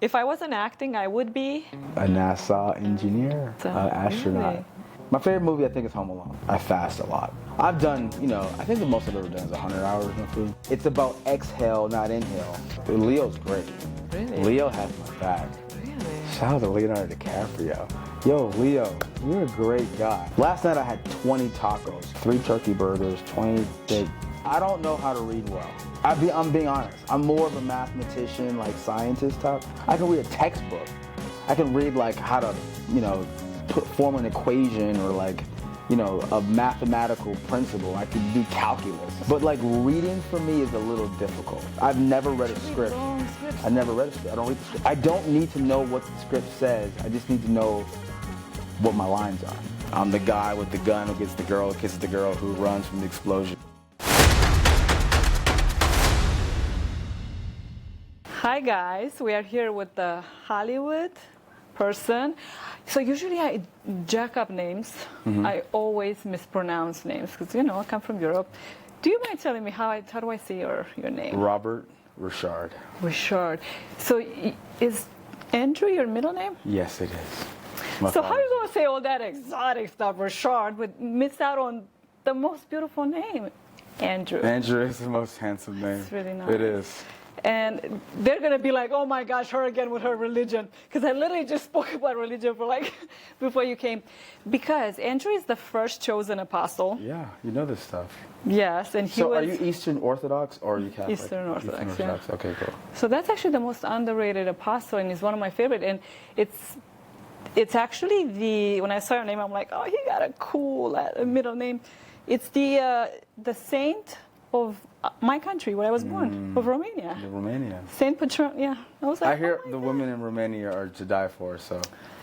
If I wasn't acting, I would be a NASA engineer, astronaut. Really? My favorite movie, I think, is Home Alone. I fast a lot. I've done, I think the most I've ever done is 100 hours in food. It's about exhale, not inhale. Leo's great. Really? Leo has my back. Really? Shout out to Leonardo DiCaprio. Yo, Leo, you're a great guy. Last night I had 20 tacos, 3 turkey burgers, 20 steak. I don't know how to read well. I'm being honest. I'm more of a mathematician, like scientist type. I can read a textbook. I can read like how to, form an equation or like, a mathematical principle. I can do calculus. But like reading for me is a little difficult. I've never read a script. I never read a script. I don't read the script. I don't need to know what the script says. I just need to know what my lines are. I'm the guy with the gun who gets the girl, who kisses the girl, who runs from the explosion. Hi guys, we are here with the Hollywood person. So usually I jack up names. I always mispronounce names because I come from Europe. Do you mind telling me how do I say your name? Robert Ri'chard. Ri'chard. So is Andrew your middle name? Yes, it is. So how are you going to say all that exotic stuff, Ri'chard, but miss out on the most beautiful name, Andrew? Andrew is the most handsome name. It's really nice. It is. And they're going to be like, oh my gosh, her again with her religion. Because I literally just spoke about religion for before you came. Because Andrew is the first chosen apostle. Yeah, you know this stuff. Yes, and he was... So are you Eastern Orthodox or are you Catholic? Eastern Orthodox, Eastern Orthodox. Yeah. Okay, cool. So that's actually the most underrated apostle, and he's one of my favorite. And it's actually when I saw your name, I'm like, oh, he got a cool middle name. It's the saint of my country, where I was born, of Romania. Romania. Saint Patron, yeah. I was like, I hear the women in Romania are to die for, so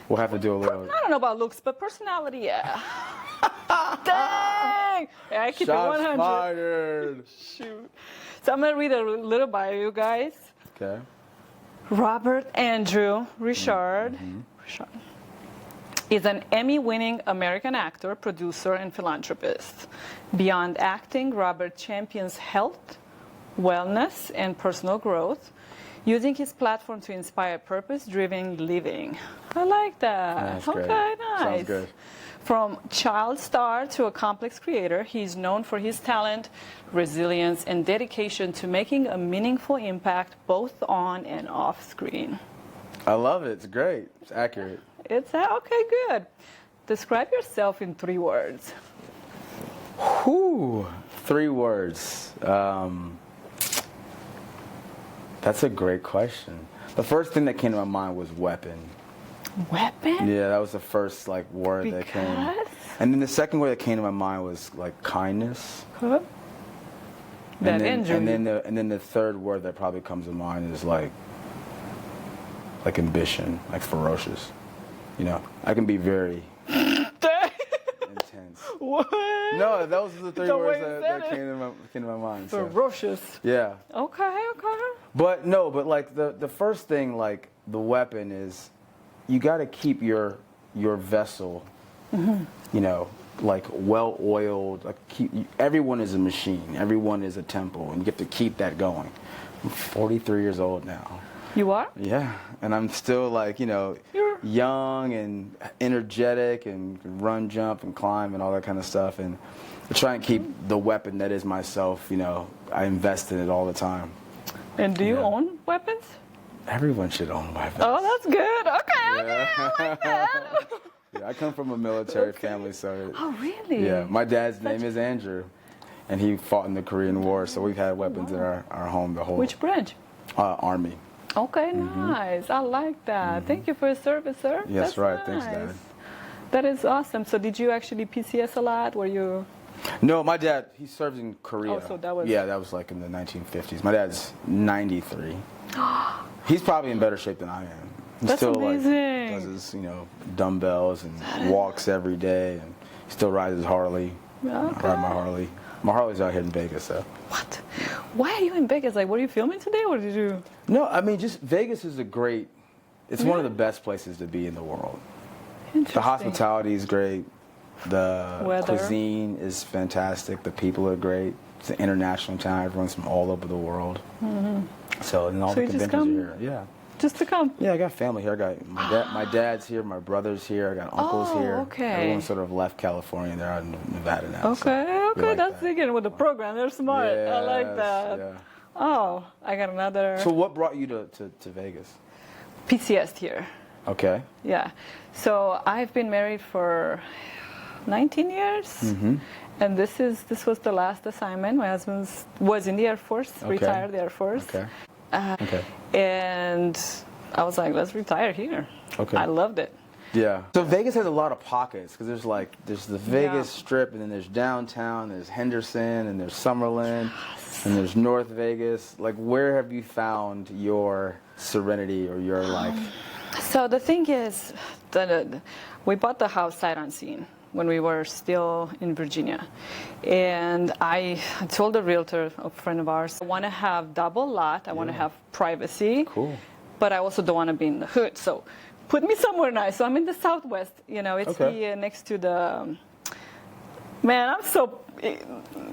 we'll have to do a little... I don't know about looks, but personality, yeah. Dang! Yeah, I keep Shots it 100. fired! Shoot. So I'm going to read a little bio, you guys. Okay. Robert Andrew Ri'chard is an Emmy-winning American actor, producer, and philanthropist. Beyond acting, Robert champions health, wellness, and personal growth, using his platform to inspire purpose-driven living. I like that. That's great. Okay, nice. Sounds good. From child star to a complex creator, he's known for his talent, resilience, and dedication to making a meaningful impact both on and off screen. I love it. It's great. It's accurate. Okay, good. Describe yourself in 3 words. Whew. 3 words. That's a great question. The first thing that came to my mind was weapon. Weapon? Yeah, that was the first word that came. And then the second word that came to my mind was kindness. Huh? And then the third word that probably comes to mind is like ambition, like ferocious. I can be very intense. What? No, those are the 3 words that came to my mind. Ferocious. So. Yeah. Okay. But the first thing, the weapon is, you got to keep your vessel, well oiled. Everyone is a machine. Everyone is a temple, and you have to keep that going. I'm 43 years old now. You are? Yeah, and I'm still young and energetic and can run, jump, and climb and all that kind of stuff. And I try and keep the weapon that is myself. I invest in it all the time. And do you own weapons? Everyone should own weapons. Oh, that's good. Okay, I like that. Yeah, I come from a military family, so... Oh, really? Yeah, my dad's name is Andrew, and he fought in the Korean War, so we've had weapons in our home the whole... Which branch? Army. Okay, nice. I like that. Thank you for your service, sir. Yes, that's right. Nice. Thanks, Dad. That is awesome. So did you actually PCS a lot? Were you... No, my dad, he served in Korea. Oh, so that was... Yeah, that was in the 1950s. My dad's 93. He's probably in better shape than I am. He That's still amazing. does his, dumbbells and walks every day, and still rides his Harley. Okay. I ride my Harley. My Harley's out here in Vegas, so. What? Why are you in Vegas? Were you filming today, or did you? No, I mean, just Vegas is it's one of the best places to be in the world. The hospitality is great. The weather. Cuisine is fantastic. The people are great. It's an international town. Everyone's from all over the world. So, and all the conventions are here. Yeah. just to come? Yeah, I got family here. I got my dad's here, my brother's here, I got uncles here. Okay. Everyone sort of left California. They're out in Nevada now. Okay, so like that's again with the program. They're smart. I like that. Yeah. Oh, I got another. So what brought you to Vegas? PCS here. Okay. Yeah. So I've been married for 19 years. Mm-hmm. And this was the last assignment. My husband was in the Air Force, retired the Air Force. Okay. Okay. And I was like, let's retire here. Okay. I loved it. Yeah. So Vegas has a lot of pockets because there's the Vegas Strip, and then there's downtown, there's Henderson, and there's Summerlin, and there's North Vegas. Like, where have you found your serenity or your life? So the thing is, we bought the house sight unseen when we were still in Virginia. And I told the realtor, a friend of ours, I want to have double lot, I want to have privacy. Cool. But I also don't want to be in the hood. So put me somewhere nice. So I'm in the Southwest, it's next to the, man, I'm so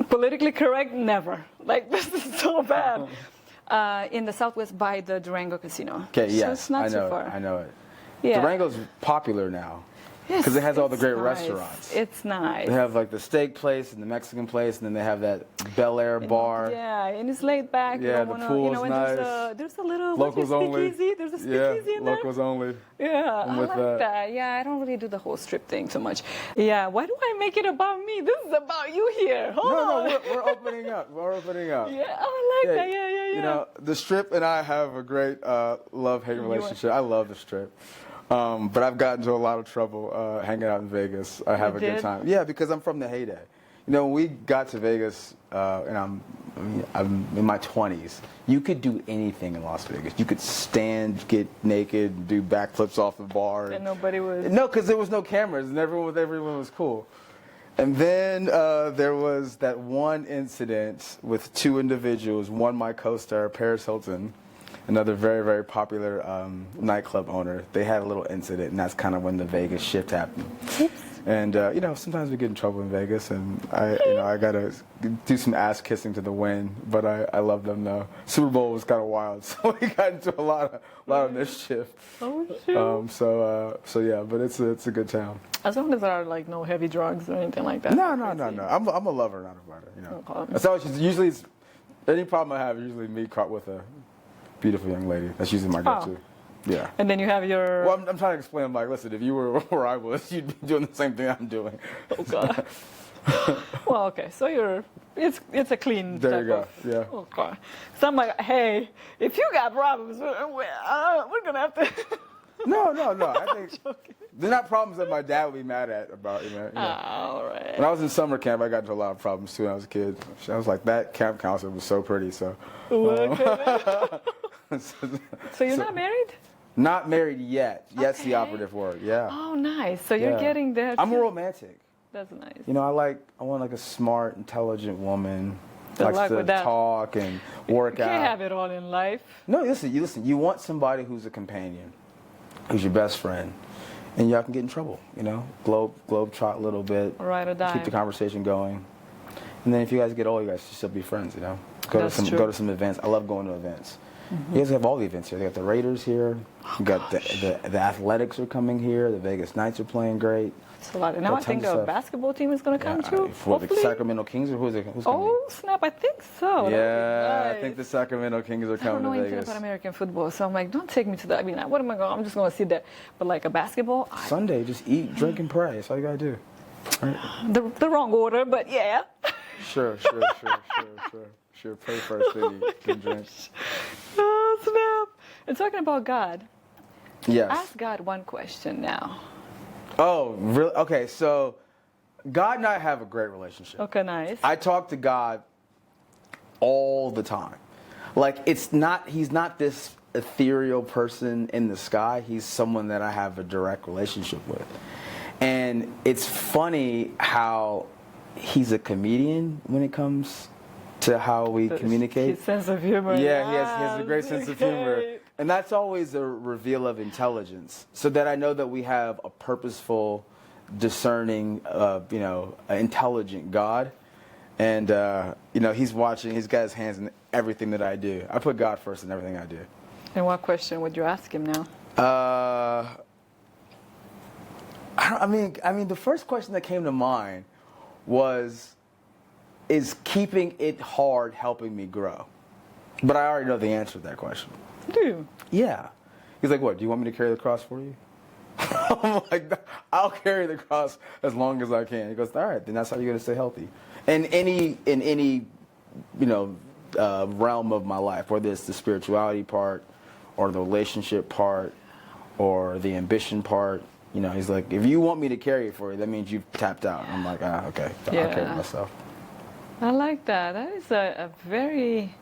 politically correct, never. Like, this is so bad. In the Southwest by the Durango Casino. Okay, yes, so it's not too far. I know it. Yeah. Durango's popular now. Because it has all the great restaurants. It's nice. They have like the steak place and the Mexican place, and then they have that Bel Air bar. Yeah, and it's laid back. Yeah, the pool's nice. There's a little locals only. There's a speakeasy in there. Locals only. Yeah, I like that. Yeah, I don't really do the whole strip thing so much. Yeah, why do I make it about me? This is about you here. Hold on. No, we're opening up. We're opening up. Yeah, I like that. Yeah. The strip and I have a great love-hate relationship. I love the strip. But I've gotten into a lot of trouble hanging out in Vegas. I have a good time. Yeah, because I'm from the heyday. When we got to Vegas, and I'm in my 20s, you could do anything in Las Vegas. You could stand, get naked, do backflips off the bar. And nobody was... No, because there was no cameras, and everyone was cool. And then there was that one incident with two individuals, one my co-star, Paris Hilton, another very, very popular nightclub owner. They had a little incident, and that's kind of when the Vegas shift happened. And sometimes we get in trouble in Vegas, and I gotta do some ass kissing to the wind. But I love them though. Super Bowl was kind of wild, so we got into a lot of mischief. Oh shoot! So yeah, but it's a good town. As long as there are like no heavy drugs or anything like that. No. I'm a lover, not a fighter. Okay. That's always usually any problem I have is usually me caught with a beautiful young lady. That's usually my go-to. Yeah. And then you have your... Well, I'm trying to explain. I'm like, listen, if you were where I was, you'd be doing the same thing I'm doing. Oh, God. Well, okay. So it's a clean There you go. of, Yeah. Okay. So I'm like, hey, if you got problems, we're going to have to... No. I think they're not problems that my dad would be mad at about, all right. When I was in summer camp, I got into a lot of problems, too, when I was a kid. I was like, that camp counselor was so pretty, so... So you're not married? Not married yet. Yet's the operative word, yeah. Oh, nice. So you're getting there. I'm a romantic. That's nice. I want like a smart, intelligent woman. Good luck likes with to that. talk and work You out. can't have it all in life. No, listen. You want somebody who's a companion, who's your best friend, and y'all can get in trouble. Globe trot a little bit. Ride or die. Keep the conversation going, and then if you guys get old, you guys should still be friends. Go to some events. I love going to events. Mm-hmm. You guys have all the events here. They got the Raiders here. You got the Athletics are coming here. The Vegas Knights are playing great. That's a lot. And now I think a basketball team is going to come too. For the Sacramento Kings, or who's coming? Oh snap! I think so. Yeah, I think the Sacramento Kings are coming to Vegas. I don't know anything about American football, so I'm like, don't take me to that. I mean, what am I going? I'm just going to sit there. But like a basketball, Sunday, just eat, drink, and pray. That's all you gotta do. Right. The wrong order, but yeah. Sure. Pray first, then you drink. Oh snap! And talking about God. Yes. Ask God one question now. Oh, really? Okay, so God and I have a great relationship. Okay, nice. I talk to God all the time. Like, he's not this ethereal person in the sky. He's someone that I have a direct relationship with. And it's funny how he's a comedian when it comes to how we communicate. His sense of humor. Yeah, he has a great sense of humor. And that's always a reveal of intelligence, so that I know that we have a purposeful, discerning, intelligent God. And, he's watching. He's got his hands in everything that I do. I put God first in everything I do. And what question would you ask him now? I mean, the first question that came to mind was, is keeping it hard helping me grow? But I already know the answer to that question. Do you? Yeah. He's like, what, do you want me to carry the cross for you? I'm like, I'll carry the cross as long as I can. He goes, all right, then that's how you're going to stay healthy. In any realm of my life, whether it's the spirituality part or the relationship part or the ambition part, he's like, if you want me to carry it for you, that means you've tapped out. I'm like, okay, I'll carry it myself. I like that. That is a very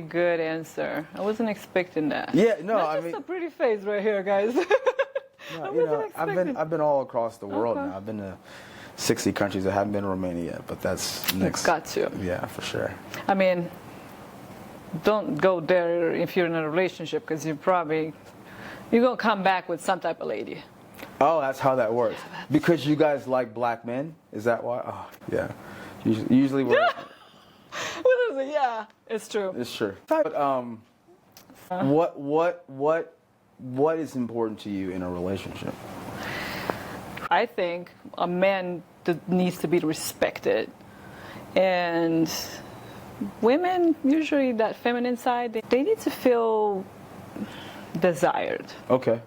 good answer. I wasn't expecting that. Yeah, no, That's just a pretty face right here, guys. No, I've been all across the world now. I've been to 60 countries. I haven't been to Romania yet, but that's next. You've got to. Yeah, for sure. I mean, don't go there if you're in a relationship, because you're gonna come back with some type of lady. Oh, that's how that works. Because you guys like black men? Is that why? Oh, yeah. Usually we're... What is it? Yeah, it's true. It's true. But what is important to you in a relationship? I think a man needs to be respected, and women, usually that feminine side, they need to feel desired. Okay.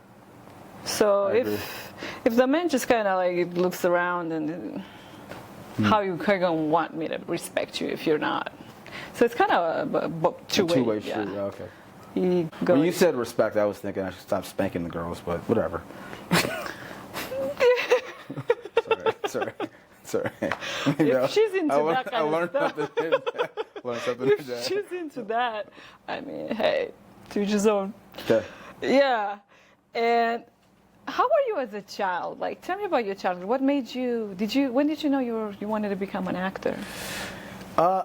So if the man just kind of like looks around and how you gonna want me to respect you if you're not? So it's kind of a two-way street. Yeah. Okay. When you said respect, I was thinking I should stop spanking the girls, but whatever. Sorry. If she's into that kind of stuff. If she's into that, I mean, hey, to his own. Okay. Yeah. And how were you as a child? Like, tell me about your childhood. What made you? When did you know you wanted to become an actor?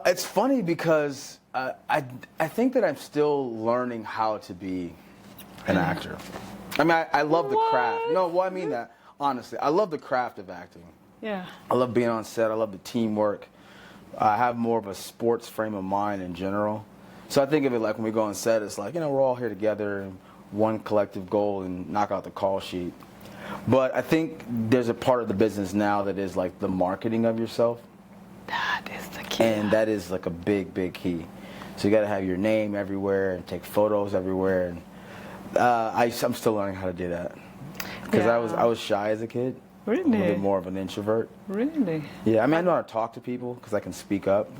It's funny because I think that I'm still learning how to be an actor. I mean, I love the craft. No, well, I mean that honestly. I love the craft of acting. Yeah. I love being on set. I love the teamwork. I have more of a sports frame of mind in general. So I think of it like when we go on set, it's like, we're all here together and one collective goal and knock out the call sheet. But I think there's a part of the business now that is like the marketing of yourself. That is the key. And that is like a big, big key. So you got to have your name everywhere and take photos everywhere. And I'm still learning how to do that. Because I was shy as a kid. Really? A little bit more of an introvert. Really? Yeah, I mean, I know how to talk to people because I can speak up.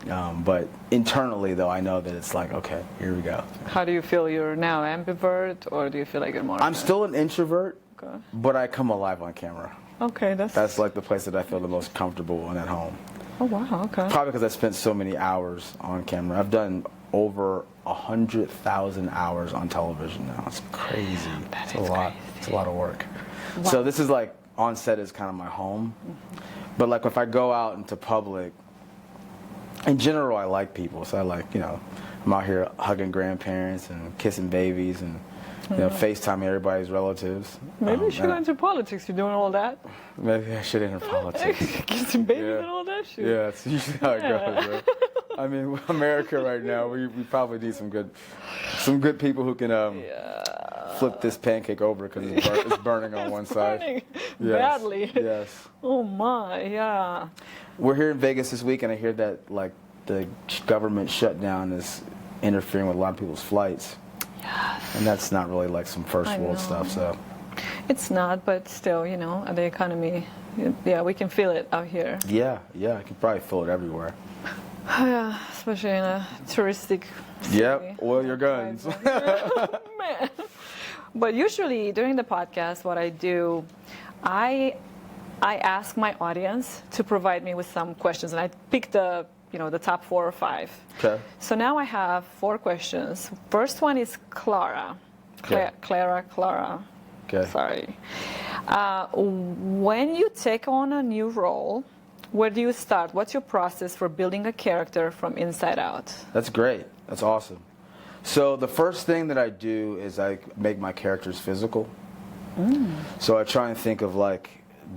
But internally, though, I know that it's like, okay, here we go. How do you feel? You're now ambivert, or do you feel like you're more? I'm still an introvert, okay, but I come alive on camera. Okay, that's like the place that I feel the most comfortable and at home. Oh, wow, okay. Probably because I spent so many hours on camera. I've done over 100,000 hours on television now. It's crazy. It's a lot. Crazy. It's a lot of work. Wow. So this is like, on set is kind of my home. But like if I go out into public, in general, I like people. So I like, I'm out here hugging grandparents and kissing babies and, FaceTiming everybody's relatives. Maybe you should go into politics. You're doing all that. Maybe I should enter politics. Kissing babies and all that shit. Yeah, it's usually how it goes, right? I mean, America right now, we probably need some good people who can flip this pancake over because it's burning on one side. Yes, badly. Yes. Oh my, yeah. We're here in Vegas this week, and I hear that like the government shutdown is interfering with a lot of people's flights. Yes. And that's not really like some first world stuff. So. It's not, but still, the economy. Yeah, we can feel it out here. Yeah, I can probably feel it everywhere. Yeah, especially in a touristic city. Yep, oil your guns. Man. But usually during the podcast, what I do, I ask my audience to provide me with some questions, and I pick the top 4 or 5. Okay. So now I have 4 questions. First one is Clara. Okay. Clara. Okay. Sorry. When you take on a new role, where do you start? What's your process for building a character from inside out? That's great. That's awesome. So the first thing that I do is I make my characters physical. So I try and think of like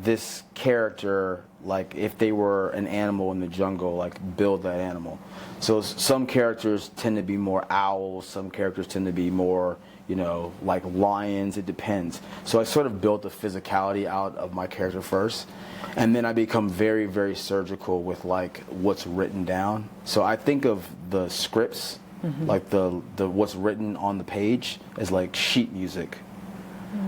this character, like if they were an animal in the jungle, like build that animal. So some characters tend to be more owls, some characters tend to be more, like lions. It depends. So I sort of built the physicality out of my character first, and then I become very, very surgical with like what's written down. So I think of the scripts, like the what's written on the page, as like sheet music.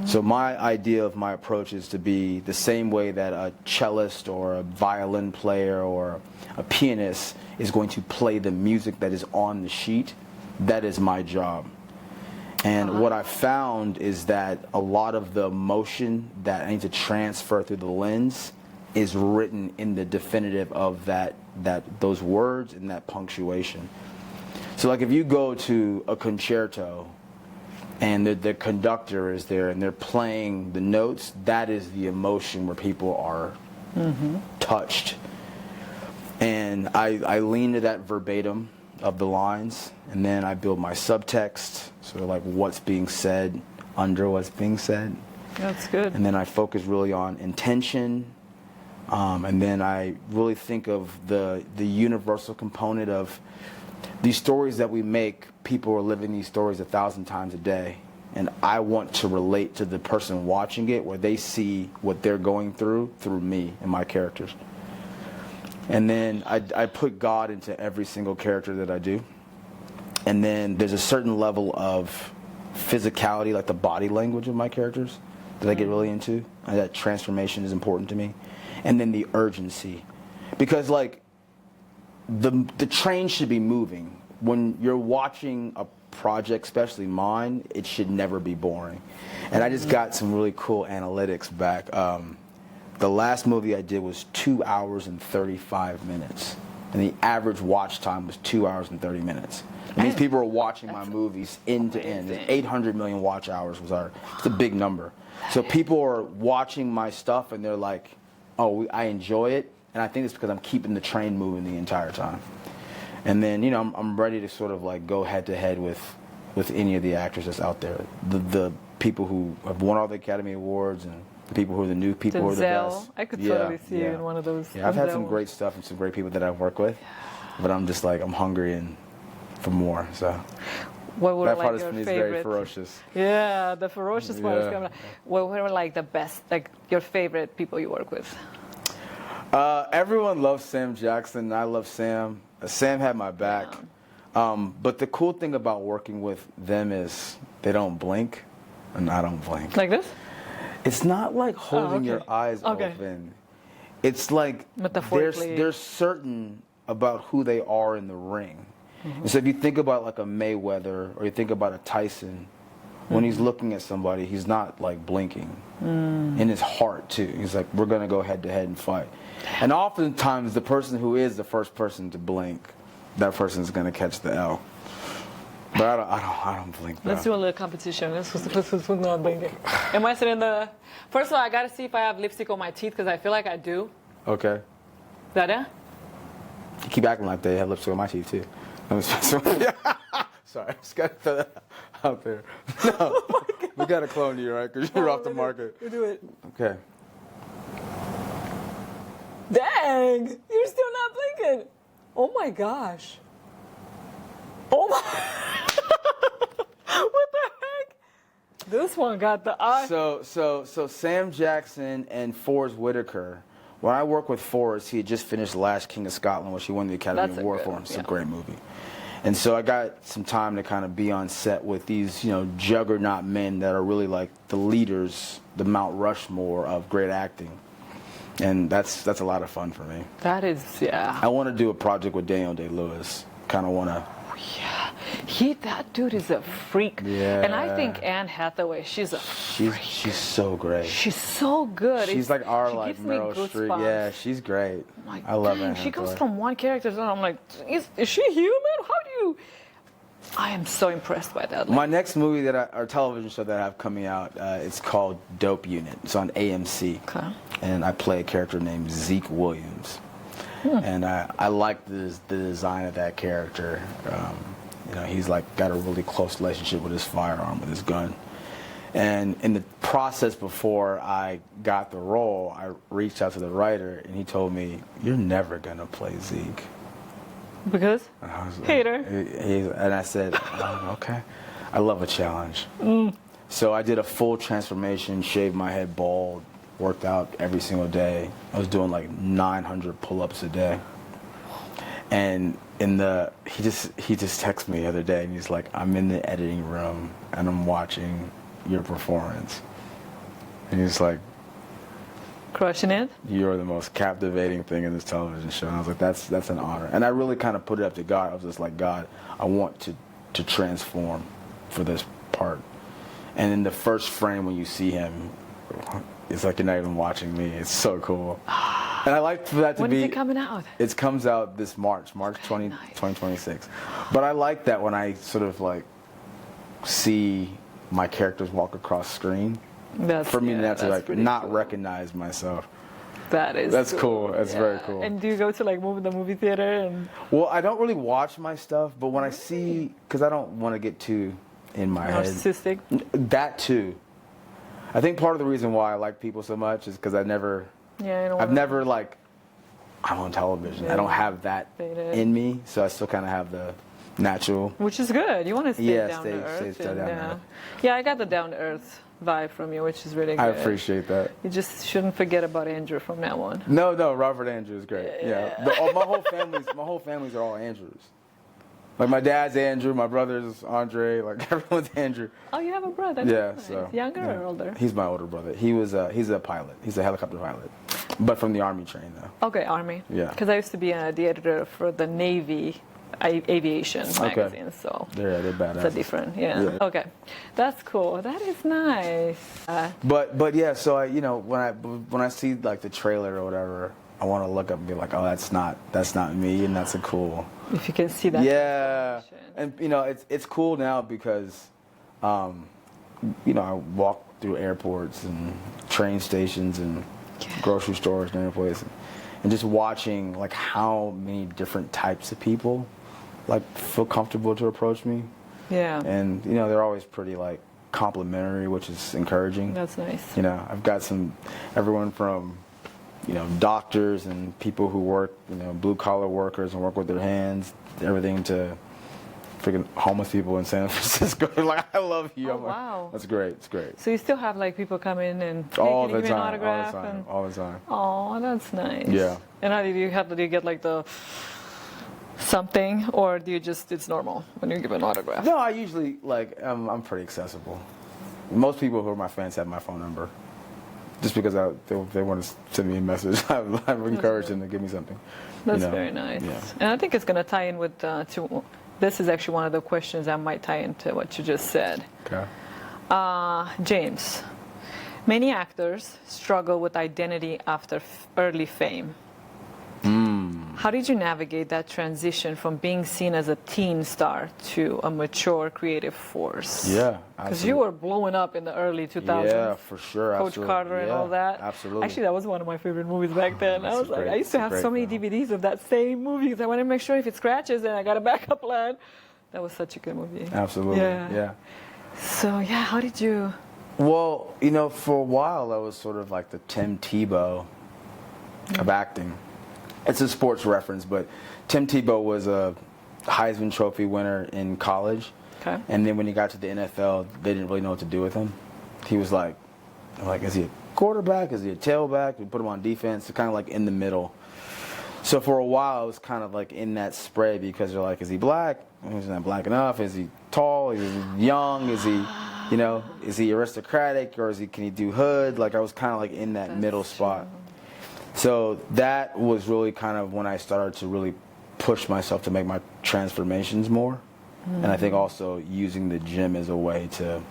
So my idea of my approach is to be the same way that a cellist or a violin player or a pianist is going to play the music that is on the sheet. That is my job. And what I found is that a lot of the emotion that I need to transfer through the lens is written in the definitive of those words and that punctuation. So like if you go to a concerto and the conductor is there and they're playing the notes, that is the emotion where people are touched. And I lean to that verbatim of the lines, and then I build my subtext, sort of like what's being said under what's being said. That's good. And then I focus really on intention, and then I really think of the universal component of these stories that we make. People are living these stories 1,000 times a day, and I want to relate to the person watching it where they see what they're going through me and my characters. And then I put God into every single character that I do. And then there's a certain level of physicality, like the body language of my characters, that I get really into. And that transformation is important to me. And then the urgency. Because like the train should be moving. When you're watching a project, especially mine, it should never be boring. And I just got some really cool analytics back. The last movie I did was 2 hours and 35 minutes. And the average watch time was 2 hours and 30 minutes. It means people are watching my movies end to end. 800 million watch hours was it's a big number. So people are watching my stuff and they're like, oh, I enjoy it. And I think it's because I'm keeping the train moving the entire time. And then, I'm ready to sort of like go head to head with any of the actors that's out there. The people who have won all the Academy Awards and the people who are the new people who are the best. I could totally see you in one of those. Yeah, I've had some great stuff and some great people that I've worked with. But I'm just like, I'm hungry for more. So what were that like part is your for me is favorite? very ferocious. Yeah, the ferocious part is coming up. What were like the best, like your favorite people you work with? Everyone loves Sam Jackson, and I love Sam. Sam had my back. Yeah. But the cool thing about working with them is they don't blink, and I don't blink. Like this? It's not like holding your eyes open. It's like they're certain about who they are in the ring. And so if you think about like a Mayweather or you think about a Tyson, when he's looking at somebody, he's not like blinking. In his heart too. He's like, we're gonna go head to head and fight. And oftentimes the person who is the first person to blink, that person's gonna catch the L. But I don't blink. Let's do a little competition. Who's not blinking? Am I sitting the? First of all, I gotta see if I have lipstick on my teeth because I feel like I do. Okay. Is that it? You keep acting like they have lipstick on my teeth too. Sorry, I just gotta throw that out there. No, we gotta clone you, right? Because you're off the market. You do it. Okay. Dang! You're still not blinking. Oh my gosh. Oh my. What the heck? This one got the eye. So Sam Jackson and Forrest Whitaker. When I work with Forrest, he had just finished The Last King of Scotland, which he won the Academy Award for. It's a great movie. And so I got some time to kind of be on set with these, juggernaut men that are really like the leaders, the Mount Rushmore of great acting. And that's a lot of fun for me. That is, yeah. I want to do a project with Daniel Day-Lewis. Kind of want to. Yeah, that dude is a freak. Yeah. And I think Anne Hathaway, she's a freak. She's so great. She's so good. She's like our like Meryl Streep. Yeah, she's great. I love Anne Hathaway. She goes from one character to another. I'm like, is she human? How do you? I am so impressed by that. My next movie our television show that I have coming out, it's called Dope Unit. It's on AMC. Okay. And I play a character named Zeke Williams. And I like the design of that character. He's like got a really close relationship with his firearm, with his gun. And in the process before I got the role, I reached out to the writer, and he told me, "You're never gonna play Zeke." Because? And I was like, Hater. And I said, "Oh, okay. I love a challenge." So I did a full transformation, shaved my head bald, worked out every single day. I was doing like 900 pull-ups a day. And he just texted me the other day, and he's like, "I'm in the editing room and I'm watching your performance." And he's like, Crushing it. "You're the most captivating thing in this television show." And I was like, that's an honor. And I really kind of put it up to God. I was just like, "God, I want to transform for this part." And in the first frame when you see him, it's like you're not even watching me. It's so cool. And I like for that to When be... is it coming out? It comes out this March 20, nice. 2026. But I like that when I sort of like see my characters walk across screen. For me not to like not cool. recognize myself. That's cool. That's very cool. And do you go to like the movie theater? And Well, I don't really watch my stuff, but when I see, because I don't want to get too in my head. narcissistic? That too. I think part of the reason why I like people so much is because I've never like, I'm on television. I don't have that in me, so I still kind of have the natural. Which is good. You want to stay down stay to earth. down to earth. Yeah, I got the down to earth vibe from you, which is really good. I appreciate that. You just shouldn't forget about Andrew from now on. No, Robert Andrew is great. Yeah, my whole families are all Andrews. Like my dad's Andrew, my brother's Andre, like everyone's Andrew. Oh, you have a brother? Yeah, Nice. so Younger or older? He's my older brother. He's a pilot. He's a helicopter pilot, but from the Army train though. Okay, Army. Yeah. Because I used to be the editor for the Navy aviation magazine, so they're badass. it's a different, Okay, that's cool. That is nice. But yeah, so I when I see like the trailer or whatever, I want to look up and be like, oh, that's not me, and that's a cool. If you can see that. Yeah, and it's cool now because, I walk through airports and train stations and grocery stores and every place, and just watching like how many different types of people like feel comfortable to approach me. Yeah. And they're always pretty like complimentary, which is encouraging. That's nice. I've got everyone from doctors and people who work, blue collar workers and work with their hands, everything to freaking homeless people in San Francisco. Like, I love you. Oh, I'm like, wow. That's great. It's great. So you still have like people come in and All can you the give me an time. autograph? All the time. Oh, that's nice. Yeah. And how did you get like the something, or do you just it's normal when you give an autograph? No, I usually I'm pretty accessible. Most people who are my fans have my phone number. Just because they want to send me a message, I've encouraged them to give me something. That's very nice. Yeah. And I think it's going to tie in with this is actually one of the questions that might tie into what you just said. Okay. James, many actors struggle with identity after early fame. How did you navigate that transition from being seen as a teen star to a mature creative force? Yeah, because you were blowing up in the early 2000s. Yeah, for sure. Coach absolutely. Carter and all that. Absolutely. Actually, that was one of my favorite movies back then. I was like, I used to have so many film. DVDs of that same movie because I wanted to make sure if it scratches, then I got a backup plan. That was such a good movie. Absolutely. Yeah. So yeah, how did you? Well, for a while I was sort of like the Tim Tebow of acting. It's a sports reference, but Tim Tebow was a Heisman Trophy winner in college. Okay. And then when he got to the NFL, they didn't really know what to do with him. He was like, is he a quarterback? Is he a tailback? We put him on defense. Kind of like in the middle. So for a while, I was kind of like in that spray because they're like, is he black? He's not black enough. Is he tall? Is he young? Is he, is he aristocratic or can he do hood? Like I was kind of like in that middle spot. So that was really kind of when I started to really push myself to make my transformations more. And I think also using the gym as a way to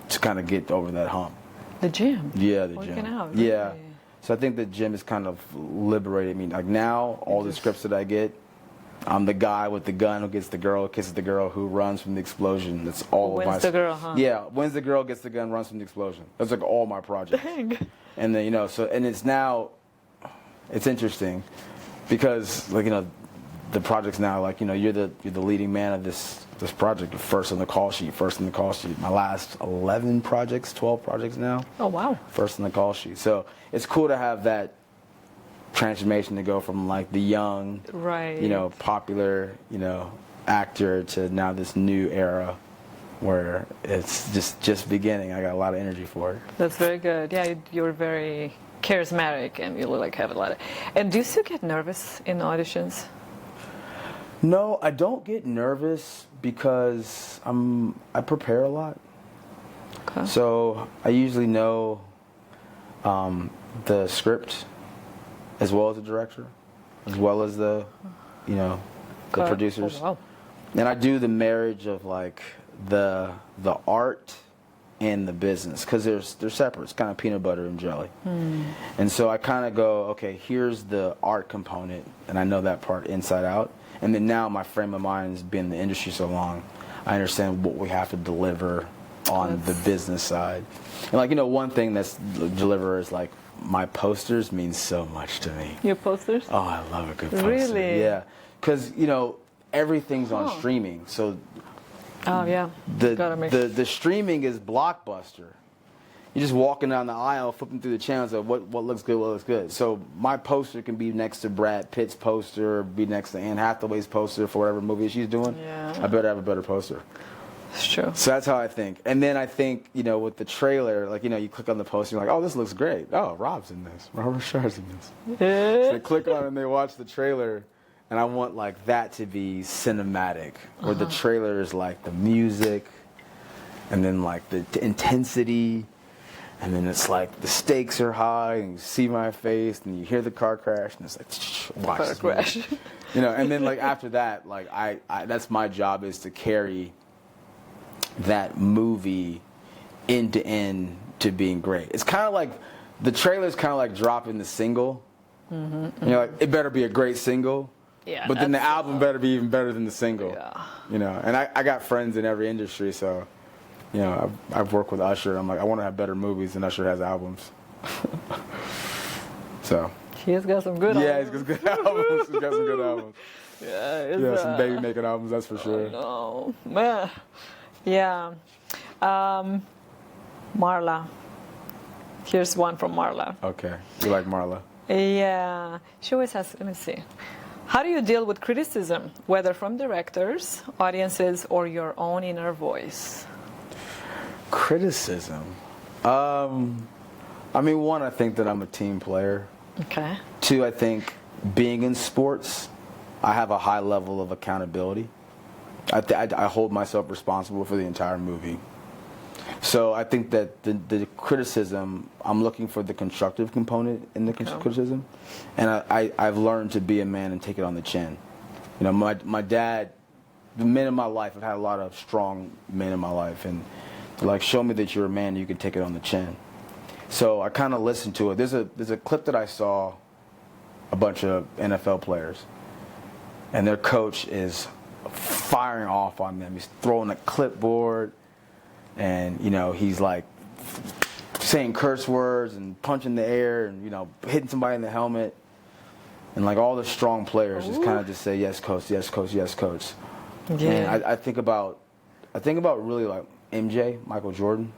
kind of get over that hump. The gym? Yeah, the Working gym. out, Yeah. really? So I think the gym has kind of liberated me. Like now, all the scripts that I get, I'm the guy with the gun who gets the girl, kisses the girl, who runs from the explosion. That's all of my... Wins the girl, huh? Yeah, wins the girl, gets the gun, runs from the explosion. That's like all my projects. Dang. And then, and it's now... It's interesting because, the project's now like, you're the leading man of this this project, first on the call sheet. My last 11 projects, 12 projects now. Oh, wow. First on the call sheet. So it's cool to have that transformation to go from like the young, right, popular, actor to now this new era where it's just beginning. I got a lot of energy for it. That's very good. Yeah, you're very charismatic and you like have a lot of. And do you still get nervous in auditions? No, I don't get nervous because I prepare a lot. Okay. So I usually know the script as well as the director, as well as the producers. Oh, wow. And I do the marriage of like the art and the business because they're separate. It's kind of peanut butter and jelly. And so I kind of go, okay, here's the art component, and I know that part inside out. And then now my frame of mind has been in the industry so long, I understand what we have to deliver on the business side. And like, one thing that's deliver is like my posters mean so much to me. Your posters? Oh, I love a good poster. Really? Yeah. Because, everything's on streaming. So oh, yeah. the streaming is Blockbuster. You're just walking down the aisle, flipping through the channels of what looks good, what looks good. So my poster can be next to Brad Pitt's poster, or be next to Anne Hathaway's poster for whatever movie she's doing. Yeah. I better have a better poster. It's true. So that's how I think. And then I think, with the trailer, like, you click on the poster, you're like, oh, this looks great. Oh, Rob's in this. Robert Ri'chard's in this. So they click on it and they watch the trailer. And I want, like, that to be cinematic, where the trailer is, like, the music, and then, like, the intensity, and then it's, like, the stakes are high, and you see my face, and you hear the car crash, and it's like, watch Car crash. and then, like, after that, like, I that's my job, is to carry that movie end to end to being great. It's kind of like, the trailer's kind of like dropping the single. And you're like, it better be a great single. Yeah, but then the album better be even better than the single. Yeah. And I got friends in every industry, so, I've worked with Usher. I'm like, I want to have better movies than Usher has albums. So. He's got some good albums. Yeah, he's got good albums. He's got some good albums. Yeah, some baby making albums, that's for sure. Oh, man. Yeah. Marla. Here's one from Marla. Okay. You like Marla? Yeah. She always has, let me see. How do you deal with criticism, whether from directors, audiences, or your own inner voice? Criticism? One, I think that I'm a team player. Okay. Two, I think being in sports, I have a high level of accountability. I hold myself responsible for the entire movie. So I think that the criticism, I'm looking for the constructive component in the criticism. And I've learned to be a man and take it on the chin. My dad, the men in my life, I've had a lot of strong men in my life. And like, show me that you're a man, you can take it on the chin. So I kind of listened to it. There's a clip that I saw, a bunch of NFL players. And their coach is firing off on them. He's throwing a clipboard. And, he's like saying curse words and punching the air and, hitting somebody in the helmet. And like all the strong players just kind of just say, yes, coach, yes, coach, yes, coach. Yeah. And I think about really like MJ, Michael Jordan,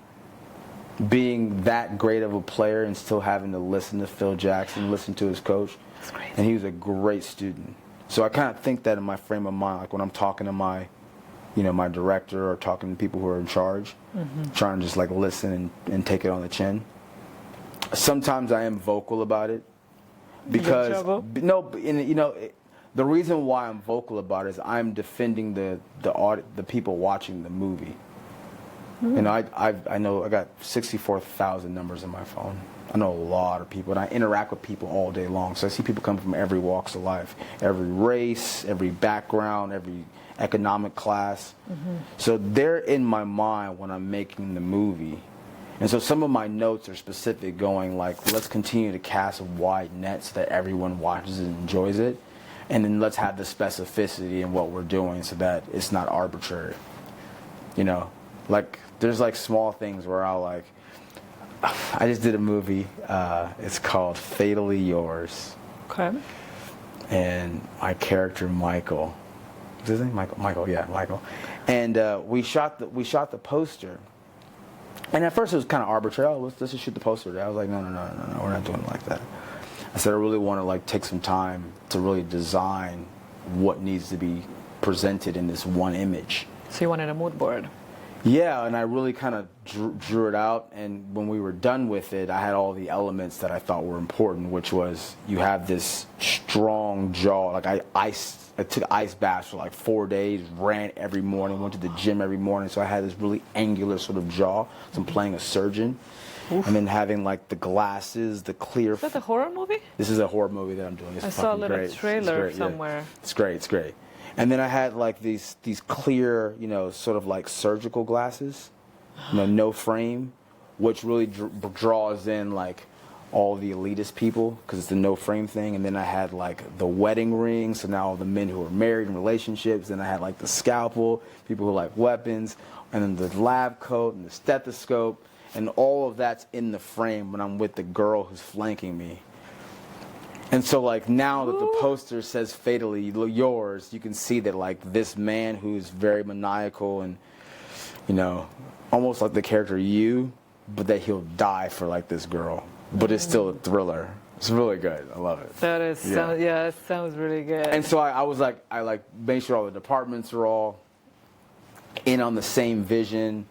being that great of a player and still having to listen to Phil Jackson, listen to his coach. That's crazy. And he was a great student. So I kind of think that in my frame of mind, like when I'm talking to my director or talking to people who are in charge, trying to just like listen and take it on the chin. Sometimes I am vocal about it because the reason why I'm vocal about it is I'm defending the people watching the movie. I know I got 64,000 numbers in my phone. I know a lot of people, and I interact with people all day long. So I see people come from every walks of life, every race, every background, every economic class. So they're in my mind when I'm making the movie. And so some of my notes are specific, going like, let's continue to cast a wide net so that everyone watches and enjoys it. And then let's have the specificity in what we're doing so that it's not arbitrary. Like there's like small things where I'll like, I just did a movie, it's called Fatally Yours. Okay. And my character, Michael, his name? Michael, yeah, Michael. And we shot the poster. And at first it was kind of arbitrary. Oh, let's just shoot the poster today. I was like, no, we're not doing it like that. I said I really want to like take some time to really design what needs to be presented in this one image. So you wanted a mood board. Yeah, and I really kind of drew it out, and when we were done with it, I had all the elements that I thought were important, which was you have this strong jaw. Like I took ice baths for like 4 days, ran every morning, went to the gym every morning, so I had this really angular sort of jaw. So I'm playing a surgeon. Oof. And then having like the glasses, the clear. Is that a horror movie? This is a horror movie that I'm doing. It's I saw a little trailer somewhere. Yeah. It's great. And then I had like these clear, you know, sort of like surgical glasses, you know, no frame, which really draws in like all the elitist people because it's the no frame thing. And then I had like the wedding ring, so now all the men who are married in relationships. Then I had like the scalpel, people who like weapons, and then the lab coat and the stethoscope, and all of that's in the frame when I'm with the girl who's flanking me. And so like now that the poster says fatally yours, you can see that like this man who's very maniacal and, you know, almost like the character you, but that he'll die for like this girl. But it's still a thriller. It's really good. I love it. That is, it sounds really good. And so I made sure all the departments are all in on the same vision.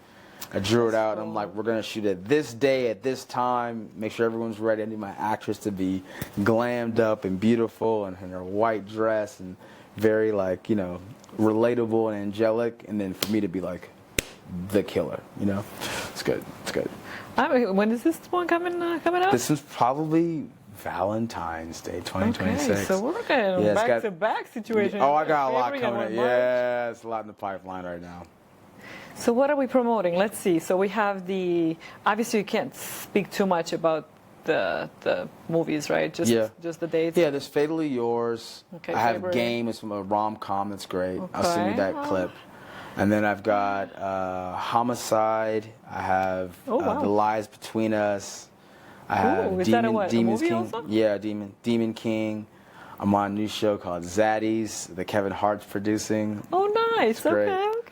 I drew it out. I'm like, we're going to shoot it this day at this time. Make sure everyone's ready. I need my actress to be glammed up and beautiful and in her white dress and very, like, you know, relatable and angelic. And then for me to be, like, the killer, you know? It's good. It's good. When is this one coming out? This is probably Valentine's Day 2026. Okay, so we're going back-to-back situation. Oh, I got a lot coming up. Yeah, it's a lot in the pipeline right now. So what are we promoting? Let's see. So we have obviously you can't speak too much about the movies, right? Just the dates. Yeah, there's Fatally Yours. Okay, I have Game. It's from a rom-com that's great. Okay. I'll send you that clip. And then I've got Homicide. I have The Lies Between Us. I have is that a what? Demon's A movie King. Also? Yeah, Demon King. I'm on a new show called Zaddies that Kevin Hart's producing. Oh, nice. It's great. Okay.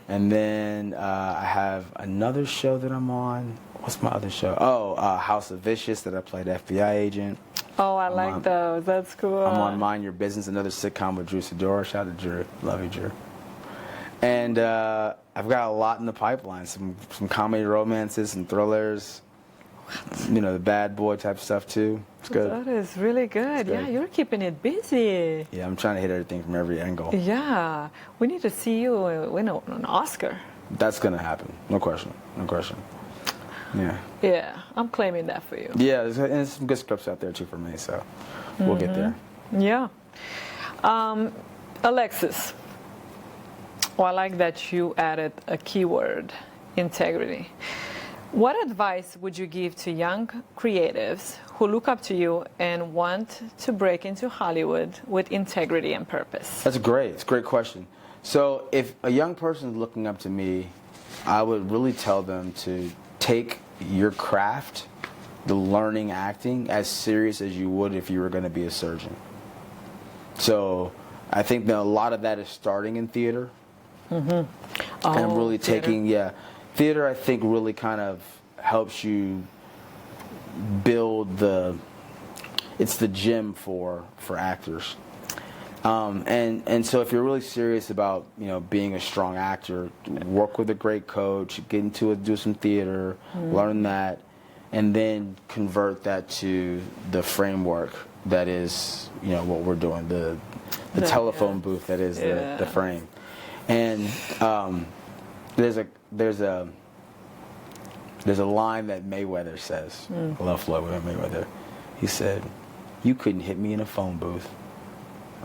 And then I have another show that I'm on. What's my other show? Oh, House of Vicious that I played FBI agent. Oh, I like those. That's cool. I'm on Mind Your Business, another sitcom with Drew Sidora. Shout out to Drew. Love you, Drew. And I've got a lot in the pipeline. Some comedy romances, some thrillers. You know, the bad boy type stuff too. It's good. That is really good. Yeah, you're keeping it busy. Yeah, I'm trying to hit everything from every angle. Yeah, we need to see you win an Oscar. That's gonna happen. No question. Yeah. Yeah, I'm claiming that for you. Yeah, there's some good scripts out there too for me, so we'll get there. Yeah. Alexis. Well, I like that you added a keyword, integrity. What advice would you give to young creatives who look up to you and want to break into Hollywood with integrity and purpose? That's great. It's a great question. So if a young person is looking up to me, I would really tell them to take your craft, the learning acting, as serious as you would if you were going to be a surgeon. So I think that a lot of that is starting in theater. And really taking, theater I think really kind of helps you build it's the gym for actors. And so if you're really serious about, you know, being a strong actor, work with a great coach, get into it, do some theater, learn that, and then convert that to the framework that is, you know, what we're doing, the telephone booth that is the frame. And there's a line that Mayweather says. I love Floyd Mayweather. He said, "You couldn't hit me in a phone booth."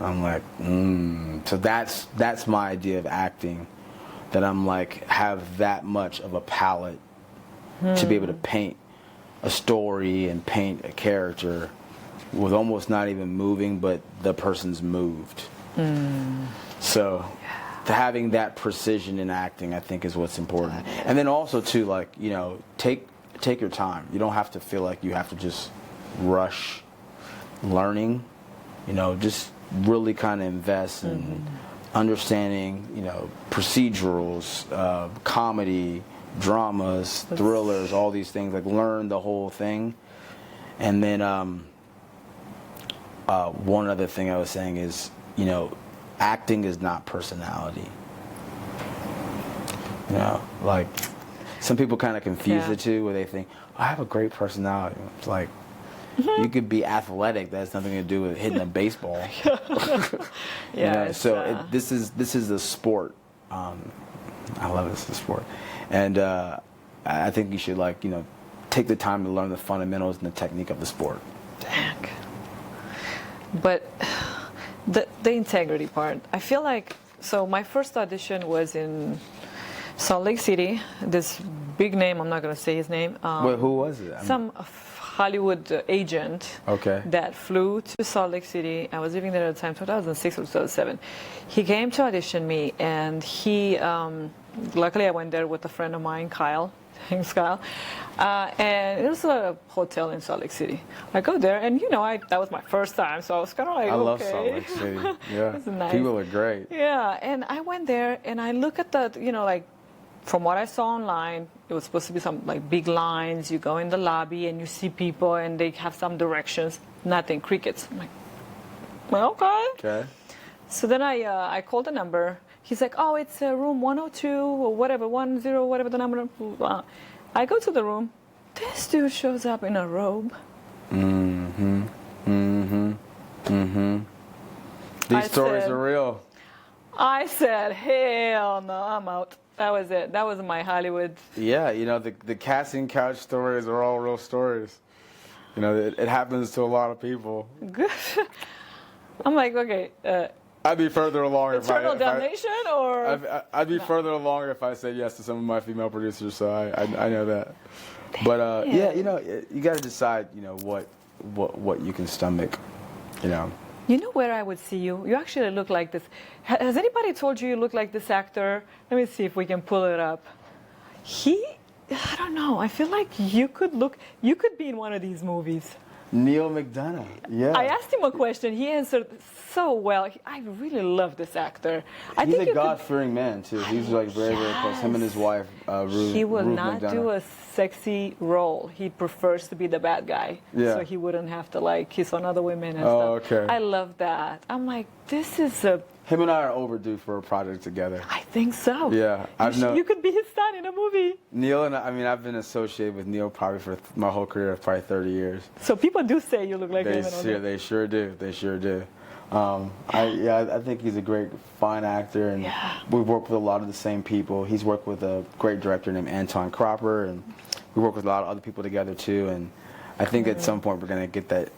I'm like, So that's my idea of acting. That I'm like have that much of a palette to be able to paint a story and paint a character with almost not even moving, but the person's moved. So. Having that precision in acting, I think, is what's important. And then also, too, like, you know, take your time. You don't have to feel like you have to just rush learning. You know, just really kind of invest and understanding, procedurals, comedy, dramas, thrillers, all these things, like learn the whole thing. And then one other thing I was saying is, acting is not personality. Like some people kind of confuse the two, where they think, I have a great personality. It's like, you could be athletic. That has nothing to do with hitting a baseball. This is a sport. I love this sport, and I think you should take the time to learn the fundamentals and the technique of the sport. Dang. But the integrity part, I feel like, so my first audition was in Salt Lake City. This big name, I'm not going to say his name. Wait, who was it? Some Hollywood agent that flew to Salt Lake City. I was living there at the time, 2006 or 2007. He came to audition me, and he, luckily I went there with a friend of mine, Kyle. Thanks, Kyle. And it was a hotel in Salt Lake City. I go there, and that was my first time, so I was kind of like, I love Salt Lake City. Yeah, it's nice. People are great. Yeah, and I went there, and I look at the, from what I saw online, it was supposed to be some big lines. You go in the lobby, and you see people, and they have some directions. Nothing, crickets. I'm like, well, okay. Okay. So then I called the number. He's like, oh, it's room 102 or whatever, 10, whatever the number. I go to the room. This dude shows up in a robe. These stories are real. I said, hell no, I'm out. That was it. That was my Hollywood. Yeah, the casting couch stories are all real stories. It happens to a lot of people. Good. I'm like, okay. I'd be further along Eternal Damnation, or I'd be further along if I said yes to some of my female producers. So I know that. But you got to decide, what you can stomach. You know where I would see you? You actually look like this. Has anybody told you look like this actor? Let me see if we can pull it up. I don't know. I feel like you could be in one of these movies. Neil McDonough, yeah. I asked him a question. He answered so well. I really love this actor. He's a God-fearing man, too. He's very, very close. Him and his wife, Ruth. He will not McDonough. do a sexy role. He prefers to be the bad guy. Yeah. So he wouldn't have to kiss on other women and stuff. Okay. I love that. I'm like, this is a... Him and I are overdue for a project together. I think so. Yeah. You could be his son in a movie. Neil and I've been associated with Neil probably for my whole career, probably 30 years. So people do say you look like him. They sure do. They sure do. I think he's a great, fine actor, and we've worked with a lot of the same people. He's worked with a great director named Anton Cropper, and we work with a lot of other people together too. And I think at some point we're gonna get that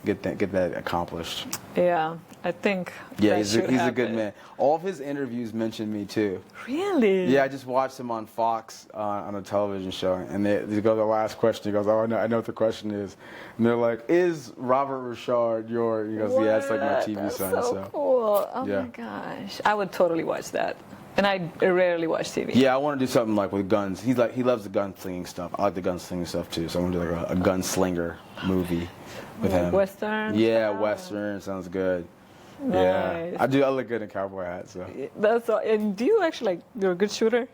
accomplished. Yeah, I think. Yeah, he's a good man. All of his interviews mention me too. Really? Yeah, I just watched him on Fox on a television show, and they go the last question. He goes, "Oh, I know what the question is," and they're like, "Is Robert Ri'chard your?" He goes, "Yeah, it's like my TV That's son." So cool! Oh my gosh, I would totally watch that. And I rarely watch TV. Yeah, I want to do something with guns. He loves the gunslinging stuff. I like the gunslinging stuff too. So I want to do a gunslinger movie with him. Western. Yeah, Western sounds good. Nice. Yeah, I look good in cowboy hats. So. That's all. And do you actually you're a good shooter?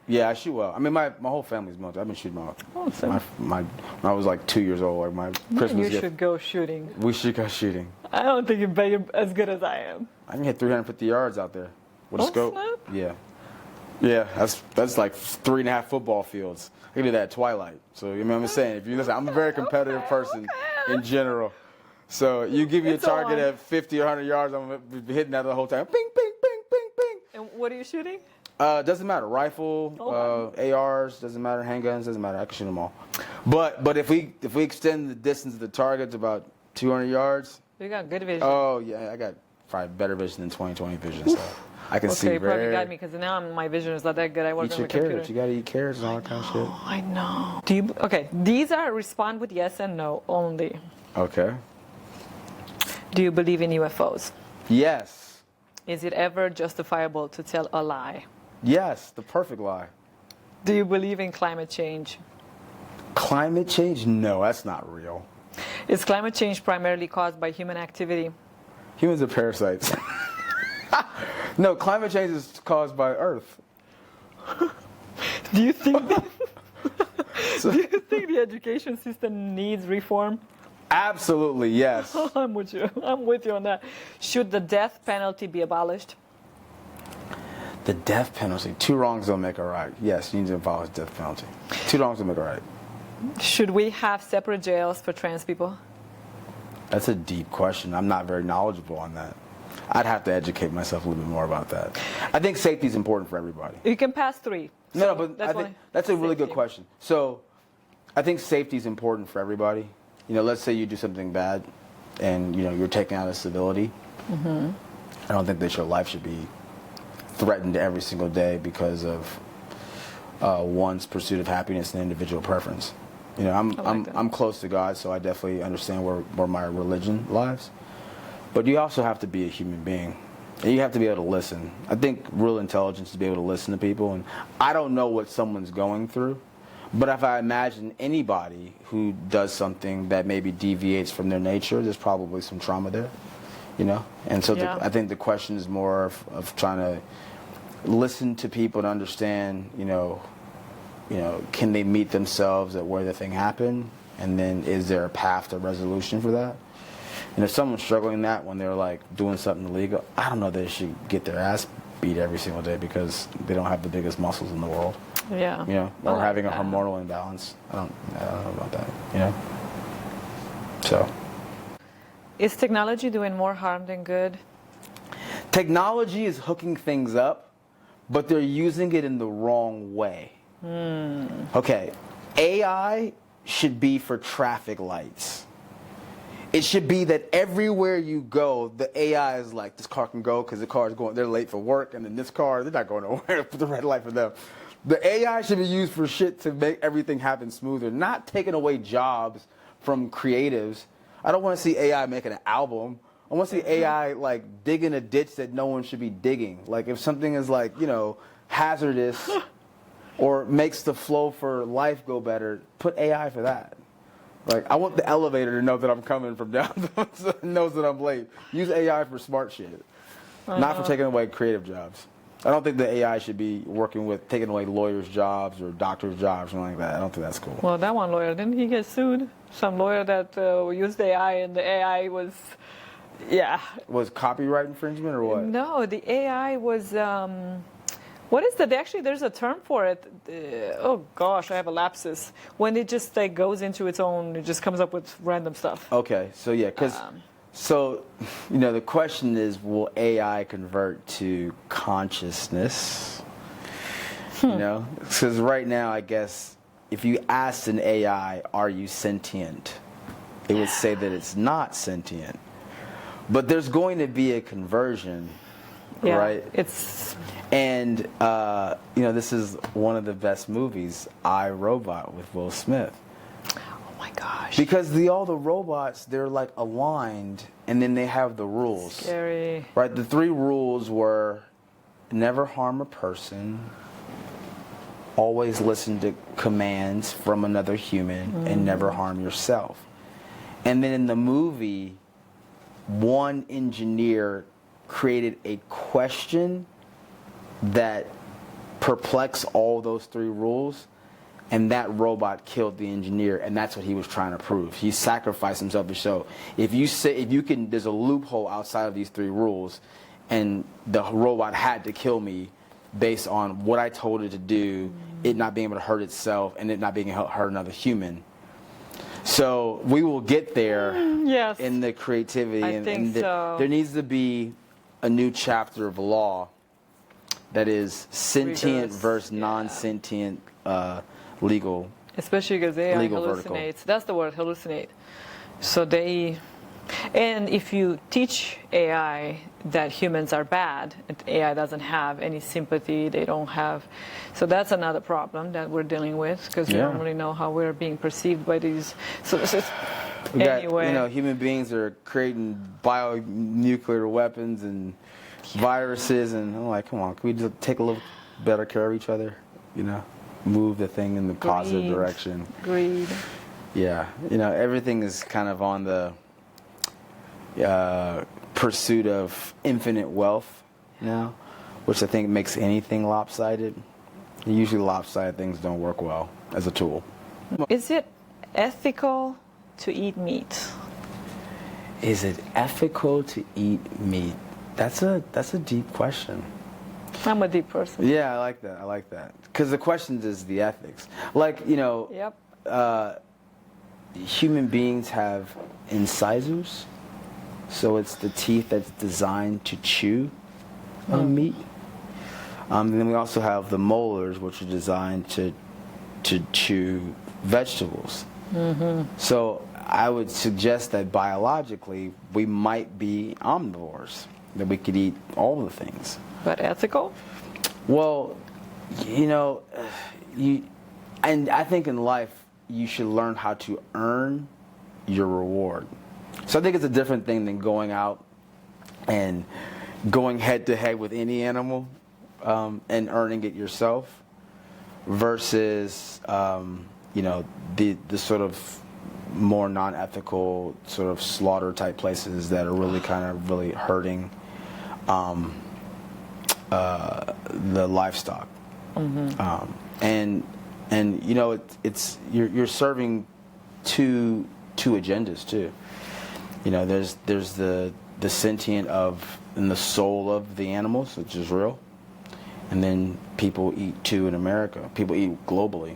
Yeah, I shoot well. I mean, my whole family's military. I've been shooting when I was 2 years old. My Christmas gift. You should go shooting. We should go shooting. I don't think you're as good as I am. I can hit 350 yards out there with a scope. Snap. Yeah, that's like 3.5 football fields. I can do that at Twilight. So you know what I'm saying? If you listen, I'm a very competitive person in general. So you give me a target at 50 or 100 yards, I'm gonna be hitting that the whole time. Ping, ping, ping, ping, ping. And what are you shooting? Doesn't matter. Rifle, ARs, doesn't matter. Handguns, doesn't matter. I can shoot them all. But if we extend the distance of the target to about 200 yards. You got good vision. Oh yeah, I got probably better vision than 20/20 vision. So I can see. Okay, you probably got me because now my vision is not that good. I work on the computer. Carrots. You gotta eat carrots and all that kind of shit. I know. Okay, these are respond with yes and no only. Okay. Do you believe in UFOs? Yes. Is it ever justifiable to tell a lie? Yes, the perfect lie. Do you believe in climate change? Climate change? No, that's not real. Is climate change primarily caused by human activity? Humans are parasites. No, climate change is caused by Earth. Do you think do you think the education system needs reform? Absolutely, yes. I'm with you. I'm with you on that. Should the death penalty be abolished? The death penalty. 2 wrongs don't make a right. Yes, you need to abolish the death penalty. 2 wrongs don't make a right. Should we have separate jails for trans people? That's a deep question. I'm not very knowledgeable on that. I'd have to educate myself a little bit more about that. I think safety is important for everybody. You can pass 3. No, but I think that's a really good question. So, I think safety is important for everybody. You know, let's say you do something bad, and you know you're taking out a civility. Mm-hmm. I don't think that your life should be threatened every single day because of one's pursuit of happiness and individual preference. You know, I'm close to God, so I definitely understand where my religion lies. But you also have to be a human being. And you have to be able to listen. I think real intelligence is to be able to listen to people. And I don't know what someone's going through. But if I imagine anybody who does something that maybe deviates from their nature, there's probably some trauma there. You know? And so I think the question is more of trying to listen to people to understand, you know, can they meet themselves at where the thing happened? And then is there a path to resolution for that? And if someone's struggling that when they're like doing something illegal, I don't know that they should get their ass beat every single day because they don't have the biggest muscles in the world. Yeah. You know, or having a hormonal imbalance. I don't know about that. You know. So. Is technology doing more harm than good? Technology is hooking things up, but they're using it in the wrong way. Okay, AI should be for traffic lights. It should be that everywhere you go, the AI is like, this car can go because the car is going, they're late for work, and then this car, they're not going nowhere, put the red light for them. The AI should be used for shit to make everything happen smoother, not taking away jobs from creatives. I don't want to see AI making an album. I want to see AI like digging a ditch that no one should be digging. Like if something is like, you know, hazardous or makes the flow for life go better, put AI for that. Like, I want the elevator to know that I'm coming from down, so it knows that I'm late. Use AI for smart shit, not for taking away creative jobs. I don't think the AI should be working with taking away lawyers' jobs or doctors' jobs or something like that. I don't think that's cool. Well, that one lawyer, didn't he get sued? Some lawyer that used AI, and the AI was, Was copyright infringement or what? No, the AI was, what is that? There's a term for it. Oh gosh, I have a lapsus. When it just like goes into its own, it just comes up with random stuff. Okay, so yeah, so, you know, the question is, will AI convert to consciousness? You know, because right now, I guess, if you asked an AI, are you sentient? It would say that it's not sentient. But there's going to be a conversion, right? And, you know, this is one of the best movies, I, Robot, with Will Smith. Oh my gosh. Because all the robots, they're like aligned, and then they have the rules. Scary. Right? The 3 rules were never harm a person, always listen to commands from another human, and never harm yourself. And then in the movie, one engineer created a question that perplexed all those 3 rules, and that robot killed the engineer, and that's what he was trying to prove. He sacrificed himself to show if you can, there's a loophole outside of these 3 rules, and the robot had to kill me based on what I told it to do, it not being able to hurt itself, and it not being able to hurt another human. So we will get there in the creativity, and there needs to be a new chapter of law that is sentient versus non-sentient legal. Especially because AI hallucinates. Vertical. That's the word, hallucinate. So and if you teach AI that humans are bad, and AI doesn't have any sympathy, they don't have, so that's another problem that we're dealing with because we don't really know how we're being perceived by these. So this is anyway. You know, human beings are creating bionuclear weapons and viruses, and I'm like, come on, can we just take a little better care of each other? You know, move the thing in the positive direction. Greed. Yeah, you know, everything is kind of on the pursuit of infinite wealth, now, which I think makes anything lopsided. Usually lopsided things don't work well as a tool. Is it ethical to eat meat? Is it ethical to eat meat? That's a deep question. I'm a deep person. Yeah, I like that. Because the question is the ethics. Like, Yep. Human beings have incisors, so it's the teeth that's designed to chew meat. And then we also have the molars, which are designed to chew vegetables. So I would suggest that biologically we might be omnivores, that we could eat all the things. But ethical? Well, and I think in life you should learn how to earn your reward. So I think it's a different thing than going out and going head to head with any animal and earning it yourself versus the sort of more non-ethical sort of slaughter type places that are really kind of really hurting the livestock. And it's you're serving two agendas too. There's the sentient of and the soul of the animals, which is real, and then people eat too in America. People eat globally.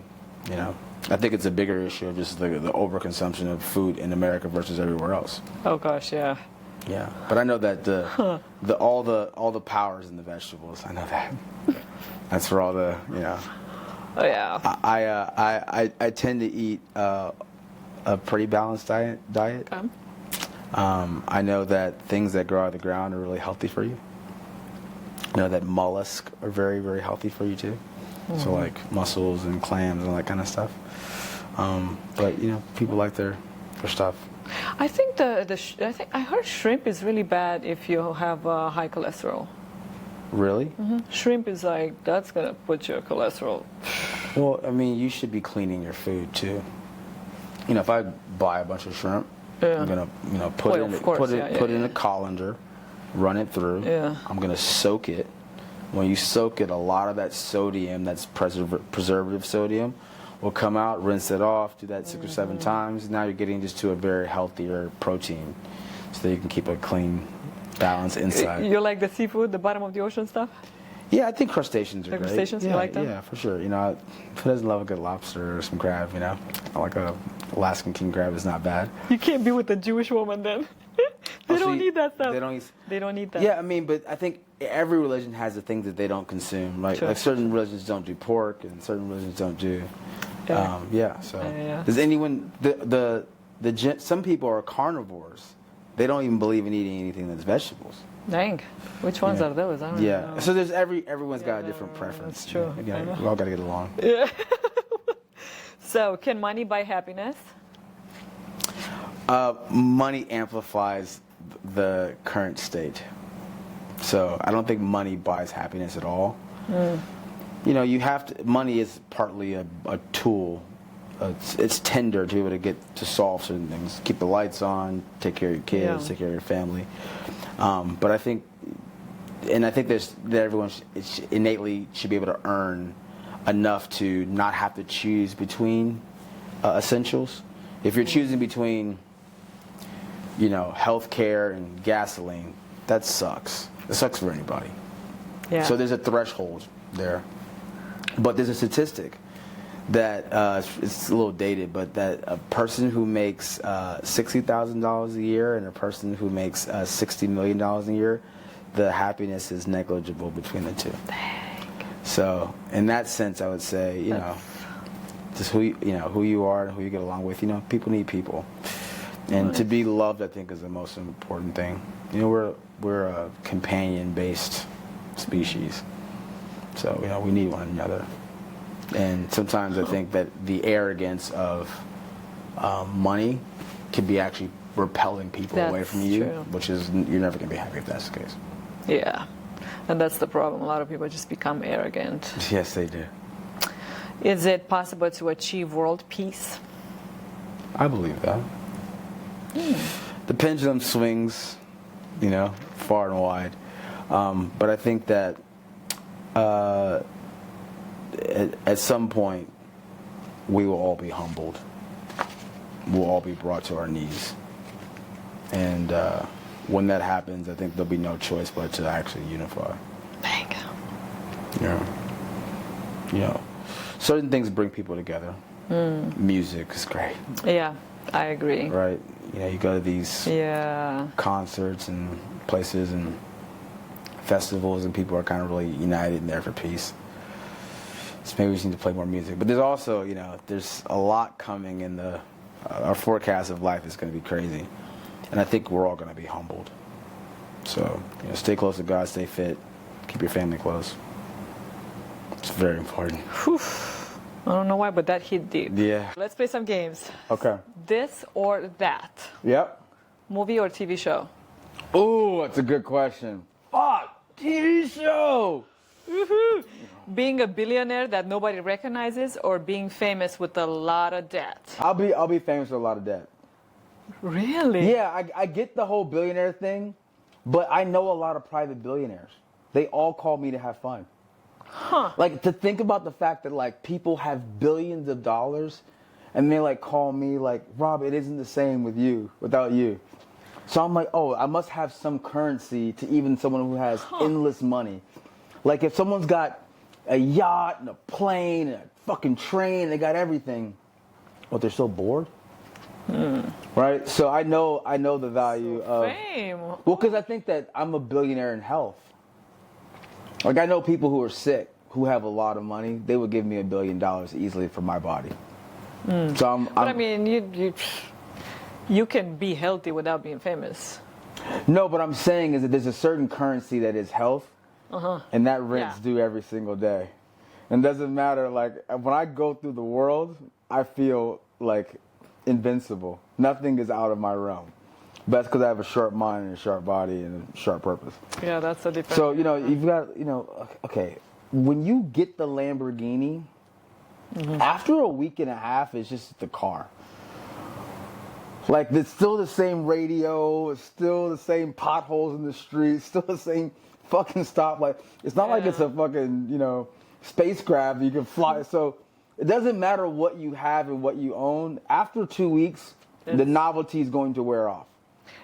I think it's a bigger issue of just the overconsumption of food in America versus everywhere else. Oh gosh, yeah. Yeah, but I know that all the powers in the vegetables. I know that. That's for all the Oh yeah. I tend to eat a pretty balanced diet. Okay. I know that things that grow out of the ground are really healthy for you. I know that mollusks are very, very healthy for you too. So like mussels and clams and all that kind of stuff. But people like their stuff. I think I heard shrimp is really bad if you have high cholesterol. Really? Shrimp is that's gonna put your cholesterol. Well, I mean, you should be cleaning your food too. If I buy a bunch of shrimp, I'm gonna put it in a colander, run it through. Yeah. I'm gonna soak it. When you soak it, a lot of that sodium, that's preservative sodium, will come out. Rinse it off. Do that 6 or 7 times. Now you're getting just to a very healthier protein, so that you can keep a clean balance inside. You like the seafood, the bottom of the ocean stuff? Yeah, I think crustaceans are great. Crustaceans, yeah, you like them? Yeah, for sure. Who doesn't love a good lobster or some crab? I like a Alaskan king crab is not bad. You can't be with a Jewish woman then. They don't need that stuff. They don't need that. Yeah, I mean, but I think every religion has the things that they don't consume. Right? Sure. Like certain religions don't do pork, and certain religions don't do. So Yeah. does anyone? Some people are carnivores. They don't even believe in eating anything that's vegetables. Dang. Which ones are those? I don't know. So there's everyone's got a different preference. That's true. We all got to get along. Yeah. So, can money buy happiness? Money amplifies the current state. So I don't think money buys happiness at all. You have to. Money is partly a tool. It's tender to be able to get to solve certain things. Keep the lights on, take care of your kids, take care of your family. But I think that everyone innately should be able to earn enough to not have to choose between essentials. If you're choosing between, health care and gasoline, that sucks. It sucks for anybody. Yeah. So there's a threshold there. But there's a statistic that it's a little dated, but that a person who makes $60,000 a year and a person who makes $60 million a year, the happiness is negligible between the two. Dang. So in that sense, I would say, just who you are and who you get along with. People need people, and to be loved, I think, is the most important thing. We're a companion-based species, so we need one another. And sometimes I think that the arrogance of money can be actually repelling people away from you, which is you're never going to be happy if that's the case. Yeah, and that's the problem. A lot of people just become arrogant. Yes, they do. Is it possible to achieve world peace? I believe that. The pendulum swings, far and wide. But I think that at some point, we will all be humbled. We'll all be brought to our knees. And when that happens, I think there'll be no choice but to actually unify. Thank you. Yeah. You know, certain things bring people together. Music is great. Yeah, I agree. Right? You know, you go to these concerts and places and festivals, and people are kind of really united and there for peace. So maybe we just need to play more music. But there's also, you know, there's a lot coming in the our forecast of life is going to be crazy. And I think we're all going to be humbled. So, you know, stay close to God, stay fit, keep your family close. It's very important. Whew. I don't know why, but that hit deep. Yeah. Let's play some games. Okay. This or that? Yep. Movie or TV show? Ooh, that's a good question. Fuck, TV show! Woohoo! Being a billionaire that nobody recognizes, or being famous with a lot of debt? I'll be famous with a lot of debt. Really? Yeah, I get the whole billionaire thing, but I know a lot of private billionaires. They all call me to have fun. Huh. Like, to think about the fact that, like, people have billions of dollars, and they, like, call me, like, Rob, it isn't the same with you, without you. So I'm like, oh, I must have some currency to even someone who has endless money. Like, if someone's got a yacht and a plane and a fucking train, they got everything, but they're still bored. Right? So I know the value of fame. Well, because I think that I'm a billionaire in health. Like, I know people who are sick who have a lot of money. They would give me $1 billion easily for my body. So But I mean, you can be healthy without being famous. No, but I'm saying is that there's a certain currency that is health, and that rent's due every single day. And it doesn't matter, like, when I go through the world, I feel like invincible. Nothing is out of my realm. But that's because I have a sharp mind and a sharp body and a sharp purpose. Yeah, that's a different. So, you know, you've got, you know, okay, when you get the Lamborghini, after a week and a half, it's just the car. Like, it's still the same radio, it's still the same potholes in the street, still the same fucking stoplight. It's not like it's a fucking, you know, spacecraft you can fly. So it doesn't matter what you have and what you own. After 2 weeks, the novelty is going to wear off.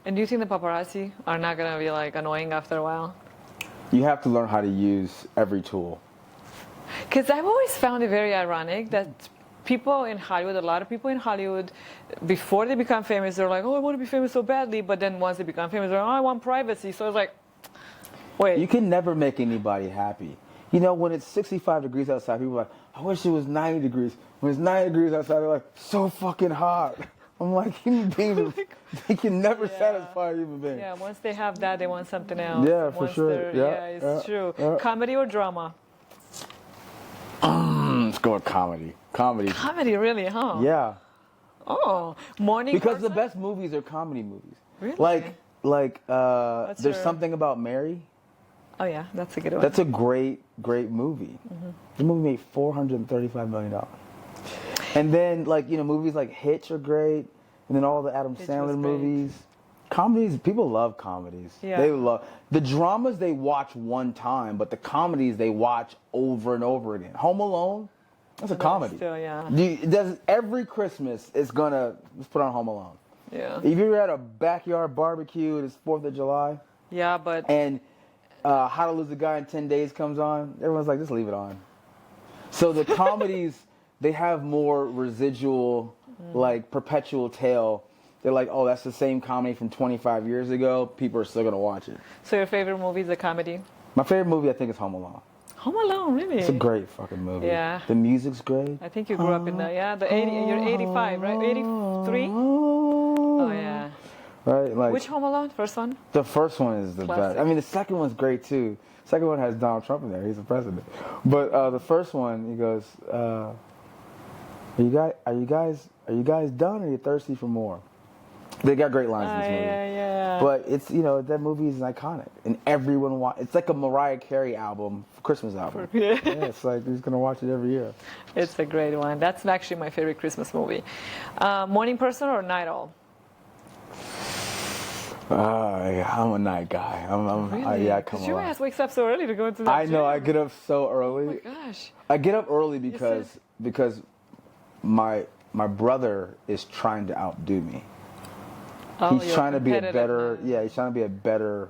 And do you think the paparazzi are not going to be, like, annoying after a while? You have to learn how to use every tool. Because I've always found it very ironic that people in Hollywood, a lot of people in Hollywood, before they become famous, they're like, oh, I want to be famous so badly. But then once they become famous, they're like, oh, I want privacy. So it's like, wait. You can never make anybody happy. You know, when it's 65 degrees outside, people are like, I wish it was 90 degrees. When it's 90 degrees outside, they're like, so fucking hot. I'm like, human beings, they can never satisfy a human being. Yeah, once they have that, they want something else. Yeah, for sure. Yeah, it's true. Yeah. Comedy or drama? Let's go with comedy. Comedy, really, huh? Yeah. Oh, morning Because person? the best movies are comedy movies. Really? Like there's your- Something About Mary. Oh, yeah, that's a good one. That's a great movie. The movie made $435 million. And then, like, you know, movies like Hitch are great. And then all the Adam Hitch Sandler was great. movies. Comedies, people love comedies. Yeah. They love the dramas they watch one time, but the comedies they watch over and over again. Home Alone, that's a comedy. Still, yeah. Every Christmas, let's put on Home Alone. Yeah. If you're at a backyard barbecue and it's 4th of July, Yeah, but and How to Lose a Guy in 10 Days comes on, everyone's like, just leave it on. So the comedies, they have more residual, like, perpetual tale. They're like, oh, that's the same comedy from 25 years ago. People are still going to watch it. so your favorite movie is a comedy? My favorite movie, I think, is Home Alone. Home Alone, really? It's a great fucking movie. Yeah. The music's great. I think you grew up in the 80, you're 85, right? 83? Oh, yeah. Right? Like, Which Home Alone? First one? the first one is the Classic. best. I mean, the second one's great, too. The second one has Donald Trump in there. He's the president. But the first one, he goes, are you guys done, or are you thirsty for more? They got great lines in this movie. Yeah. But it's, you know, that movie is iconic. And everyone it's like a Mariah Carey album, Christmas album. Yeah. It's like he's going to watch it every year. It's a great one. That's actually my favorite Christmas movie. Morning person or night owl? Yeah, I'm a night guy. Really? Yeah, I come Because your on. ass wakes up so early to go into that I know. I gym. get up so Oh early. my gosh. I get up early said- because my brother is trying to outdo me. Oh, He's you're trying to be a competitive better. now. Yeah, he's trying to be a better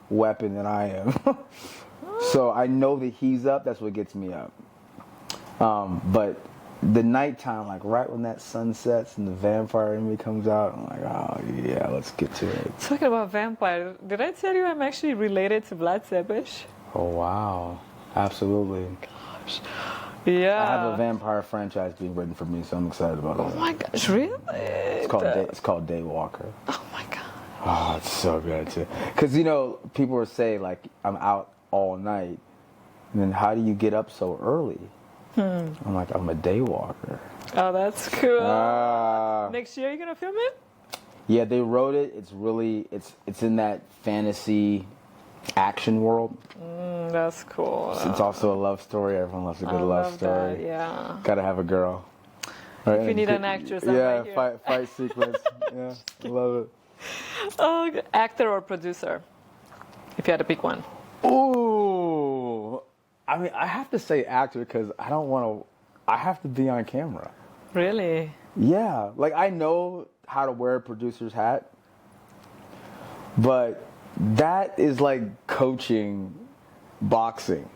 weapon than I am. So I know that he's up. That's what gets me up. But the nighttime, like right when that sun sets and the vampire in me comes out, I'm like, oh yeah, let's get to it. Talking about vampires, did I tell you I'm actually related to Vlad Tepes? Oh wow, absolutely. Yeah. I have a vampire franchise being written for me, so I'm excited about Oh it. my gosh, really? It's called Daywalker. Oh my god. Oh, it's so good too. Because people will say like I'm out all night, and then how do you get up so early? I'm like, I'm a daywalker. Oh, that's cool. Ah. Next year, you gonna film it? Yeah, they wrote it. It's really it's in that fantasy action world. That's cool. It's also a love story. Everyone loves a good I love love story. that, yeah. Gotta have a girl. Right, If you need an actress, I'm yeah, right here. fight sequence. Yeah, love it. Oh, actor or producer? If you had to pick one. Ooh, I mean, I have to say actor because I don't want to. I have to be on camera. Really? Yeah, like I know how to wear a producer's hat, but that is like coaching boxing,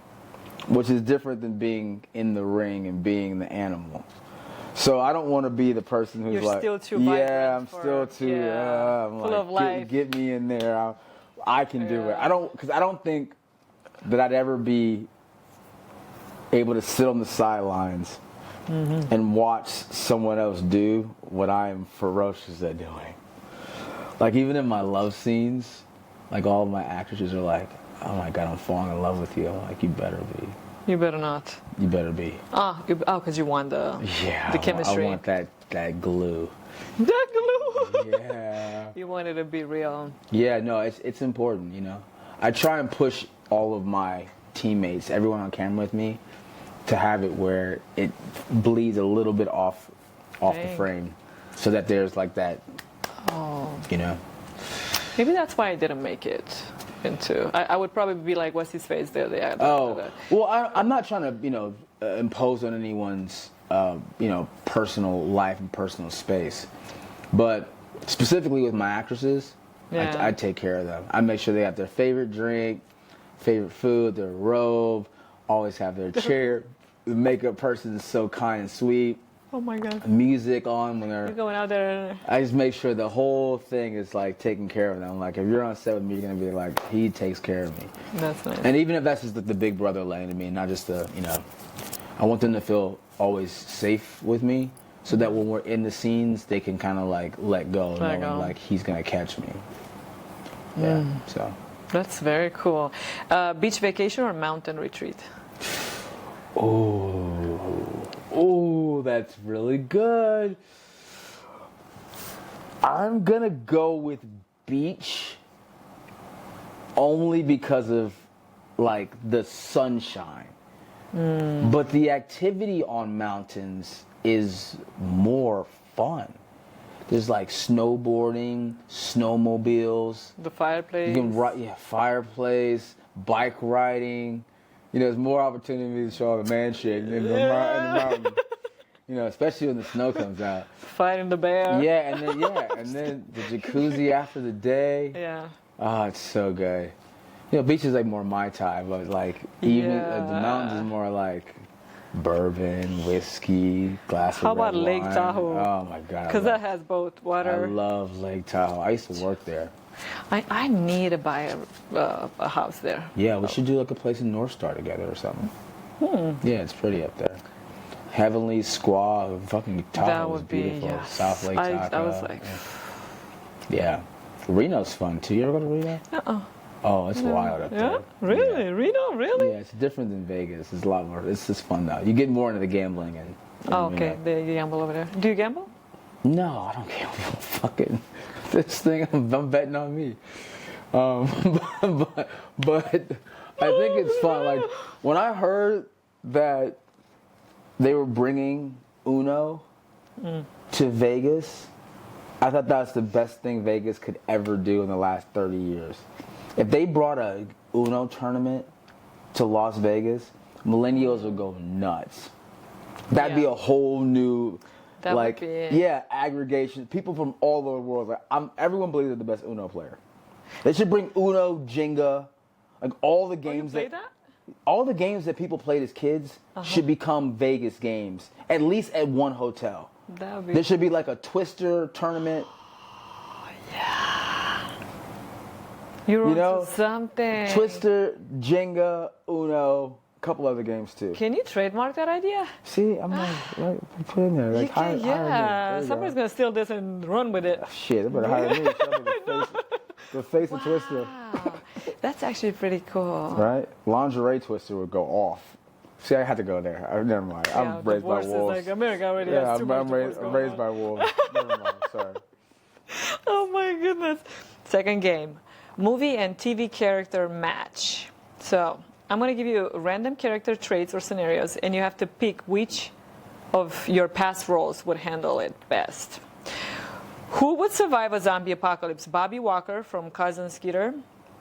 which is different than being in the ring and being the animal. So I don't want to be the person who's You're like, still too yeah, vibrant I'm for still it. too, Yeah. I'm Full like, of life. Get me in there. I can do it. Yeah. Because I don't think that I'd ever be able to sit on the sidelines and watch someone else do what I am ferocious at doing. Like even in my love scenes, like all of my actresses are like, oh my God, I'm falling in love with you. I'm like, you better be. You better not. You better be. Because you want the chemistry. I want that glue. That glue. Yeah. You want it to be real. Yeah, no, it's important, I try and push all of my teammates, everyone on camera with me, to have it where it bleeds a little bit off the frame, so that there's like that, Maybe that's why I didn't make it into. I would probably be like, what's his face there? Well, I'm not trying to, impose on anyone's, personal life and personal space. But specifically with my actresses, I take care of them. I make sure they have their favorite drink, favorite food, their robe, always have their chair. The makeup person is so kind and sweet. Oh my God. Music on when they're going out there. I just make sure the whole thing is like taking care of them. Like if you're on set with me, you're gonna be like, he takes care of me. That's nice. And even if that's just the big brother laying to me, not just I want them to feel always safe with me, so that when we're in the scenes, they can kind of like let go, knowing like he's gonna catch me. Yeah. So. That's very cool. Beach vacation or mountain retreat? Oh, that's really good. I'm gonna go with beach only because of like the sunshine. But the activity on mountains is more fun. There's like snowboarding, snowmobiles. The fireplace. You can fireplace, bike riding. There's more opportunity to show the man shake in the mountain. Especially when the snow comes out. Fighting the bear. Yeah, and then the jacuzzi after the day. Yeah. Oh, it's so good. Beach is like more my type, but like even the mountains is more like bourbon, whiskey, glass of How about red Lake wine. Tahoe? Oh my God. Because that has both water. I love Lake Tahoe. I used to work there. I need to buy a house there. Yeah, we should do like a place in North Star together or something. Yeah, it's pretty up there. Heavenly Squaw, fucking Tahoe That was would be, beautiful. yes. South Lake Tahoe. I was like... Yeah. Reno's fun too. You ever go to Reno? Uh-uh. Oh, it's wild up there. Yeah? Really? Yeah. Reno? Really? Yeah, it's different than Vegas. It's a lot more. It's just fun though. You get more into the gambling and. Okay. They gamble over there. Do you gamble? No, I don't gamble. Fucking this thing. I'm betting on me. But I think it's fun. Like when I heard that they were bringing Uno to Vegas, I thought that's the best thing Vegas could ever do in the last 30 years. If they brought a Uno tournament to Las Vegas, millennials would go nuts. That'd be a whole new, that like, would be... aggregation. People from all over the world. Like, everyone believes they're the best Uno player. They should bring Uno, Jenga, like all the games all the games that people played as kids should become Vegas games, at least at one hotel. There should be like a Twister tournament. Oh, yeah. You're onto something. Twister, Jenga, Uno, a couple other games too. Can you trademark that idea? See, I'm like, right, put it in there. Like, hire me. Somebody's going to steal this and run with it. Shit, they better hire me. The face of Twister. That's actually pretty cool. Right? Lingerie Twister would go off. See, I had to go there. Never mind. I'm raised by wolves. Like America already has too much divorce going on. I'm raised by wolves. Never mind. Sorry. Oh my goodness. Second game. Movie and TV character match. So I'm going to give you random character traits or scenarios, and you have to pick which of your past roles would handle it best. Who would survive a zombie apocalypse? Bobby Walker from Cousin Skeeter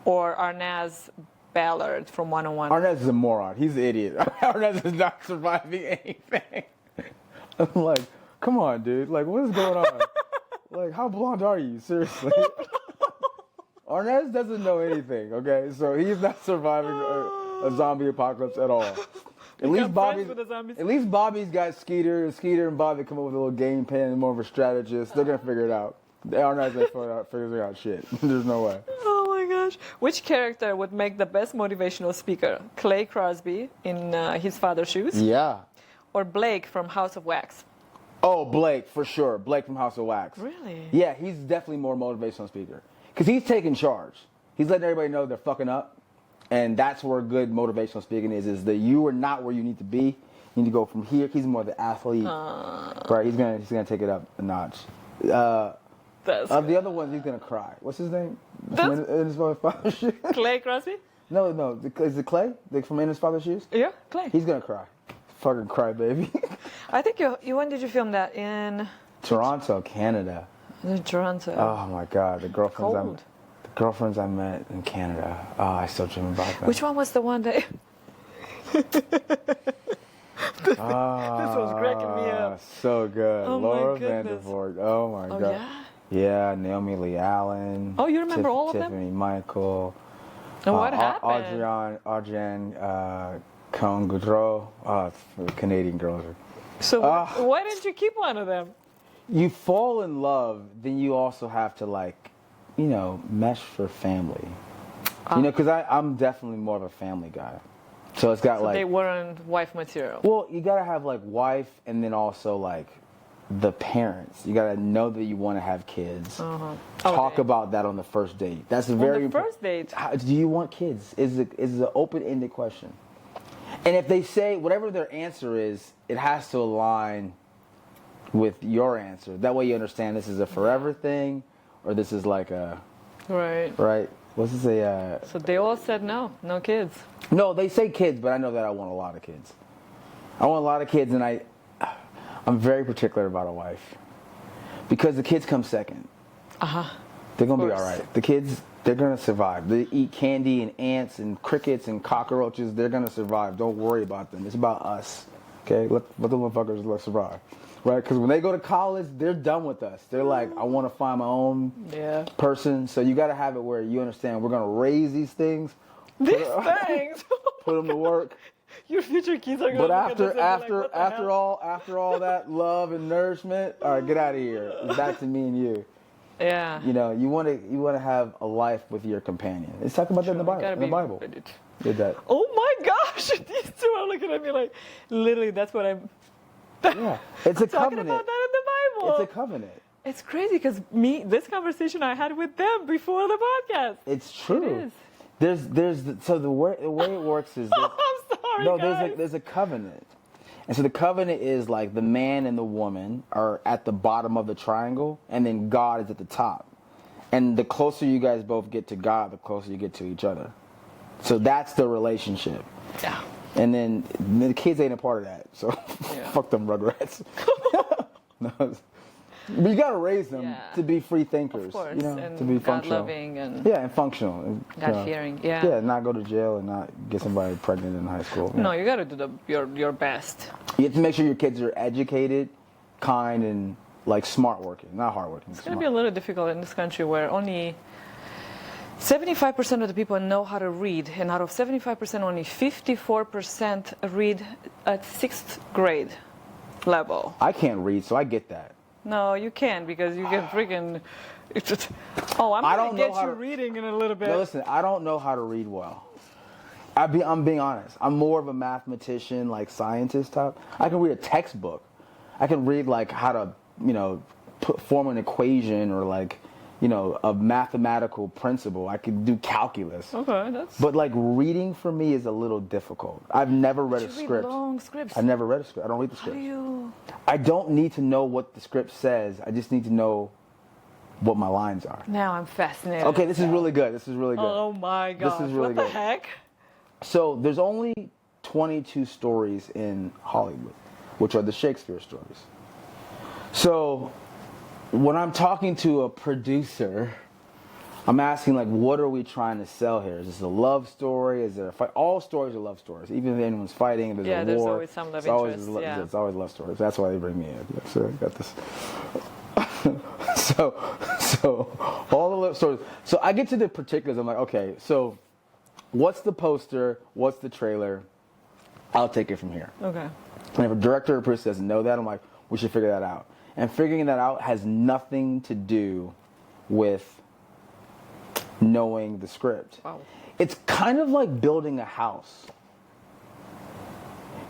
or Arnaz Ballard from 101? Arnaz is a moron. He's an idiot. Arnaz is not surviving anything. I'm like, come on, dude. Like, what is going on? Like, how blonde are you? Seriously. Arnaz doesn't know anything, okay? So he's not surviving a zombie apocalypse at all. At least Bobby's got Skeeter. And Skeeter and Bobby come up with a little game plan and more of a strategist. They're going to figure it out. Arnaz ain't figuring out shit. There's no way. Oh my gosh. Which character would make the best motivational speaker? Clay Crosby in His Father's Shoes? Yeah. Or Blake from House of Wax? Oh, Blake, for sure. Blake from House of Wax. Really? Yeah, he's definitely more motivational speaker. Because he's taking charge. He's letting everybody know they're fucking up. And that's where good motivational speaking is that you are not where you need to be. You need to go from here. He's more the athlete. Right, he's gonna take it up a notch. Of the other ones, he's gonna cry. What's his name? In His Father's Shoes? Clay Crosby? No. Is it Clay? From In His Father's Shoes? Yeah, Clay. He's gonna cry. Fucking cry, baby. I think when did you film that? In Toronto, Canada. Toronto. Oh my God, the girlfriends I met in Canada. Oh, I still dream about them. Which one was the one that? This was cracking me up. So good. Oh, Laura my goodness. Vandervoort. Oh my God. Yeah? Yeah, Naomi Lee Allen. Oh, you remember all of them? Tiffany Michael. And what happened? Adrienne Cohn Goudreau. Oh, it's Canadian girls. So why didn't you keep one of them? You fall in love, then you also have to mesh for family. Because I'm definitely more of a family guy. So it's got they weren't wife material. Well, you gotta have wife, and then also the parents. You gotta know that you want to have kids. Talk about that on the first date. That's a very first date. Do you want kids? Is an open-ended question. And if they say whatever their answer is, it has to align with your answer. That way you understand this is a forever thing, or this is like a right. What's this a? So they all said no kids. No, they say kids, but I know that I want a lot of kids. I want a lot of kids, and I'm very particular about a wife because the kids come second. They're gonna be all right. The kids, they're gonna survive. They eat candy and ants and crickets and cockroaches. They're gonna survive. Don't worry about them. It's about us. Okay, let the motherfuckers survive. Right, because when they go to college, they're done with us. They're like, I want to find my own person. So you got to have it where you understand we're going to raise these things. Put them to work. Your future kids are going to after all that love and nourishment, all right, get out of here. It's back to me and you. Yeah. You want to have a life with your companion. It's talking about that in the Bible. Did that. Oh my gosh, these two are looking at me like, literally, that's what I'm. Yeah, it's a covenant. Talking about that in the Bible. It's a covenant. It's crazy because this conversation I had with them before the podcast. It's true. It is. The way it works is. I'm sorry, guys. There's a covenant, and so the covenant is like the man and the woman are at the bottom of the triangle, and then God is at the top, and the closer you guys both get to God, the closer you get to each other. So that's the relationship. Yeah. And then the kids ain't a part of that, so fuck them Rugrats. No. But you gotta raise them to be free thinkers. Of course, you know, and to be functional. God-loving and and functional. And, God-fearing. Yeah, not go to jail and not get somebody pregnant in high school. No, you gotta do your best. You have to make sure your kids are educated, kind, and like smart working, not hard working. It's gonna be a little difficult in this country where only 75% of the people know how to read, and out of 75%, only 54% read at 6th grade level. I can't read, so I get that. No, you can, because you can freaking. I'm gonna get you reading in a little bit. No, listen, I don't know how to read well. I'm being honest. I'm more of a mathematician, like scientist type. I can read a textbook. I can read like how to, form an equation or like, a mathematical principle. I can do calculus. Okay, that's. But like reading for me is a little difficult. I've never read a script. Read long scripts. I've never read a script. I don't read the script. How do you? I don't need to know what the script says. I just need to know what my lines are. Now I'm fascinated. Okay, this is really good. This is really good. Oh my God. This is really what good. the heck? So there's only 22 stories in Hollywood, which are the Shakespeare stories. So when I'm talking to a producer, I'm asking like, what are we trying to sell here? Is this a love story? Is there a fight? All stories are love stories. Even if anyone's fighting, if there's a war. There's always some love interest. It's always love stories. That's why they bring me in. Yeah, so I got this. so all the love stories. So I get to the particulars. I'm like, okay, so what's the poster? What's the trailer? I'll take it from here. Okay. And if a director or producer doesn't know that, I'm like, we should figure that out. And figuring that out has nothing to do with knowing the script. Wow. It's kind of like building a house.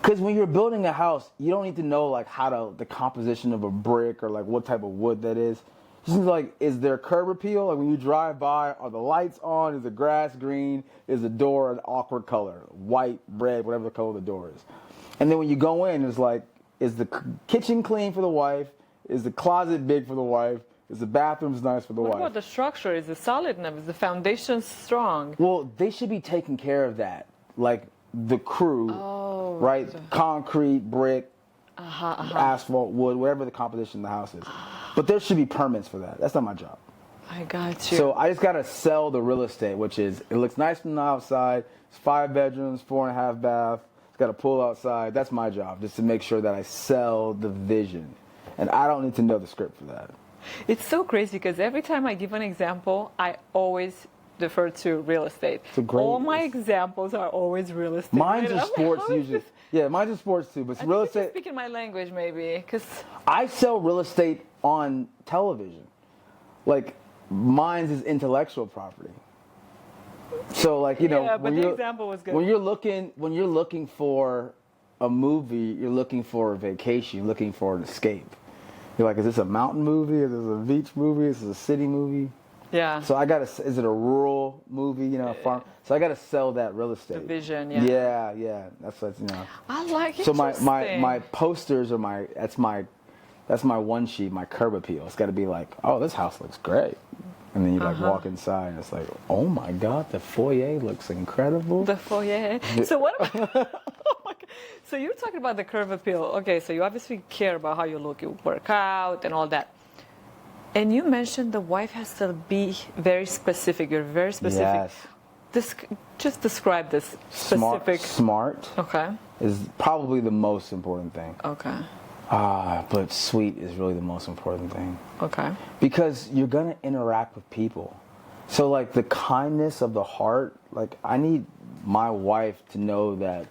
Because when you're building a house, you don't need to know like the composition of a brick or like what type of wood that is. It's just like, is there curb appeal? Like when you drive by, are the lights on? Is the grass green? Is the door an awkward color? White, red, whatever the color of the door is. And then when you go in, it's like, is the kitchen clean for the wife? Is the closet big for the wife? Is the bathrooms nice for the wife? What about the structure? Is the solid enough? Is the foundation strong? Well, they should be taking care of that. Like the crew, right? Concrete, brick, asphalt, wood, whatever the composition of the house is. But there should be permits for that. That's not my job. I got you. So I just got to sell the real estate, which is, it looks nice from the outside. It's 5 bedrooms, 4.5 bath. It's got a pool outside. That's my job, just to make sure that I sell the vision. And I don't need to know the script for that. It's so crazy because every time I give an example, I always defer to real estate. All my examples are always real estate. Mine's are sports usually. Yeah, mine's are sports too, but real estate. Speaking my language, maybe, because I sell real estate on television. Like, mine's is intellectual property. So, like, but the example was good. When you're looking for a movie, you're looking for a vacation, you're looking for an escape. You're like, is this a mountain movie? Is this a beach movie? Is this a city movie? Yeah. So is it a rural movie, a farm? So I got to sell that real estate. The vision, Yeah. That's what, I like it. So my posters are that's my one sheet, my curb appeal. It's got to be like, oh, this house looks great. And then you walk inside and it's like, oh my God, the foyer looks incredible. The foyer. So what about, oh my God. So you're talking about the curb appeal. Okay, so you obviously care about how you look, you work out and all that. And you mentioned the wife has to be very specific. You're very specific. Yes. Just describe this specific. Smart. Okay. Is probably the most important thing. Okay. But sweet is really the most important thing. Okay. Because you're going to interact with people. So like the kindness of the heart, like I need my wife to know that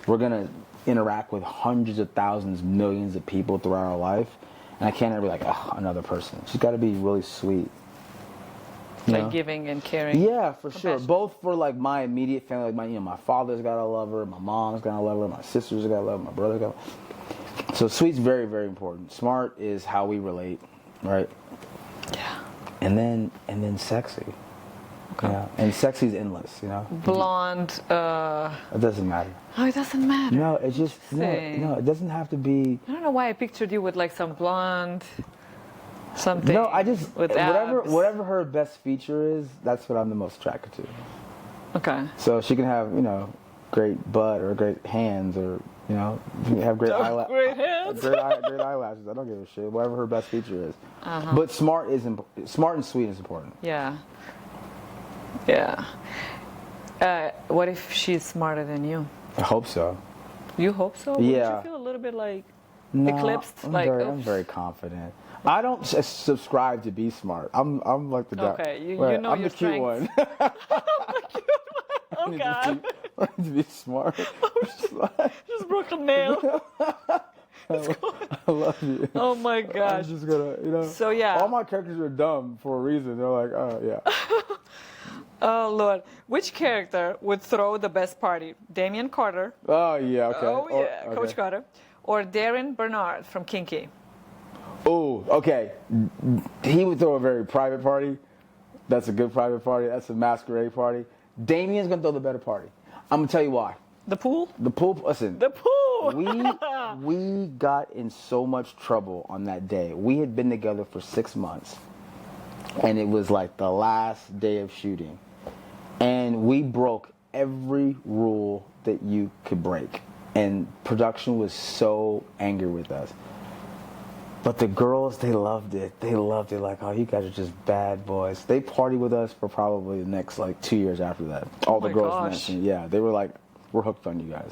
we're going to interact with hundreds of thousands, millions of people throughout our life. And I can't ever be like, another person. She's got to be really sweet. Like giving and caring. Yeah, for sure. Both for like my immediate family, like my father's got to love her, my mom's got to love her, my sister's got to love her, my brother's got to love her. So sweet's very, very important. Smart is how we relate, right? Yeah. And then sexy. Okay. Yeah. And sexy's endless, Blonde. It doesn't matter. Oh, it doesn't matter. No, it's just no. It doesn't have to be. I don't know why I pictured you with like some blonde, something. No, I just with whatever her best feature is. That's what I'm the most attracted to. Okay. So she can have great butt or great hands or You know, you have great eyelashes. Great hands. Great eyelashes. I don't give a shit. Whatever her best feature is. But smart and sweet is important. Yeah. Yeah. What if she's smarter than you? I hope so. You hope so? Yeah. Would you feel a little bit like No, eclipsed? I'm very confident. I don't subscribe to be smart. I'm like the guy. Okay, you know I'm your the cute one. Oh God! I need to be smart. Just broke a nail. I love you. Oh my I'm gosh! just gonna, you know. So yeah. All my characters are dumb for a reason. They're like, oh yeah. Oh Lord, which character would throw the best party? Damian Carter. Oh yeah. Okay. Oh yeah, okay. Coach Carter, or Darren Bernard from Kinky. Oh, okay. He would throw a very private party. That's a good private party. That's a masquerade party. Damien's gonna throw the better party. I'm gonna tell you why. The pool. The pool. Listen. The pool. we got in so much trouble on that day. We had been together for 6 months, and it was like the last day of shooting, and we broke every rule that you could break, and production was so angry with us. But the girls, they loved it. They loved it. Like, oh, you guys are just bad boys. They partied with us for probably the next, 2 years after that. All the girls mentioned. Yeah, they were like, we're hooked on you guys.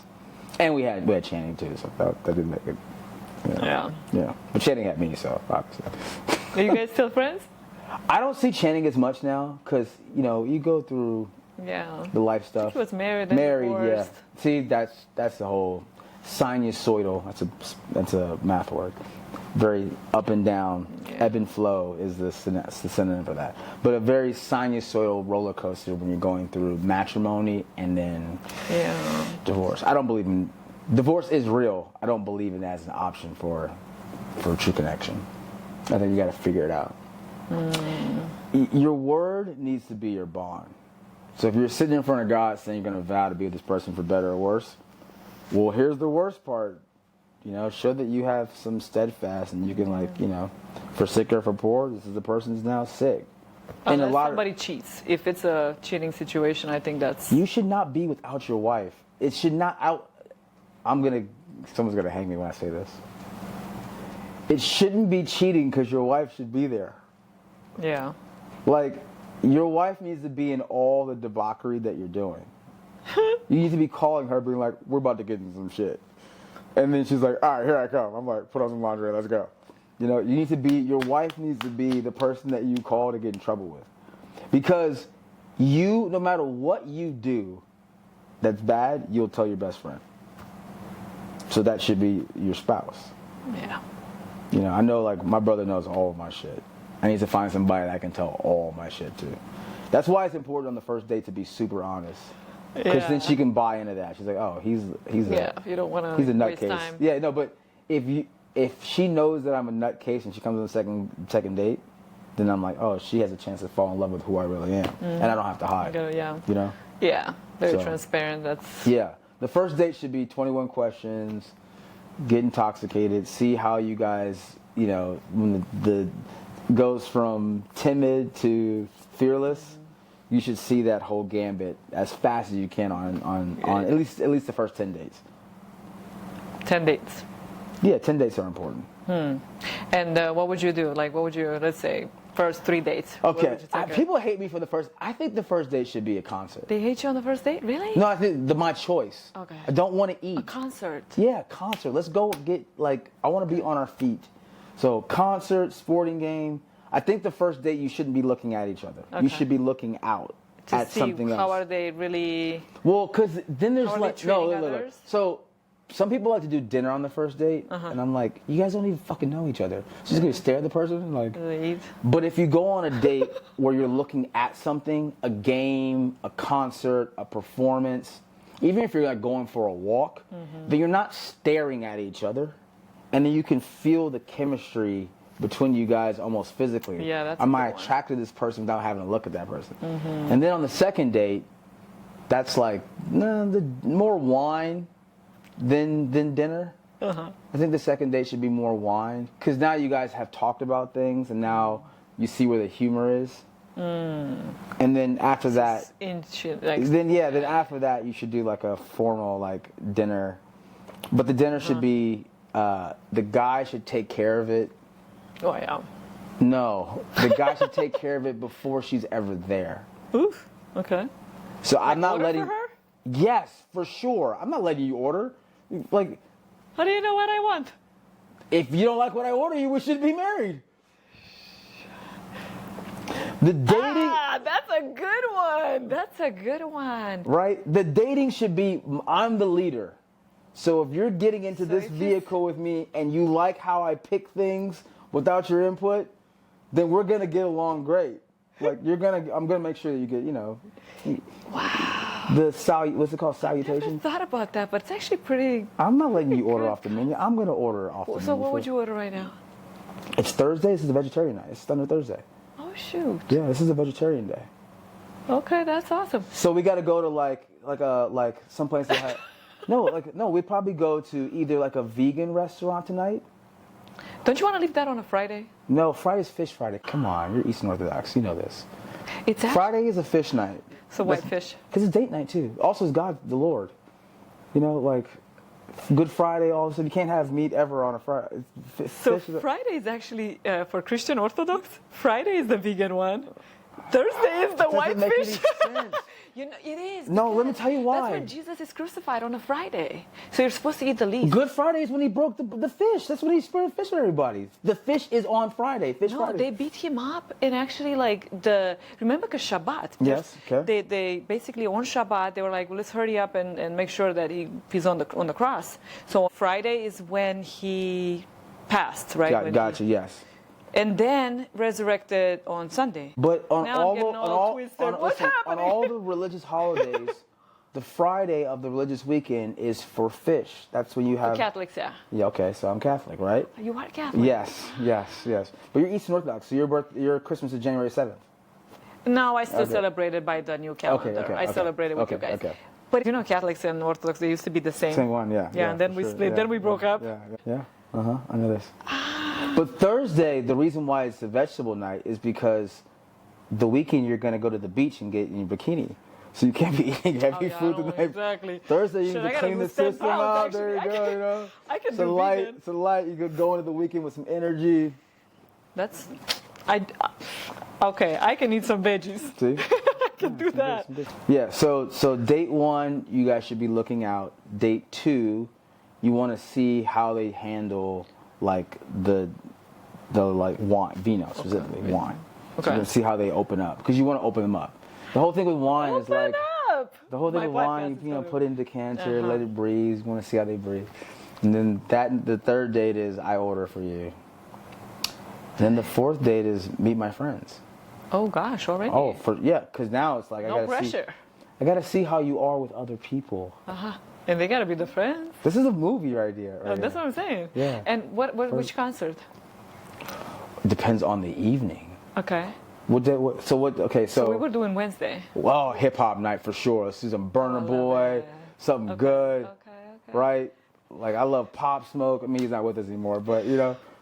And we had Channing, too, so that didn't make it. You know, Yeah. Yeah. But Channing had me, so obviously. Are you guys still friends? I don't see Channing as much now because, you go through Yeah. the life stuff. He was married. And Married, yeah. divorced. See, that's the whole sinusoidal. That's a math word. Very up and down, ebb and flow is the synonym for that. But a very sinusoidal roller coaster when you're going through matrimony and then divorce. I don't believe in divorce is real. I don't believe in it as an option for true connection. I think you got to figure it out. Your word needs to be your bond. So if you're sitting in front of God saying you're going to vow to be with this person for better or worse, well, here's the worst part. Show that you have some steadfast and you can for sick or for poor, this is the person who's now sick. Unless and somebody cheats. If it's a cheating situation, I think that's... You should not be without your wife. It should not someone's gonna hang me when I say this. It shouldn't be cheating because your wife should be there. Yeah. Your wife needs to be in all the debauchery that you're doing. You need to be calling her being like, we're about to get into some shit. And then she's like, all right, here I come. I'm like, put on some laundry, let's go. Your wife needs to be the person that you call to get in trouble with. Because no matter what you do that's bad, you'll tell your best friend. So that should be your spouse. Yeah. I know my brother knows all of my shit. I need to find somebody that I can tell all my shit to. That's why it's important on the first date to be super honest. Because then she can buy into that. She's like, oh, he's you don't want to he's a waste nutcase. time. Yeah, no, but if she knows that I'm a nutcase and she comes on the second date, then I'm like, oh, she has a chance to fall in love with who I really am, and I don't have to hide. Yeah, very transparent. Yeah. The first date should be 21 questions, get intoxicated, see how you guys, when the goes from timid to fearless. You should see that whole gambit as fast as you can on at least the first 10 dates. 10 dates. Yeah, 10 dates are important. And what would you do? Let's say, first 3 dates? Okay. People hate me for the first. I think the first date should be a concert. They hate you on the first date? Really? No, I think my choice. Okay. I don't want to eat. A concert. Yeah, concert. Let's go get I want to be on our feet. So concert, sporting game. I think the first date you shouldn't be looking at each other. Okay. You should be looking out at something else. How are they really? Well, because then there's others? So some people like to do dinner on the first date, and I'm like, you guys don't even fucking know each other. So you're gonna stare at the person Leave. But if you go on a date where you're looking at something, a game, a concert, a performance, even if you're going for a walk, then you're not staring at each other, and then you can feel the chemistry between you guys almost physically. Yeah, that's Am I attracted to this person without having to look at that person? And then on the second date, that's more wine than dinner. I think the second date should be more wine because now you guys have talked about things and now you see where the humor is. And then after that, then after that you should do a formal dinner But the dinner should be, the guy should take care of it. Oh, yeah. No, the guy should take care of it before she's ever there. Oof. Okay. So I'm not order letting. for her? Yes, for sure. I'm not letting you order. Like, How do you know what I want? if you don't like what I order, we should be married. The dating, That's a good one. That's a good one. right? The dating should be, I'm the leader. So if you're getting into this vehicle with me and you like how I pick things without your input, then we're gonna get along great. Like I'm gonna make sure that you get, Wow. what's it called, I salutation? thought about that, but it's actually pretty. I'm not letting you order off the menu. I'm gonna order off the menu. So what would you order right now? It's Thursday. This is a vegetarian night. It's Thunder Thursday. Oh shoot. Yeah, this is a vegetarian day. Okay, that's awesome. So we got to go to like some place that had. No, we'd probably go to either like a vegan restaurant tonight. Don't you want to leave that on a Friday? No, Friday's Fish Friday. Come on, you're Eastern Orthodox. You know this. It's Friday is a fish night. So white fish. Because it's date night too. Also, it's God, the Lord. Like Good Friday. All of a sudden, you can't have meat ever on a Friday. So Friday is actually for Christian Orthodox. Friday is the vegan one. Thursday is the white make fish. any sense. It is. No, let me tell you why. That's when Jesus is crucified on a Friday. So you're supposed to eat the least. Good Friday is when he broke the fish. That's when he spread fish on everybody. The fish is on Friday. Fish Friday. No, they beat him up, and actually, remember, because Shabbat. Yes. Okay. They basically on Shabbat they were like, well, let's hurry up and make sure that he's on the cross. So Friday is when he passed, right? Gotcha. Yes. And then resurrected on Sunday. But on Now all I'm getting all twisted. What's on all the religious holidays, the Friday of the religious weekend is for fish. That's when you have. Catholics, yeah. Yeah. Okay. So I'm Catholic, right? You are Catholic. Yes. But you're Eastern Orthodox, so your Christmas is January 7th. No, I still celebrate it by the new calendar. Okay. I celebrate it with you guys. Okay. But Catholics and Orthodox, they used to be the same. Same one, yeah. Yeah, and then we split. Then we broke up. Yeah. I know this. But Thursday, the reason why it's a vegetable night is because the weekend you're going to go to the beach and get in your bikini. So you can't be eating heavy food the night. Exactly. Thursday, you can clean the system out. There you go, I can so do light, vegan. so light. You could go into the weekend with some energy. Okay, I can eat some veggies. See? I can do that. Yeah, so date 1, you guys should be looking out. Date 2, you want to see how they handle the wine, vino specifically, wine. Okay. So you can see how they open up, because you want to open them up. The whole thing with wine is Open up! the whole thing with wine, put it in decanter, let it breathe. You want to see how they breathe. And then the third date is I order for you. Then the fourth date is meet my friends. Oh gosh, already? Oh, because now it's like no pressure. I gotta see how you are with other people. And they gotta be the friends. This is a movie idea. That's what I'm saying. Yeah. And which concert? It depends on the evening. Okay. So we were doing Wednesday. Well, hip hop night for sure. Let's do some Burner Boy, something good, right? Like I love Pop Smoke. I mean, he's not with us anymore, but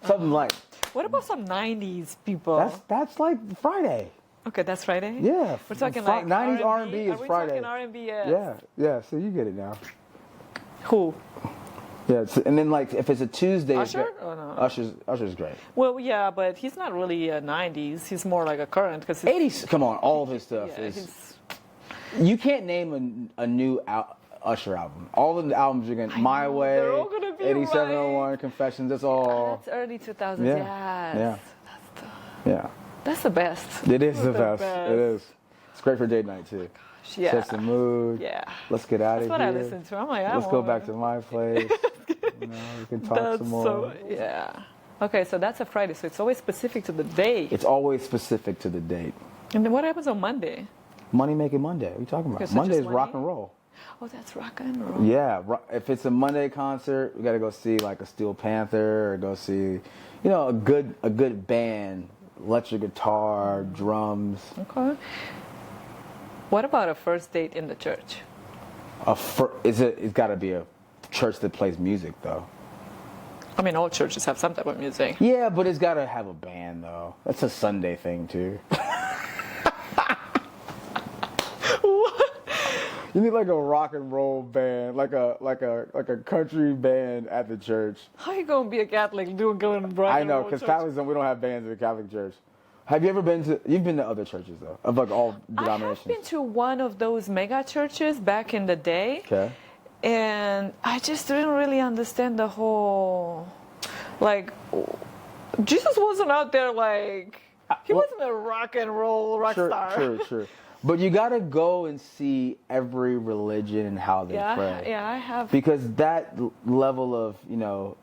something like. What about some 90s people? That's like Friday. Okay, that's Friday? Yeah. We're talking 90s R&B is Friday. We're talking R&B, yes. Yeah, so you get it now. Who? Yeah, and then if it's a Tuesday. Usher? Or no? Usher's great. Well, yeah, but he's not really a 90s. He's more like a current. 80s, come on, all of his stuff is. You can't name a new Usher album. All of the albums are going to My Way, they're all gonna be 8701, right. Confessions, that's all. That's early 2000s, Yeah. That's the best. It is the best. It is. It's great for date night too. Yeah. Sets the mood. Yeah. Let's get out of here. That's what I listen to. I'm like, let's go back to my place. We can talk some more. Yeah. Okay, so that's a Friday. So it's always specific to the day. It's always specific to the date. And then what happens on Monday? Money making Monday. What are you talking about? Okay, so Monday is Monday? rock and roll. Oh, that's rock and roll. Yeah. If it's a Monday concert, we got to go see like a Steel Panther or go see, a good band, electric guitar, drums. Okay. What about a first date in the church? It's got to be a church that plays music, though. I mean, all churches have some type of music. Yeah, but it's got to have a band, though. That's a Sunday thing, too. You need like a rock and roll band, like a country band at the church. How you gonna be a Catholic doing going to rock I and know, roll because church? Catholics we don't have bands in the Catholic Church. Have you ever been to? You've been to other churches though, of like all I denominations. have been to one of those mega churches back in the day. Okay. And I just didn't really understand the whole, like, Jesus wasn't out there like, he wasn't a rock and roll rock star. Sure. But you got to go and see every religion and how they pray. Yeah, I have. Because that level of,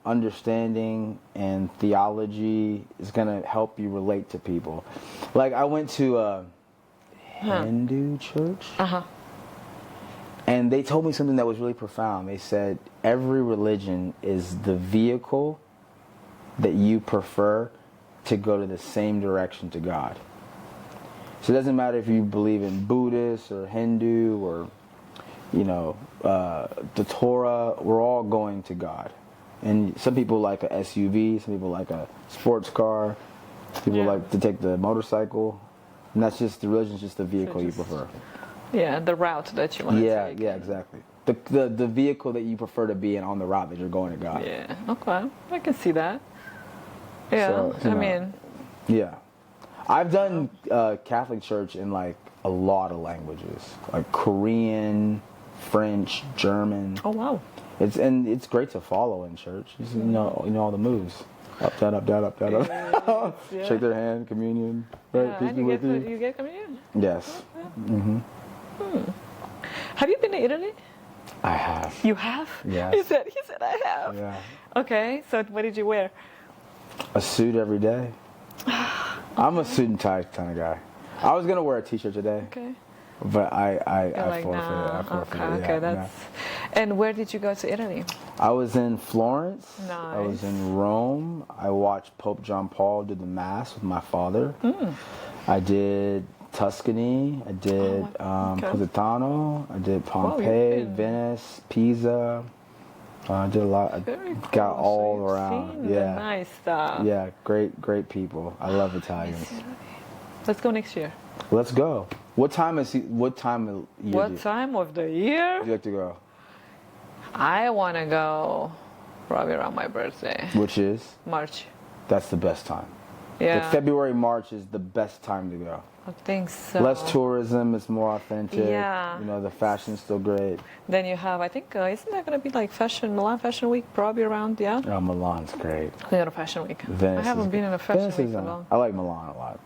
understanding and theology is going to help you relate to people. Like, I went to a Hindu church. Uh-huh. And they told me something that was really profound. They said every religion is the vehicle that you prefer to go to the same direction to God. So it doesn't matter if you believe in Buddhist or Hindu or, the Torah, we're all going to God. And some people like a SUV, some people like a sports car, people like to take the motorcycle. And that's just, the religion's just the vehicle you prefer. Yeah, the route that you want to take. Yeah, exactly. The vehicle that you prefer to be in on the route that you're going to God. Yeah, okay. I can see that. Yeah, So, Yeah. I've done Catholic Church in like a lot of languages, like Korean, French, German. Oh, wow. It's great to follow in church. You know all the moves. Up, down, up, down, up, down, up. Yeah. Shake their hand, communion. Right? Yeah, Peace and be with you. you get communion? Yes. Mm-hmm. Have you been to Italy? I have. You have? Yes. He said I have. Yeah. Okay, so what did you wear? A suit every day. I'm a suit and tie kind of guy. I was gonna wear a t-shirt today, Okay. but I Like, forfeited. nah. I forfeited. Okay, Yeah, that's. And where did you go to Italy? I was in Florence. I was Nice. in Rome. I watched Pope John Paul do the Mass with my father. I did Tuscany. I did okay. Positano. I did you've Pompeii, been- Venice, Pisa. I did a lot. I Very cool. got all so you've around. seen the nice stuff. Yeah, great people. I love Italians. Let's go next year. Let's go. What time of year What time of the year? do you like to go? I want to go probably around my birthday, Which is? March. That's the best time. Yeah, Like February, March is the best time to go. I think so. Less tourism, it's more authentic. Yeah. The fashion's still great. Then you have, I think, isn't that going to be like Milan Fashion Week, probably around, yeah? Oh, Milan's great. We got a Fashion Week. Venice I haven't is been good. in a Fashion Venice Week is for nice. long. I like Milan a lot.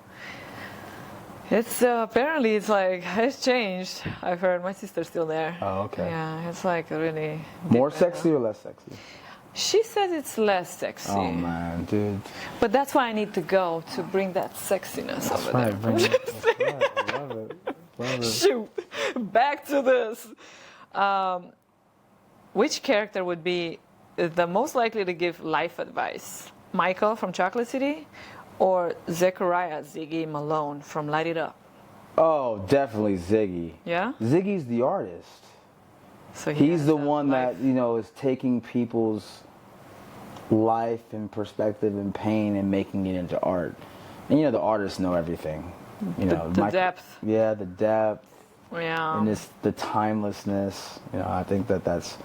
It's apparently it's like it's changed. I've heard my sister's still there. Oh, okay. Yeah, it's like really More different sexy now. or less sexy? She says it's less sexy. Oh man, dude. But that's why I need to go to bring that sexiness over there. Right, bring it. That's right. I love it. Love it. Shoot, back to this. Which character would be the most likely to give life advice? Michael from Chocolate City or Zechariah Ziggy Malone from Light It Up? Oh, definitely Ziggy. Yeah? Ziggy's the artist. So he He's has the that one life. that, is taking people's life and perspective and pain and making it into art. And, the artists know everything. The depth. Yeah, the depth. Yeah. And the timelessness. I think that's...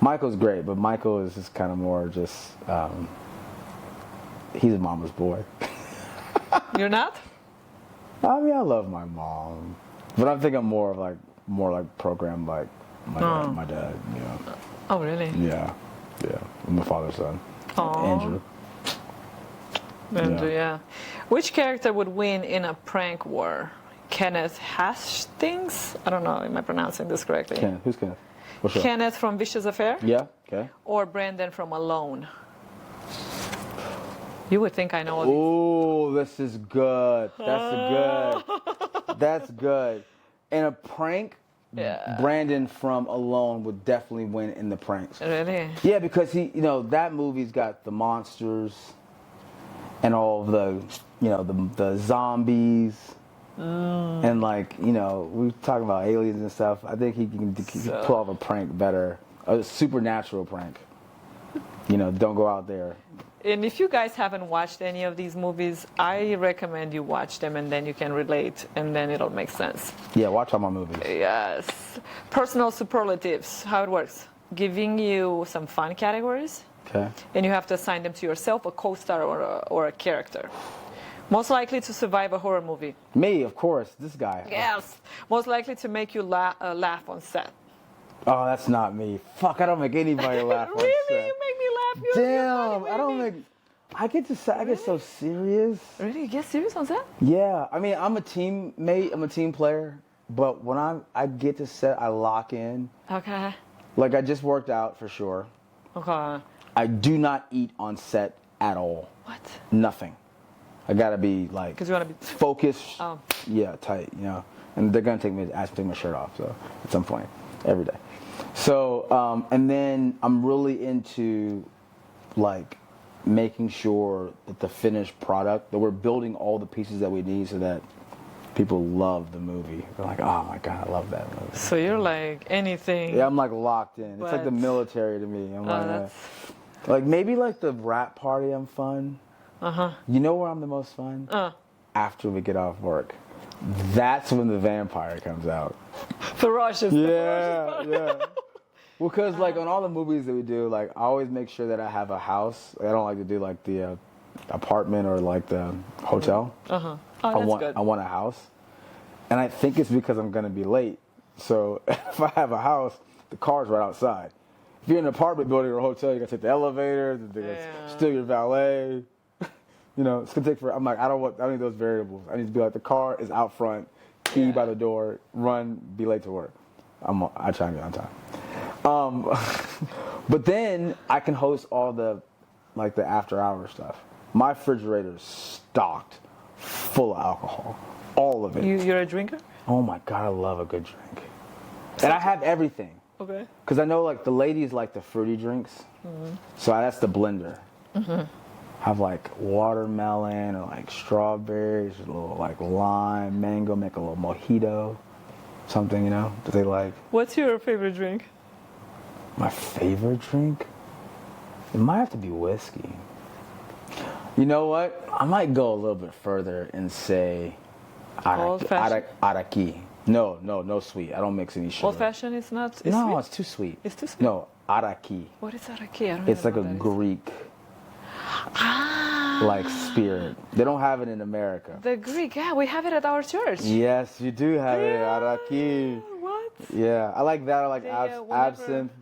Michael's great, but Michael is just kind of more just... he's a mama's boy. You're not? I mean, I love my mom. But I'm thinking more like programmed like my dad, Oh, really? Yeah. I'm my father's son. Aw. Andrew. Andrew, yeah. Which character would win in a prank war? Kenneth Hastings? I don't know, am I pronouncing this correctly? Kenneth. Who's Kenneth? What's that? Kenneth from Vicious Affair? Yeah, okay. Or Brandon from Alone? You would think I know all these. Ooh, this is good. That's good. In a prank, Yeah. Brandon from Alone would definitely win in the pranks. Really? Yeah, because he, that movie's got the monsters and all of the, the zombies. And we talking about aliens and stuff. I think he can pull off a prank better, a supernatural prank. Don't go out there. and if you guys haven't watched any of these movies, I recommend you watch them, and then you can relate, and then it'll make sense. Yeah, watch all my movies. Yes. Personal superlatives, how it works. Giving you some fun categories, Okay. and you have to assign them to yourself, a co-star, or a character. Most likely to survive a horror movie. Me, of course. This guy. Yes. Most likely to make you laugh on set. Oh, that's not me. Fuck, I don't make anybody laugh on Really? set. You make me laugh. Damn, I don't make. I get so serious. Really? You get serious on set? Yeah, I mean, I'm a teammate. I'm a team player. But when I get to set, I lock in. Okay. Like I just worked out for sure. Okay. I do not eat on set at all. What? Nothing. I gotta be like. Because you want to be focused. Oh. Yeah, tight. You know, and they're gonna ask me to take my shirt off. So at some point, every day. So and then I'm really into like making sure that the finished product, that we're building all the pieces that we need so that people love the movie. They're like, oh my God, I love that movie. So you're like anything. Yeah, I'm like locked in. It's like the military to me. I'm like maybe like the rap party I'm fun. Uh-huh. You know where I'm the most fun? After we get off work. That's when the vampire comes out. Ferocious. Yeah, yeah. Well, because like on all the movies that we do, like I always make sure that I have a house. I don't like to do like the apartment or like the hotel. Uh-huh. Oh, that's good. I want a house. And I think it's because I'm going to be late. So if I have a house, the car's right outside. If you're in an apartment building or a hotel, you got to take the elevator, steal your valet. You know, it's going to take I'm like, I don't need those variables. I need to be like, the car is out front, key by the door, run, be late to work. I try and get on time. But then I can host all the after hour stuff. My refrigerator's stocked full of alcohol. All of it. You're a drinker? Oh my God, I love a good drink. And I have everything. Okay. Because I know like the ladies like the fruity drinks. Mm-hmm. So that's the blender. Mm-hmm. Have like watermelon or like strawberries, a little like lime, mango, make a little mojito. Something, you know, that they like. What's your favorite drink? My favorite drink? It might have to be whiskey. You know what? I might go a little bit further and say araki. No sweet. I don't mix any sugar. Old fashioned is not. It's no, sweet? It's too sweet. It's too sweet. No, araki. What is araki? I don't It's know like a Greek. Like spirit. They don't have it in America. The Greek, yeah, we have it at our church. Yes, you do have it, araki. What? Yeah, I like that. I like absinthe,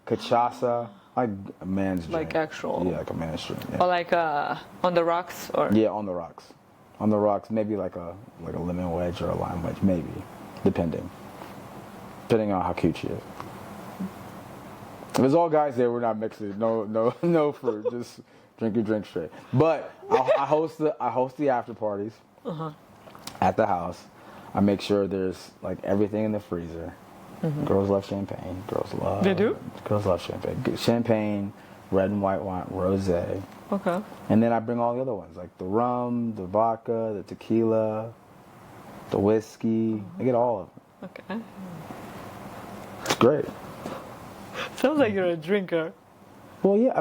cachaça. Like a man's drink. Like actual. Yeah, like a man's drink. Yeah. Or like on the rocks, or. Yeah, on the rocks. On the rocks, maybe like a lemon wedge or a lime wedge, maybe, depending on how cute she is. If there's all guys there, we're not mixing. No fruit. Just drink your drink straight. But I host the after parties at the house. I make sure there's like everything in the freezer. Mm-hmm. Girls love champagne. They do? Girls love champagne. Champagne, red and white wine, rosé. Okay. And then I bring all the other ones, like the rum, the vodka, the tequila, the whiskey. I get all of them. Okay. It's great. Sounds like you're a drinker. Well, yeah,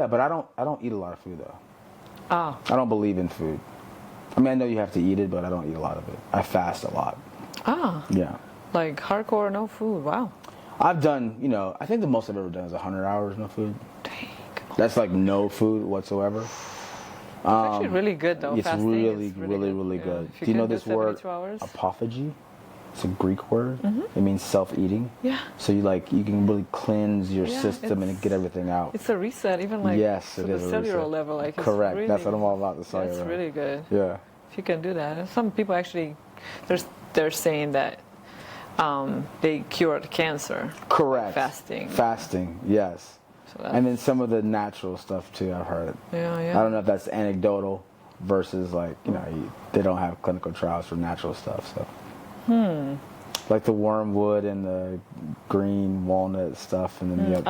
but I don't eat a lot of food though. Ah. I don't believe in food. I mean, I know you have to eat it, but I don't eat a lot of it. I fast a lot. Ah. Yeah. Like hardcore, no food. Wow. I've done, I think the most I've ever done is 100 hours no food. Dang. That's like no food whatsoever. It's actually really good though. It's fasting really good. Yeah. Do you know this word? 72 hours. Apophagy? It's a Greek word. Mm-hmm. It means self-eating. Yeah. So you can really cleanse your system and get everything out. It's a reset, even like to the cellular level. Like it's correct. Really, that's what I'm all about. The cellular. That's really good. Yeah. If you can do that, and some people actually, they're saying that they cured cancer. Correct. Fasting. Yes. So and then some of the natural stuff too. I've heard. Yeah. I don't know if that's anecdotal versus like they don't have clinical trials for natural stuff. So. Like the wormwood and the green walnut stuff, and then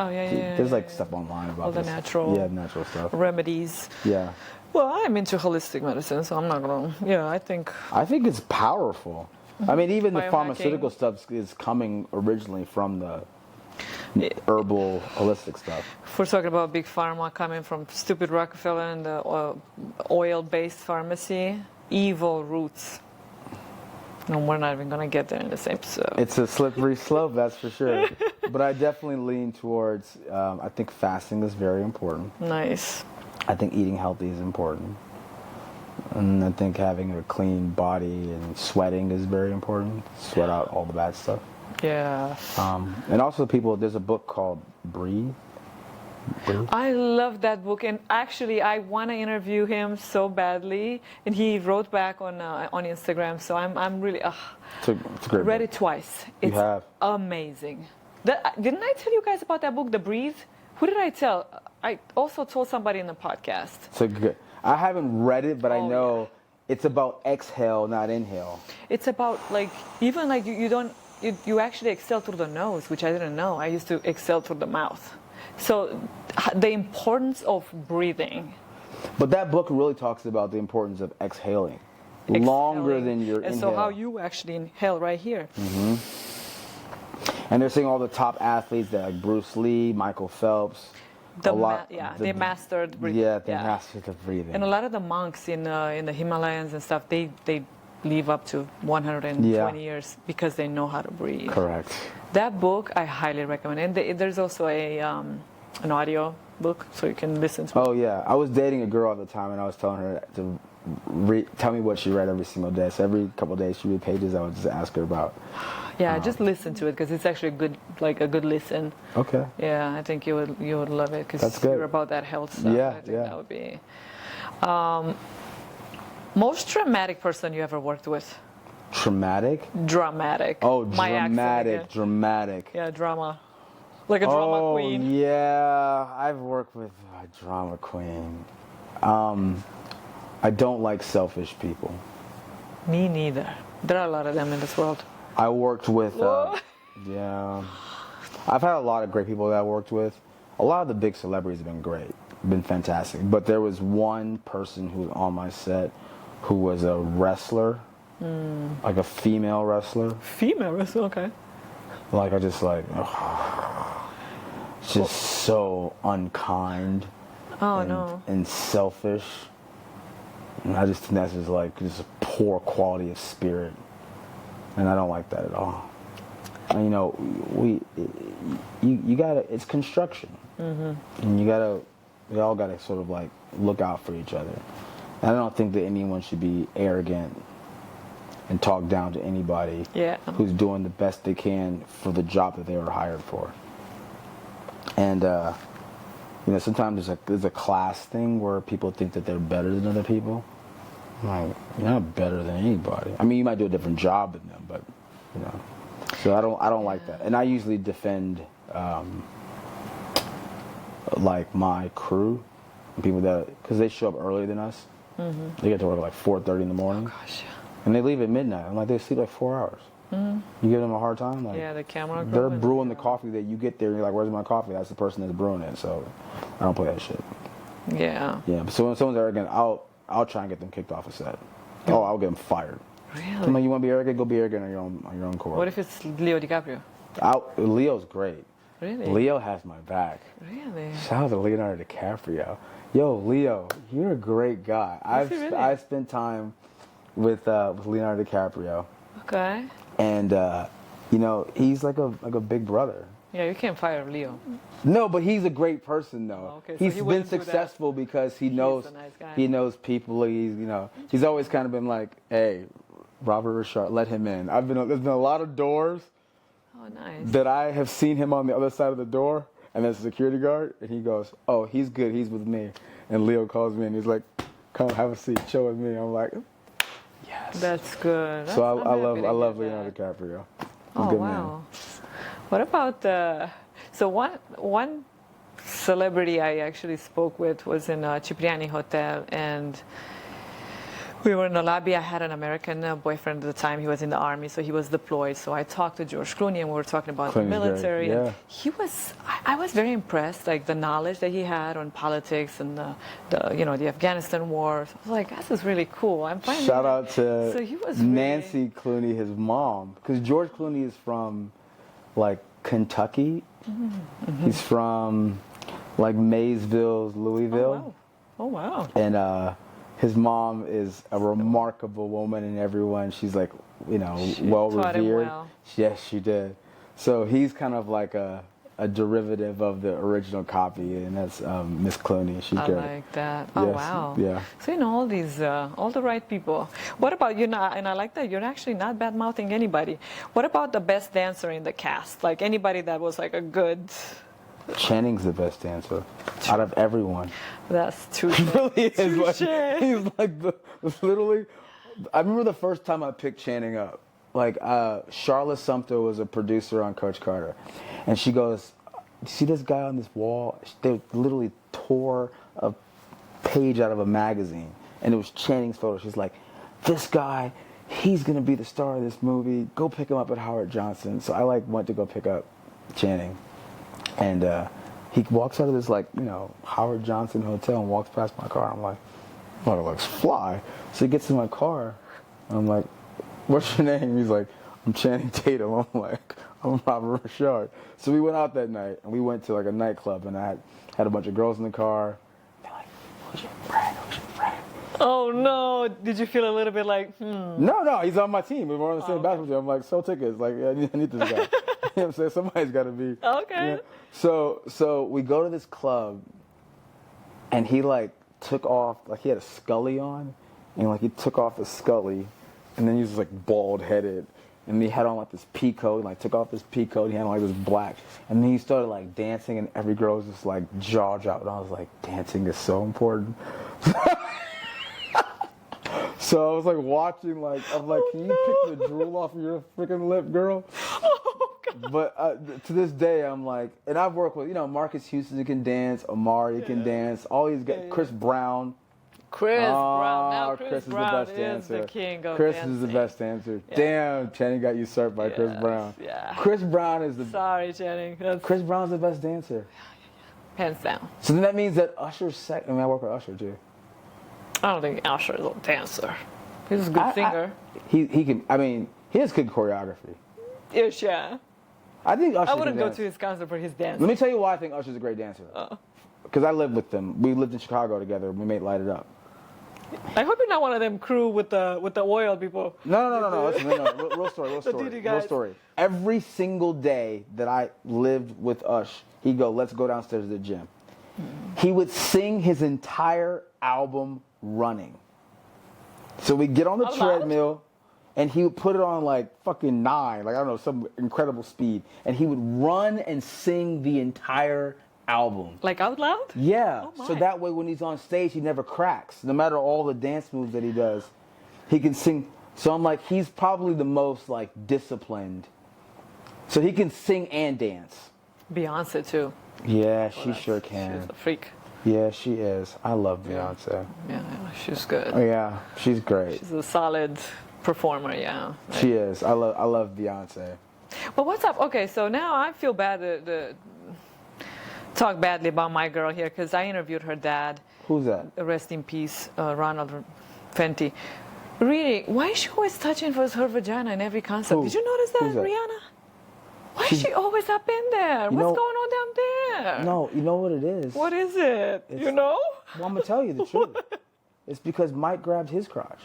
there's like stuff online about all the natural stuff, remedies. Yeah. Well, I'm into holistic medicine, so I'm not gonna. Yeah, I think it's powerful. I mean, even the pharmaceutical stuff is coming originally from the herbal, holistic stuff. If we're talking about big pharma coming from stupid Rockefeller and the oil-based pharmacy, evil roots. No, we're not even going to get there in this episode. It's a slippery slope, that's for sure. But I definitely lean towards, I think fasting is very important. Nice. I think eating healthy is important. And I think having a clean body and sweating is very important. Sweat out all the bad stuff. Yeah. And also there's a book called Breathe. I love that book, and actually I want to interview him so badly, and he wrote back on Instagram, so I'm really It's a great read book. it twice. You It's have. amazing. Didn't I tell you guys about that book, The Breathe? Who did I tell? I also told somebody in the podcast. It's a good. I haven't read it, but I Oh, know yeah. it's about exhale, not inhale. It's about you actually exhale through the nose, which I didn't know. I used to exhale through the mouth. So the importance of breathing. But that book really talks about the importance of exhaling. Longer than your and inhale. so how you actually inhale right here. Mm-hmm. And they're saying all the top athletes, that like Bruce Lee, Michael Phelps. They mastered breathing. Yeah, they mastered the breathing. And a lot of the monks in the Himalayas and stuff, they live up to 120 years because they know how to breathe. Correct. That book I highly recommend. And there's also an audio book, so you can listen to. Oh yeah, I was dating a girl at the time, and I was telling her to tell me what she read every single day. So every couple of days she read pages. I would just ask her about. Yeah, just listen to it because it's actually a good listen. Okay. Yeah, I think you would love it because you're about that health stuff. Yeah, I think that would be. Most dramatic person you ever worked with? Traumatic? Dramatic. Oh, My accent dramatic. Yeah, drama. Like a drama queen. Oh, yeah. I've worked with a drama queen. I don't like selfish people. Me neither. There are a lot of them in this world. I worked with, yeah. I've had a lot of great people that I worked with. A lot of the big celebrities have been great, been fantastic. But there was one person who was on my set who was a wrestler, like a female wrestler. Female wrestler, okay. Like I just just so unkind. Oh, and, and selfish. And I just think that's just a poor quality of spirit. And I don't like that at all. And, you know, you gotta, it's construction. Mm-hmm. And we all gotta sort of like look out for each other. And I don't think that anyone should be arrogant and talk down to anybody who's doing the best they can for the job that they were hired for. And, you know, sometimes there's a class thing where people think that they're better than other people. I'm like, you're not better than anybody. I mean, you might do a different job than them, but, you know. So I don't like that. And I usually defend, like, my crew, people because they show up earlier than us. Mm-hmm. They get to work at like 4:30 in the morning. Oh, gosh. And they leave at midnight. I'm like, they sleep like 4 hours. Mm-hmm. You give them a hard time? Like, yeah, the camera crew. They're brewing the coffee that you get there, and you're like, where's my coffee? That's the person that's brewing it. So I don't play that shit. Yeah. Yeah, but so when someone's arrogant, I'll try and get them kicked off a set. Oh, I'll get them fired. Really? I'm like, you want to be arrogant? Go be arrogant on your own court. What if it's Leo DiCaprio? Leo's great. Really? Leo has my back. Really? Shout out to Leonardo DiCaprio. Yo, Leo, you're a great guy. I've spent time with Leonardo DiCaprio. Okay. And you know, he's like a big brother. Yeah, you can't fire Leo. No, but he's a great person though. Oh, okay, so he's he been wouldn't do that. successful because he knows a nice guy. he knows people. He's always kind of been like, hey, Robert Ri'chard, let him in. There's been a lot of doors. Oh, nice. That I have seen him on the other side of the door, and there's a security guard, and he goes, oh, he's good, he's with me. And Leo calls me, and he's like, come have a seat, chill with me. I'm like, yes. That's good. So I love Leonardo DiCaprio. He's oh, a good wow. man. What about, so one celebrity I actually spoke with was in Cipriani Hotel, and we were in the lobby. I had an American boyfriend at the time. He was in the army, so he was deployed. So I talked to George Clooney, and we were talking about the military. Great. Yeah. And he was, I was very impressed, like the knowledge that he had on politics and the Afghanistan war. So I was like, this is really cool. I'm finding Shout out to so he was Nancy Clooney, his mom, because George Clooney is from like Kentucky. He's from like Maysville, Louisville. Oh wow. And his mom is a remarkable woman, and everyone, she's like, well taught him revered. well. Yes, she did. So he's kind of like a derivative of the original copy, and that's Miss Clooney. She's I great. like that. Oh Yes, wow. yeah. So all these, all the right people. What about you? And I like that you're actually not bad mouthing anybody. What about the best dancer in the cast? Like anybody that was like a good. Channing's the best dancer out of everyone. That's true. He really is. Like, he's like literally. I remember the first time I picked Channing up. Like Charlotte Sumter was a producer on Coach Carter, and she goes, "You see this guy on this wall?" They literally tore a page out of a magazine, and it was Channing's photo. She's like, "This guy, he's gonna be the star of this movie. Go pick him up at Howard Johnson." So I went to go pick up Channing, and he walks out of this Howard Johnson hotel and walks past my car. I'm like, "Oh, it looks fly." So he gets in my car. I'm like, "What's your name?" He's like, "I'm Channing Tatum." I'm like, "I'm Robert Ri'chard." So we went out that night, and we went to like a nightclub, and I had a bunch of girls in the car. They're like, "Who's your friend? Who's your friend?" Oh no! Did you feel a little bit like, No, he's on my team. We were on the same basketball team. I'm like, "Sell tickets." Like, yeah, I need this guy. You know what I'm saying? Somebody's got to be. Okay. Yeah. So we go to this club, and he took off, he had a Scully on, and he took off the Scully, and then he was bald headed, and he had on this pea coat, and took off his pea coat, he had on this black, and then he started dancing, and every girl was just jaw dropped, and I was like, dancing is so important. So I was watching, I'm like, can you pick the drool off of your freaking lip, girl? Oh, God. But to this day, I'm like, and I've worked with, Marcus Houston can dance, Amari can dance, all these guys, Chris Brown. Chris Brown. Now Chris is Brown the best is dancer. the king of Chris dancing. is the best dancer. Yeah. Damn, Channing got usurped by Chris Brown. Yeah. Chris Brown is the. Sorry, Channing. Chris Brown's the best dancer. Hands down. So then that means that Usher's second. I mean, I work with Usher too. I don't think Usher is a dancer. He's a good singer. He can. I mean, he has good choreography. Ish, yeah. I think Usher. I wouldn't can go dance. to his concert for his dance. Let me tell you why I think Usher's a great dancer. Because I lived with them. We lived in Chicago together. We made Light It Up. I hope you're not one of them crew with the oil people. No. Listen, no. Real story. Real story. Every single day that I lived with Ush, he'd go, "Let's go downstairs to the gym." He would sing his entire album running. So we get on the treadmill, and he would put it on fucking 9, I don't know, some incredible speed, and he would run and sing the entire album. Out loud? Yeah. Oh, my. So that way when he's on stage, he never cracks. No matter all the dance moves that he does, he can sing. So I'm like, he's probably the most disciplined. So he can sing and dance. Beyonce too. Yeah, she sure can. She's a freak. Yeah, she is. I love Beyonce. Yeah, she's good. Oh, yeah, she's great. She's a solid performer, yeah. She is. I love Beyonce. But what's up? Okay, so now I feel bad to talk badly about my girl here because I interviewed her dad. Who's that? Rest in peace, Ronald Fenty. Really, why is she always touching her vagina in every concert? Who? Did you notice that, Who's that? Rihanna? Why is she always up in there? What's going on down there? No, you know what it is? What is it? You know? Well, I'm going to tell you the truth. It's because Mike grabbed his crotch.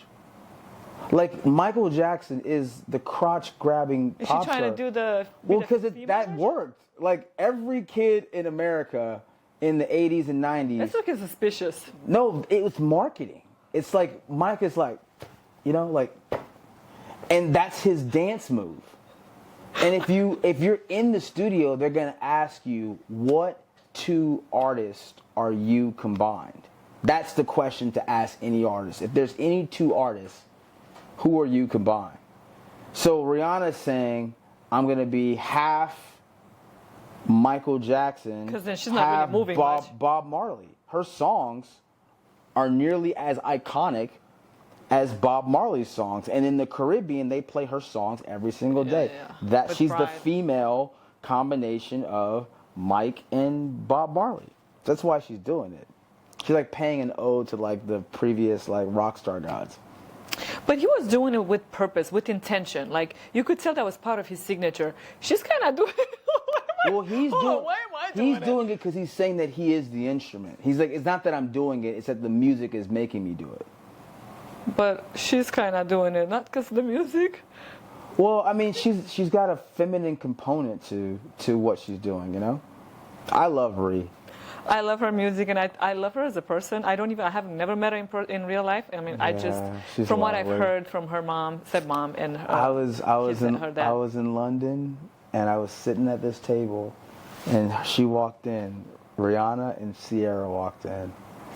Michael Jackson is the crotch-grabbing Is pop she trying star. to do the... Well, because that worked. Every kid in America in the 80s and 90s... That's looking suspicious. No, it was marketing. It's Mike is and that's his dance move. And if you're in the studio, they're gonna ask you, what two artists are you combined? That's the question to ask any artist. If there's any two artists, who are you combined? So Rihanna's saying, I'm gonna be half Michael Jackson, because then she's not half really moving much. Bob Marley. Her songs are nearly as iconic as Bob Marley's songs, and in the Caribbean they play her songs every single day. Yeah. She's pride. the female combination of Mike and Bob Marley. That's why she's doing it. She's paying an ode to the previous rock star gods. But he was doing it with purpose, with intention. Like, you could tell that was part of his signature. She's kind of doing it. Well, he's why am I doing doing it because he's saying that he is the instrument. He's like, it's not that I'm doing it, it's that the music is making me do it. But she's kind of doing it, not because of the music. Well, I mean, she's got a feminine component to what she's doing, you know? I love Ree. I love her music, and I love her as a person. I have never met her in real life. I mean, she's from what I've lovely. heard from her mom, and I was in London, and I was sitting at this table, and she walked in. Rihanna and Sierra walked in.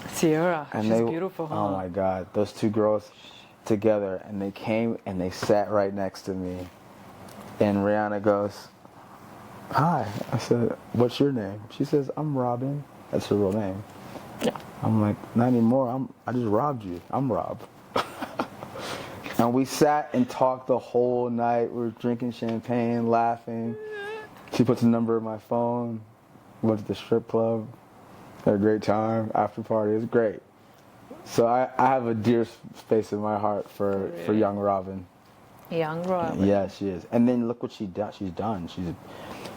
Sierra, And she's beautiful, huh? Oh my God, those two girls together, and they came and they sat right next to me. And Rihanna goes, "Hi." I said, "What's your name?" She says, "I'm Robin." That's her real name. Yeah. I'm like, "Not anymore. I just robbed you. I'm Rob." And we sat and talked the whole night. We were drinking champagne, laughing. She puts a number in my phone. Went to the strip club. Had a great time. After party. It was great. So I have a dear space in my heart for young Robin. Young Robin. Yeah, she is. And then look what she's done. She's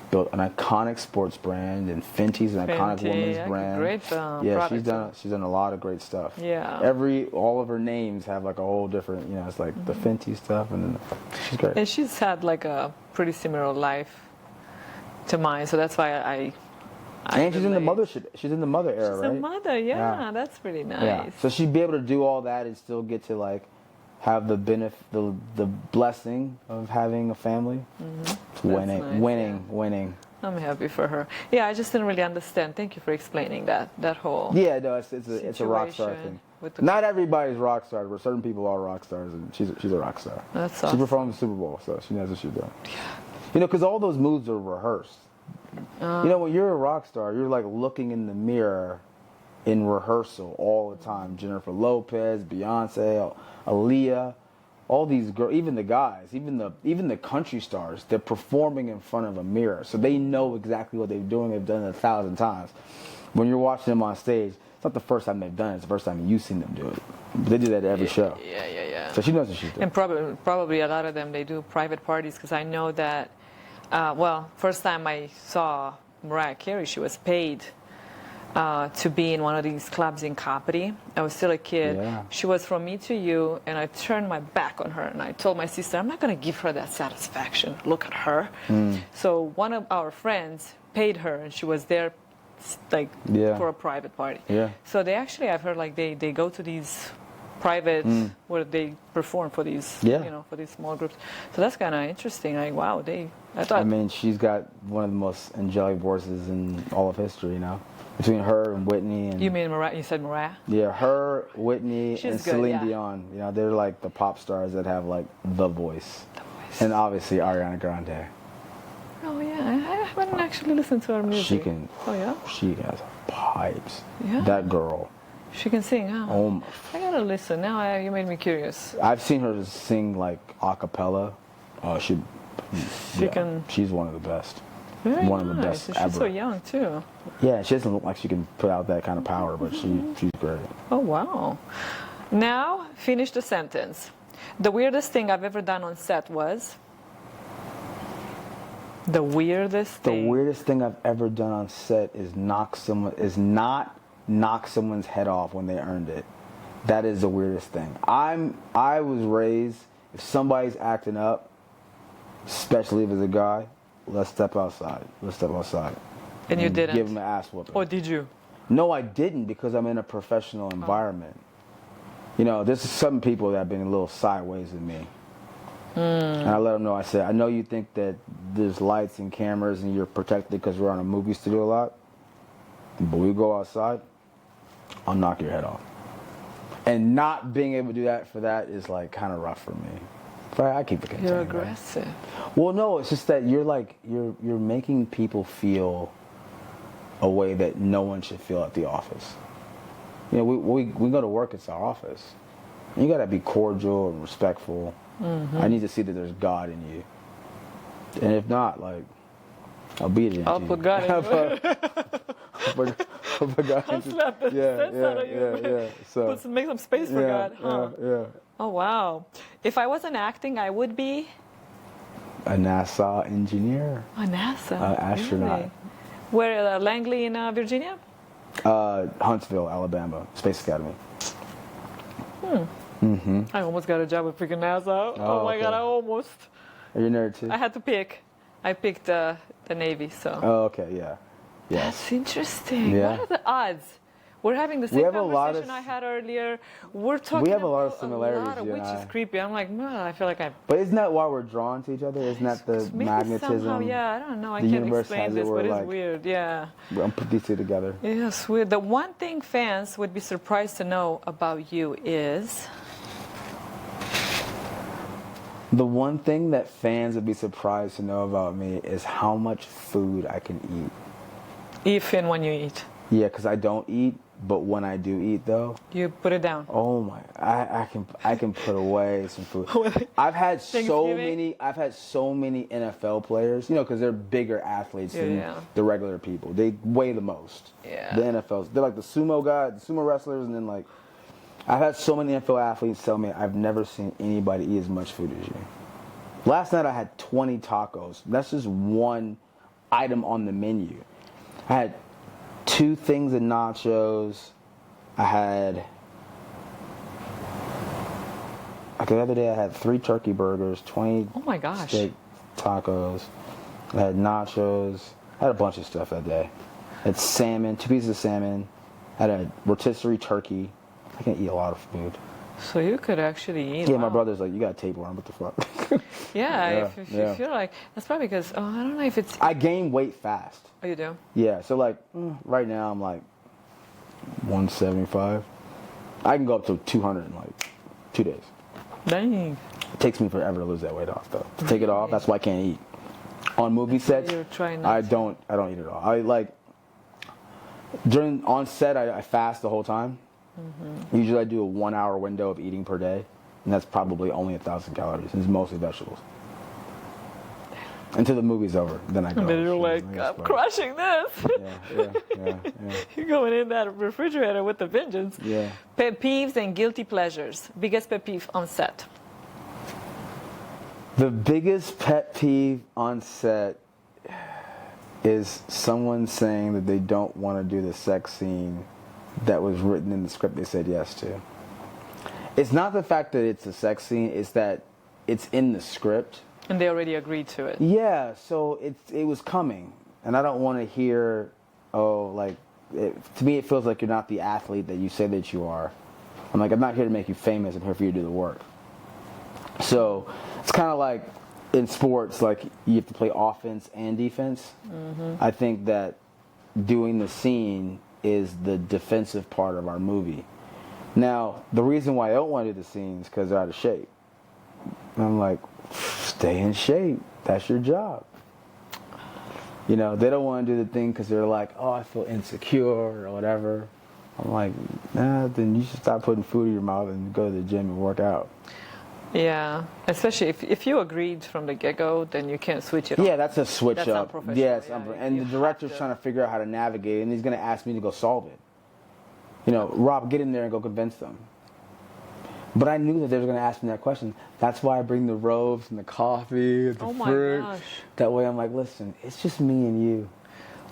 built an iconic sports brand, and Fenty's an iconic women's brand. Great product. She's done a lot of great stuff. Yeah. All of her names have like a whole different, you know, it's like the Fenty stuff, and then she's great. And she's had like a pretty similar life to mine, so that's why I and she's in the mothership. She's in the mother era, right? She's a mother, yeah. That's pretty nice. Yeah. So she'd be able to do all that and still get to like have the benefit, the blessing of having a family. Mm-hmm. Winning. I'm happy for her. Yeah, I just didn't really understand. Thank you for explaining that whole. Yeah, no, it's a rock star thing. Not everybody's rock stars, but certain people are rock stars, and she's a rock star. That's awesome. She performed the Super Bowl, so she knows what she's doing. Yeah. You know, because all those moves are rehearsed. You know, when you're a rock star, you're like looking in the mirror in rehearsal all the time. Jennifer Lopez, Beyonce, Aaliyah, all these girls, even the guys, even the country stars, they're performing in front of a mirror. So they know exactly what they're doing. They've done it 1,000 times. When you're watching them on stage, it's not the first time they've done it. It's the first time you've seen them do it. But they do that at every show. Yeah. So she knows what she's doing. And probably a lot of them, they do private parties, because I know that, first time I saw Mariah Carey, she was paid to be in one of these clubs in Kapiti. I was still a kid. Yeah. She was From Me to You, and I turned my back on her, and I told my sister, I'm not going to give her that satisfaction. Look at her. So one of our friends paid her, and she was there for a private party. Yeah. So they actually, I've heard, like they go to these private where they perform for these for these small groups. So that's kind of interesting. Like, wow, I mean, she's got one of the most angelic voices in all of history, you know. Between her and Whitney and... You mean Mariah? You said Mariah? Yeah, her, Whitney, She's and good, Celine yeah. Dion. You know, they're like the pop stars that have like the voice. And obviously Ariana Grande. Oh yeah, I haven't actually listened to her music. She can... Oh yeah? She has pipes. Yeah. That girl. She can sing, huh? Oh, I gotta listen. Now you made me curious. I've seen her sing like a cappella. She's one of the best. Very one nice. of the best She's ever. so young too. Yeah, she doesn't look like she can put out that kind of power, but she's great. Oh wow. Now finish the sentence. The weirdest thing I've ever done on set was. The weirdest thing. The weirdest thing I've ever done on set is not knock someone's head off when they earned it. That is the weirdest thing. I was raised, if somebody's acting up, especially if it's a guy, let's step outside. And you didn't? Give him an ass whooping. Or did you? No, I didn't, because I'm in a professional environment. You know, there's some people that have been a little sideways with me. And I let them know, I said, I know you think that there's lights and cameras and you're protected because we're on a movie studio a lot, but we go outside, I'll knock your head off. And not being able to do that for that is like kind of rough for me. But I keep it contained. You're aggressive. Right? Well, no, it's just that you're making people feel a way that no one should feel at the office. You know, we go to work, it's our office. And you got to be cordial and respectful. I need to see that there's God in you. And if not, like, I'll beat it into I'll put God in you. I'll put God I'll into you. slap the sense out of you. Yeah. So Make some space for God. Huh? Yeah. Oh, wow. If I wasn't acting, I would be A NASA engineer. a NASA. Astronaut. Really? Where, Langley in Virginia? Huntsville, Alabama, Space Academy. I almost got a job at freaking NASA. Oh my okay. God, I almost. Are you a nerd too? I had to pick. I picked the Navy, so. Oh, okay, yeah. Yes. That's interesting. Yeah. What are the odds? We're having the same have a lot conversation of- I had earlier. We're talking have a lot of about similarities, a lot of, you and which I. is creepy. I'm like, I feel like I'm. But isn't that why we're drawn to each other? Isn't that the Maybe magnetism? somehow, yeah, I don't know. I The can't universe explain has it this, where, but it's like- weird. Yeah. I'm put these two together. Yeah, it's weird. The one thing fans would be surprised to know about you is. The one thing that fans would be surprised to know about me is how much food I can eat. If and when you eat. Yeah, because I don't eat, but when I do eat, though, You put it down. oh my, I can put away some food. I've had so Thanksgiving? many NFL players, you know, because they're bigger athletes than Yeah. the regular people. They weigh the most. Yeah. The NFLs, they're like the sumo guys, the sumo wrestlers, and then like, I've had so many NFL athletes tell me I've never seen anybody eat as much food as you. Last night I had 20 tacos. That's just one item on the menu. I had 2 things of nachos. I had, like the other day I had 3 turkey burgers, 20 Oh my gosh. steak tacos. I had nachos. I had a bunch of stuff that day. I had salmon, 2 pieces of salmon. I had a rotisserie turkey. I can eat a lot of food. So you could actually eat. Yeah, my wow. brother's like, you got a tapeworm, what the fuck? Yeah, if yeah. you feel like. That's probably because, I don't know if it's. I gain weight fast. Oh, you do? Yeah, so like right now I'm like 175. I can go up to 200 in like 2 days. Dang. It takes me forever to lose that weight off though. To take it off, that's why I can't eat. On movie sets, You're trying not I don't eat at all. I like on set I fast the whole time. Usually I do a 1 hour window of eating per day, and that's probably only 1,000 calories. And it's mostly vegetables. Until the movie's over, then I go. And then you're "Shit, like, I I'm guess crushing this. Yeah. You're going in that refrigerator with the vengeance. Yeah. Pet peeves and guilty pleasures. Biggest pet peeve on set. The biggest pet peeve on set is someone saying that they don't want to do the sex scene that was written in the script they said yes to. It's not the fact that it's a sex scene, it's that it's in the script. And they already agreed to it. Yeah, so it was coming. And I don't want to hear, to me it feels like you're not the athlete that you say that you are. I'm not here to make you famous, I'm here for you to do the work. So it's kind of like in sports, like you have to play offense and defense. I think that doing the scene is the defensive part of our movie. Now, the reason why I don't want to do the scenes is because they're out of shape. And I'm like, stay in shape. That's your job. You know, they don't want to do the thing because they're like, oh, I feel insecure or whatever. I'm like, nah, then you should stop putting food in your mouth and go to the gym and work out. Yeah, especially if you agreed from the get-go, then you can't switch it on. Yeah, that's a switch That's up. unprofessional, Yes, yeah. and You the have director's to- trying to figure out how to navigate, and he's going to ask me to go solve it. You know, Rob, get in there and go convince them. But I knew that they were going to ask me that question. That's why I bring the robes and the coffee and the Oh my fruit. gosh. That way I'm like, listen, it's just me and you.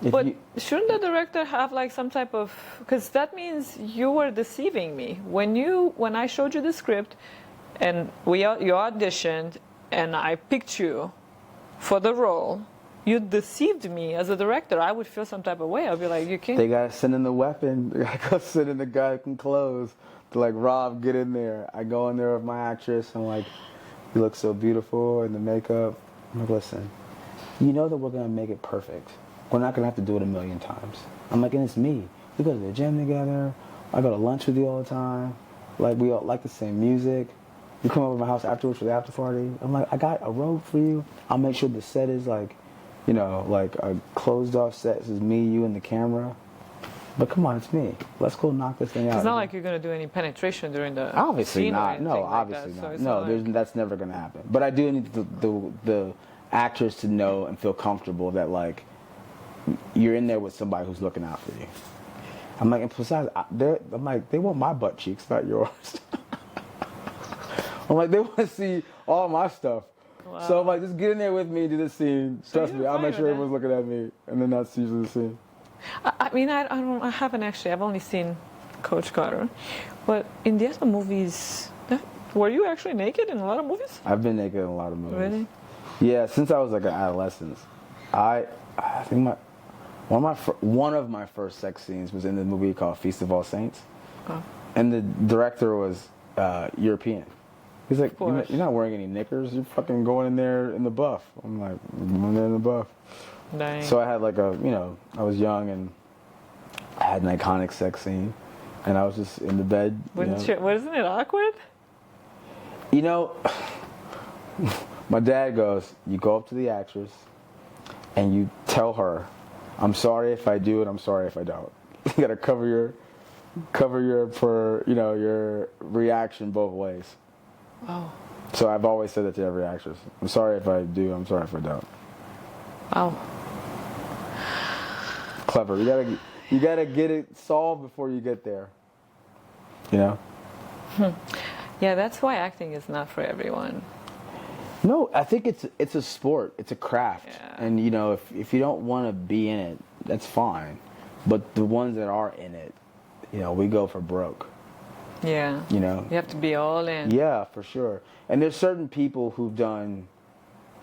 If But you shouldn't the director have like some type of, because that means you were deceiving me. When I showed you the script and you auditioned and I picked you for the role, you deceived me as a director. I would feel some type of way. I'd be like, you can't. they got to send in the weapon. They got to go send in the guy who can close. They're like, Rob, get in there. I go in there with my actress. I'm like, you look so beautiful in the makeup. I'm like, listen, you know that we're going to make it perfect. We're not going to have to do it 1,000,000 times. I'm like, and it's me. We go to the gym together. I go to lunch with you all the time. Like, we all like the same music. You come over to my house afterwards for the after party. I'm like, I got a robe for you. I'll make sure the set is like, you know, like a closed off set. This is me, you, and the camera. But come on, it's me. Let's go knock this thing out. It's not like you're going to do any penetration during the Obviously scene or not. anything No, like obviously that. So not. it's No, like- that's never going to happen. But I do need the actors to know and feel comfortable that like you're in there with somebody who's looking out for you. I'm like, and besides, they want my butt cheeks, not yours. I'm like, they want to see all my stuff. Wow. So I'm like, just get in there with me, do this scene. Trust me, I'll make sure everyone's looking at me, and then that's usually the scene. I mean, I haven't actually. I've only seen Coach Carter, but in the other movies, were you actually naked in a lot of movies? I've been naked in a lot of movies. Really? Yeah, since I was like an adolescent. I think one of my first sex scenes was in the movie called Feast of All Saints, and the director was European. He's like, you're not wearing any knickers. You're fucking going in there in the buff. I'm like, I'm in there in the buff. Dang. So I had like I was young and I had an iconic sex scene, and I was just in the bed. Wasn't it awkward? You know, my dad goes, you go up to the actress and you tell her, I'm sorry if I do and I'm sorry if I don't. You gotta cover your reaction both ways. Wow. So I've always said that to every actress. I'm sorry if I do, I'm sorry if I don't. Wow. Clever. You gotta get it solved before you get there. You know? Yeah, that's why acting is not for everyone. No, I think it's a sport. It's a craft. Yeah. And if you don't want to be in it, that's fine. But the ones that are in it, we go for broke. Yeah. You have to be all in. Yeah, for sure. And there's certain people who've done,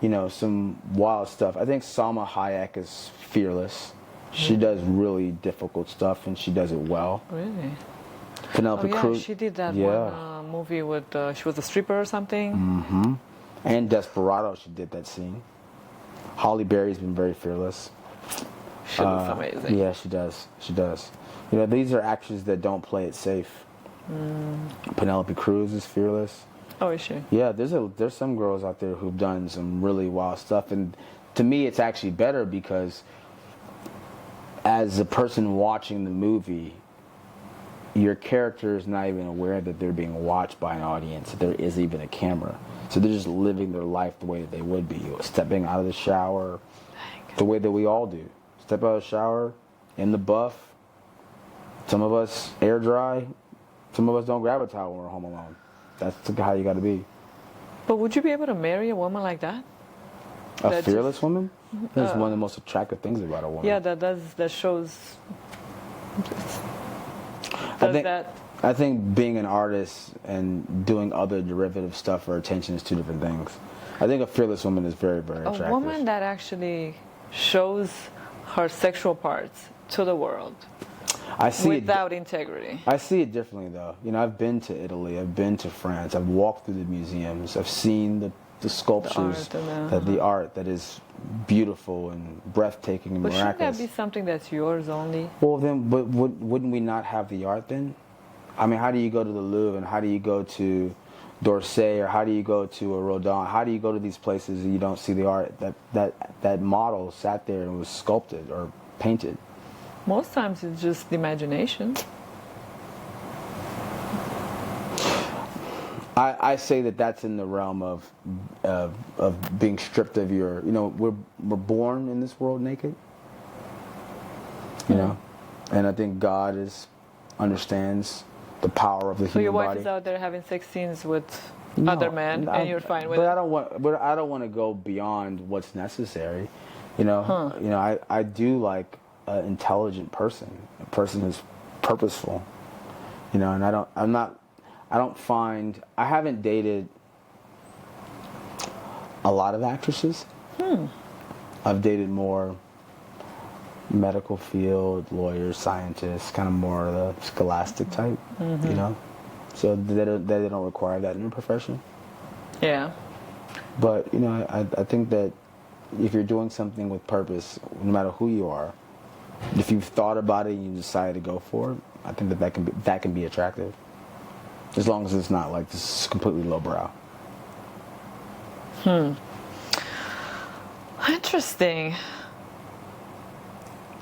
some wild stuff. I think Salma Hayek is fearless. She does really difficult stuff, and she does it well. Really? Penelope Cruz. She did that one movie with, she was a stripper or something. Mm-hmm. And Desperado, she did that scene. Halle Berry's been very fearless. She looks amazing. Yeah, she does. She does. These are actors that don't play it safe. Penelope Cruz is fearless. Oh, is she? Yeah, there's some girls out there who've done some really wild stuff, and to me, it's actually better because as a person watching the movie, your character is not even aware that they're being watched by an audience, that there is even a camera. So they're just living their life the way that they would be. Stepping out of the shower, the way that we all do. Step out of the shower, in the buff. Some of us air dry. Some of us don't grab a towel when we're home alone. That's how you got to be. But would you be able to marry a woman like that? A fearless woman? That's one of the most attractive things about a woman. Yeah, that shows. I think being an artist and doing other derivative stuff for attention is two different things. I think a fearless woman is very, very attractive. A woman that actually shows her sexual parts to the world without integrity. I see it differently, though. I've been to Italy. I've been to France. I've walked through the museums. I've seen the sculptures, the art that is beautiful and breathtaking and miraculous. But shouldn't that be something that's yours only? Well, then, but wouldn't we not have the art then? I mean, how do you go to the Louvre and how do you go to d'Orsay or how do you go to a Rodin? How do you go to these places and you don't see the art that model sat there and was sculpted or painted? Most times it's just the imagination. I say that's in the realm of being stripped of your. We're born in this world naked. And I think God understands the power of the human body. So your wife is out there having sex scenes with other men, and you're fine with it. But I don't want to go beyond what's necessary. I do like an intelligent person, a person who's purposeful. And I haven't dated a lot of actresses. I've dated more medical field, lawyers, scientists, kind of more of the scholastic type, So they don't require that in their profession. Yeah. But, I think that if you're doing something with purpose, no matter who you are, if you've thought about it and you decide to go for it, I think that can be attractive. As long as it's not like this is completely lowbrow. Interesting.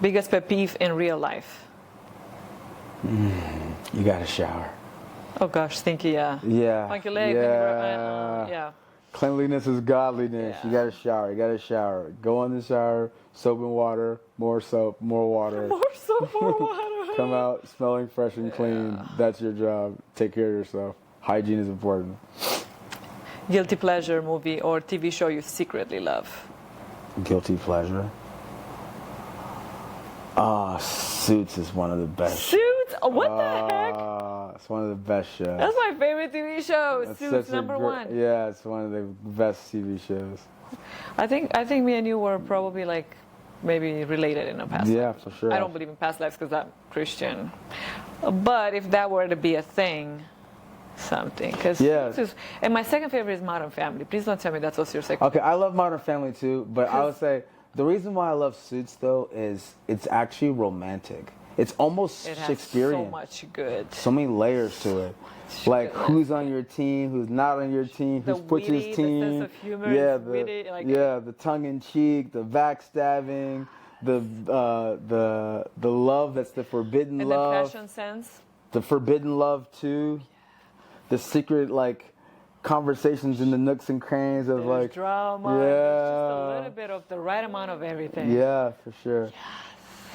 Biggest pet peeve in real life? You gotta shower. Oh gosh, stinky, yeah. Yeah. Funky leg, yeah. Cleanliness is godliness. Yeah. You gotta shower. Go in the shower, soap and water, more soap, more water. More soap, more water. Come out smelling fresh and clean. That's your job. Take care of yourself. Hygiene is important. Guilty pleasure movie or TV show you secretly love. Guilty pleasure. Suits is one of the best. Suits? Oh, what the heck? It's one of the best shows. That's my favorite TV show. That's Suits, such a number one. Yeah, it's one of the best TV shows. I think me and you were probably like maybe related in a past life. Yeah, for sure. I don't believe in past lives because I'm Christian. But if that were to be a thing, something. Cause Yeah. And my second favorite is Modern Family. Please don't tell me that's what's your second. Okay, I love Modern Family too, but I would say the reason why I love Suits though is it's actually romantic. It's almost It has Shakespearean. so much good. So many layers to it. Like goodness. who's on your team, who's not on your team, The who's puts witty, his the team. sense of humor yeah, is witty, like- the tongue in cheek, the backstabbing, the love that's the forbidden And love. the fashion sense. The forbidden love too. The secret like conversations in the nooks and crannies of There's like drama. Yeah. There's just a little bit of the right amount of everything. Yeah, for sure.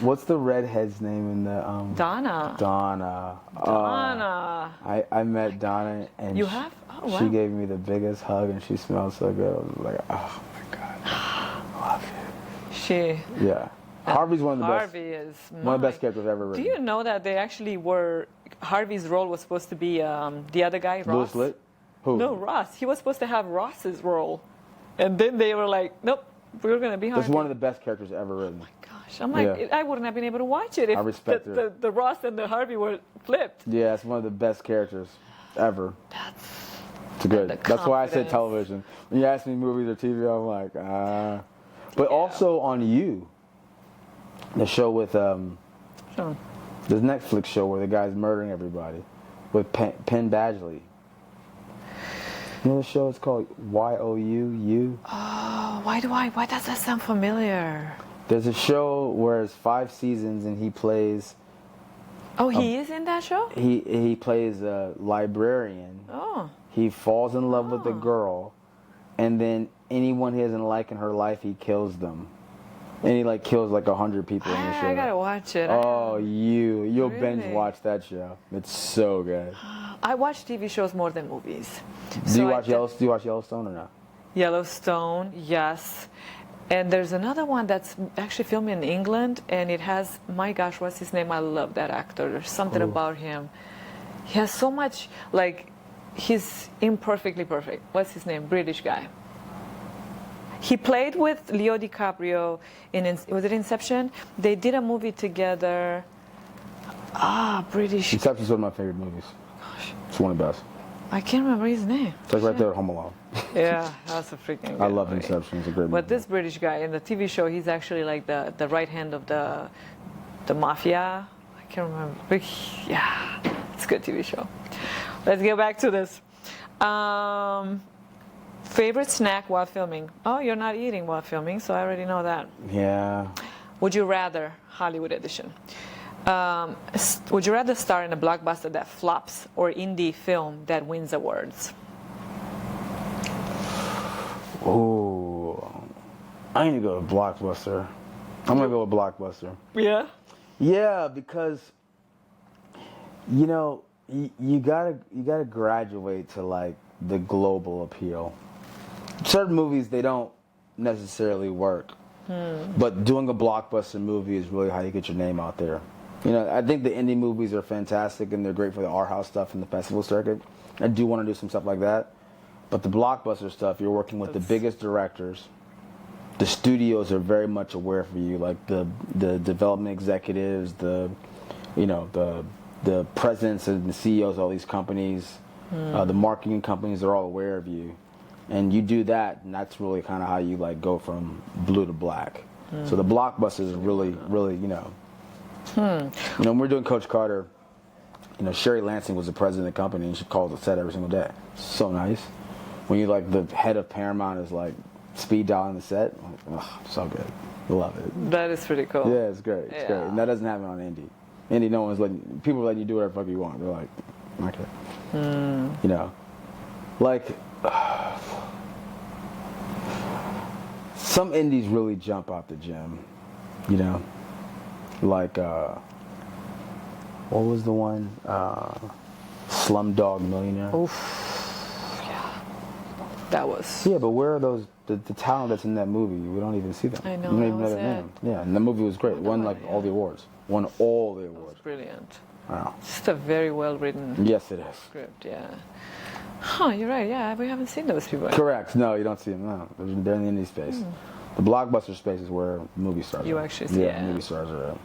What's the redhead's name in the Donna. Donna. Donna. I met Donna and You have? Oh, wow. she gave me the biggest hug and she smelled so good. I was like, oh my god, I love you. Yeah, Harvey's one of the Harvey best. is One of the best characters I've ever Do written. you know that they actually were Harvey's role was supposed to be the other guy, Ross? Louis Litt? Who? No, Ross. He was supposed to have Ross's role, and then they were like, "Nope, we're gonna be Harvey." That's one of the best characters ever written. Oh my gosh, I'm like, Yeah. I wouldn't have been able to watch it if I respect her. the Ross and the Harvey were flipped. Yeah, it's one of the best characters ever. It's good. the That's why I said confidence. television. When you ask me movies or TV, I'm like, But also on You, the show with So, this Netflix show where the guy's murdering everybody with Penn Badgley. You know the show? It's called You. why does that sound familiar? There's a show where it's 5 seasons and he plays Oh, he is in that show? he plays a librarian. Oh. He falls in love with a girl, and then anyone he doesn't like in her life, he kills them. And he like kills like 100 people in the show. I gotta watch it. Oh, you'll binge Really? watch that show. It's so good. I watch TV shows more than movies. Do you watch Yellowstone or not? Yellowstone, yes. And there's another one that's actually filmed in England, and it has, my gosh, what's his name? I love that actor. There's something about him. He has so much, like, he's imperfectly perfect. What's his name? British guy. He played with Leo DiCaprio was it Inception? They did a movie together. British. Inception's one of my favorite movies. It's one of the best. I can't remember his name. It's like right there at Home Alone. Yeah, that's a freaking good I love movie. Inception. It's a great movie. But this British guy in the TV show, he's actually like the right hand of the mafia. I can't remember. But yeah, it's a good TV show. Let's get back to this. Favorite snack while filming? Oh, you're not eating while filming, so I already know that. Yeah. Would you rather, Hollywood edition, would you rather star in a blockbuster that flops or indie film that wins awards? Ooh. I need to go to Blockbuster. I'm gonna go with Blockbuster. Yeah. Yeah, because you know you gotta graduate to like the global appeal. Certain movies they don't necessarily work, but doing a blockbuster movie is really how you get your name out there. You know, I think the indie movies are fantastic and they're great for the art house stuff and the festival circuit. I do want to do some stuff like that, but the blockbuster stuff, you're working with the biggest directors. The studios are very much aware for you, like the development executives, the presidents and the CEOs of all these companies, the marketing companies, they're all aware of you. And you do that, and that's really kind of how you like go from blue to black. So the blockbusters is really, you know. When we're doing Coach Carter, you know, Sherry Lansing was the president of the company, and she calls the set every single day. So nice. When you like the head of Paramount is like speed dialing the set, so good. I love it. That is pretty cool. Yeah, it's great. It's great. And that doesn't happen on indie. Indie, no one's letting people letting you do whatever the fuck you want. They're like, okay, you know, like. Some indies really jump out the gym, you know, like what was the one? Slumdog Millionaire. Oof. Yeah. that was. Yeah, but where are those the talent that's in that movie? We don't even see them. I know, We don't that even know was their it. name. Yeah, and the movie was great. Won like all the awards. Won all the awards. Brilliant. Wow. Just a very well written Yes, it is. script. Yeah. Huh, you're right. Yeah, we haven't seen those people. Correct. No, you don't see them. No, they're in the indie space. The blockbuster space is where movie stars. You are. actually see, yeah, movie stars are.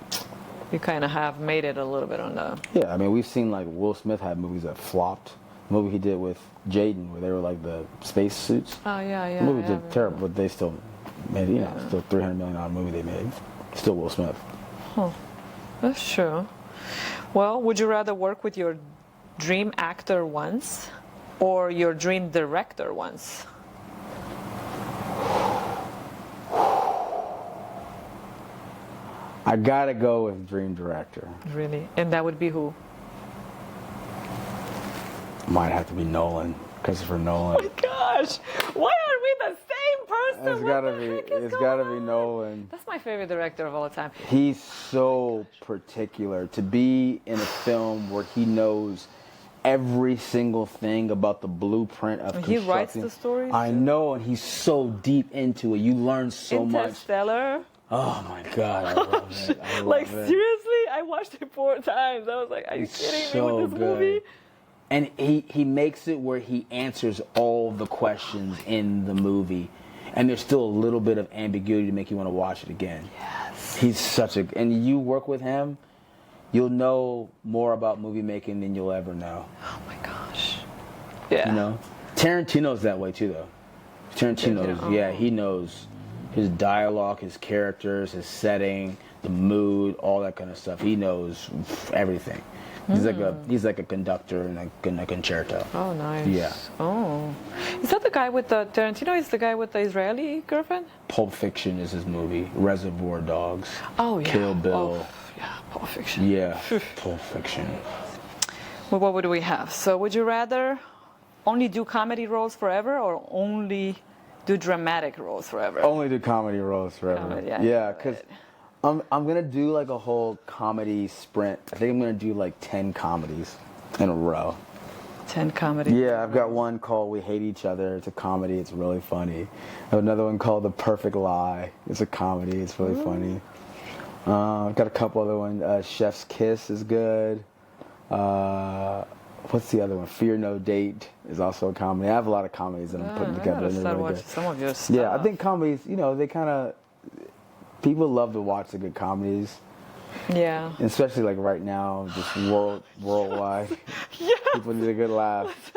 You kind of have made it a little bit on the. Yeah, I mean, we've seen like Will Smith had movies that flopped. The movie he did with Jaden, where they were like the space suits. Oh yeah. The movie did terrible, but they still made, still $300 million movie they made. Still Will Smith. Huh. That's true. Well, would you rather work with your dream actor once, or your dream director once? I gotta go with dream director. Really? And that would be who? Might have to be Nolan, Christopher Oh Nolan. my gosh! Why are we the same person? It's gotta be Nolan. That's my favorite director of all time. He's so particular to be in a film where he knows every single thing about the blueprint of constructing. He writes the stories. I know, and he's so deep into it. You learn so much. Interstellar. Oh my God, I love it. I love Like it. seriously, I watched it 4 times. I was like, are you It's kidding so me with this good. movie? And he makes it where he answers all the questions in the movie. And there's still a little bit of ambiguity to make you want to watch it again. Yes. He's such a... And you work with him, you'll know more about movie making than you'll ever know. Oh my gosh. Yeah. You know? Tarantino's that way too, though. Tarantino, yeah, he knows his dialogue, his characters, his setting, the mood, all that kind of stuff. He knows everything. He's like a conductor in a concerto. Oh, nice. Yeah. Oh. Is that the guy with the... Tarantino is the guy with the Israeli girlfriend? Pulp Fiction is his movie. Reservoir Dogs. Oh, yeah. Kill Bill. Oh, yeah, Pulp Fiction. Yeah, Pulp Fiction. Well, what would we have? So would you rather only do comedy roles forever, or only do dramatic roles forever? Only do comedy roles forever. Comedy, yeah, because I'm gonna do like a whole comedy sprint. I think I'm gonna do like 10 comedies in a row. 10 comedy. Yeah, I've got one called We Hate Each Other. It's a comedy. It's really funny. I have another one called The Perfect Lie. It's a comedy. It's really funny. I've got a couple other ones. Chef's Kiss is good. What's the other one? Fear No Date is also a comedy. I have a lot of comedies that I'm putting together. I gotta start really watching good. some of your stuff. Yeah, I think comedies, they kind of... People love to watch the good comedies. Yeah. Especially like right now, just worldwide. Yeah. People need a good laugh.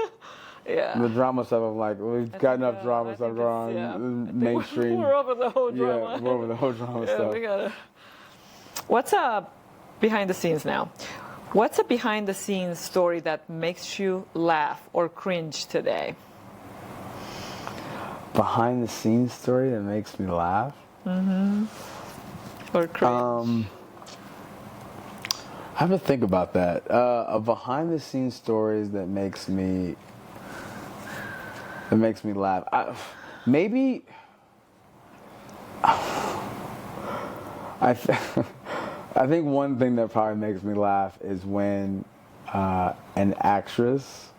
Yeah. The drama stuff, I'm like, we've got enough drama stuff going on. Mainstream. We're over the whole drama. Yeah, we're over the whole drama Yeah, stuff. we gotta. What's behind the scenes now? What's a behind the scenes story that makes you laugh or cringe today? Behind the scenes story that makes me laugh? Mm-hmm. Or cringe? I have to think about that. A behind the scenes stories that makes me laugh. Maybe I think one thing that probably makes me laugh is when an actress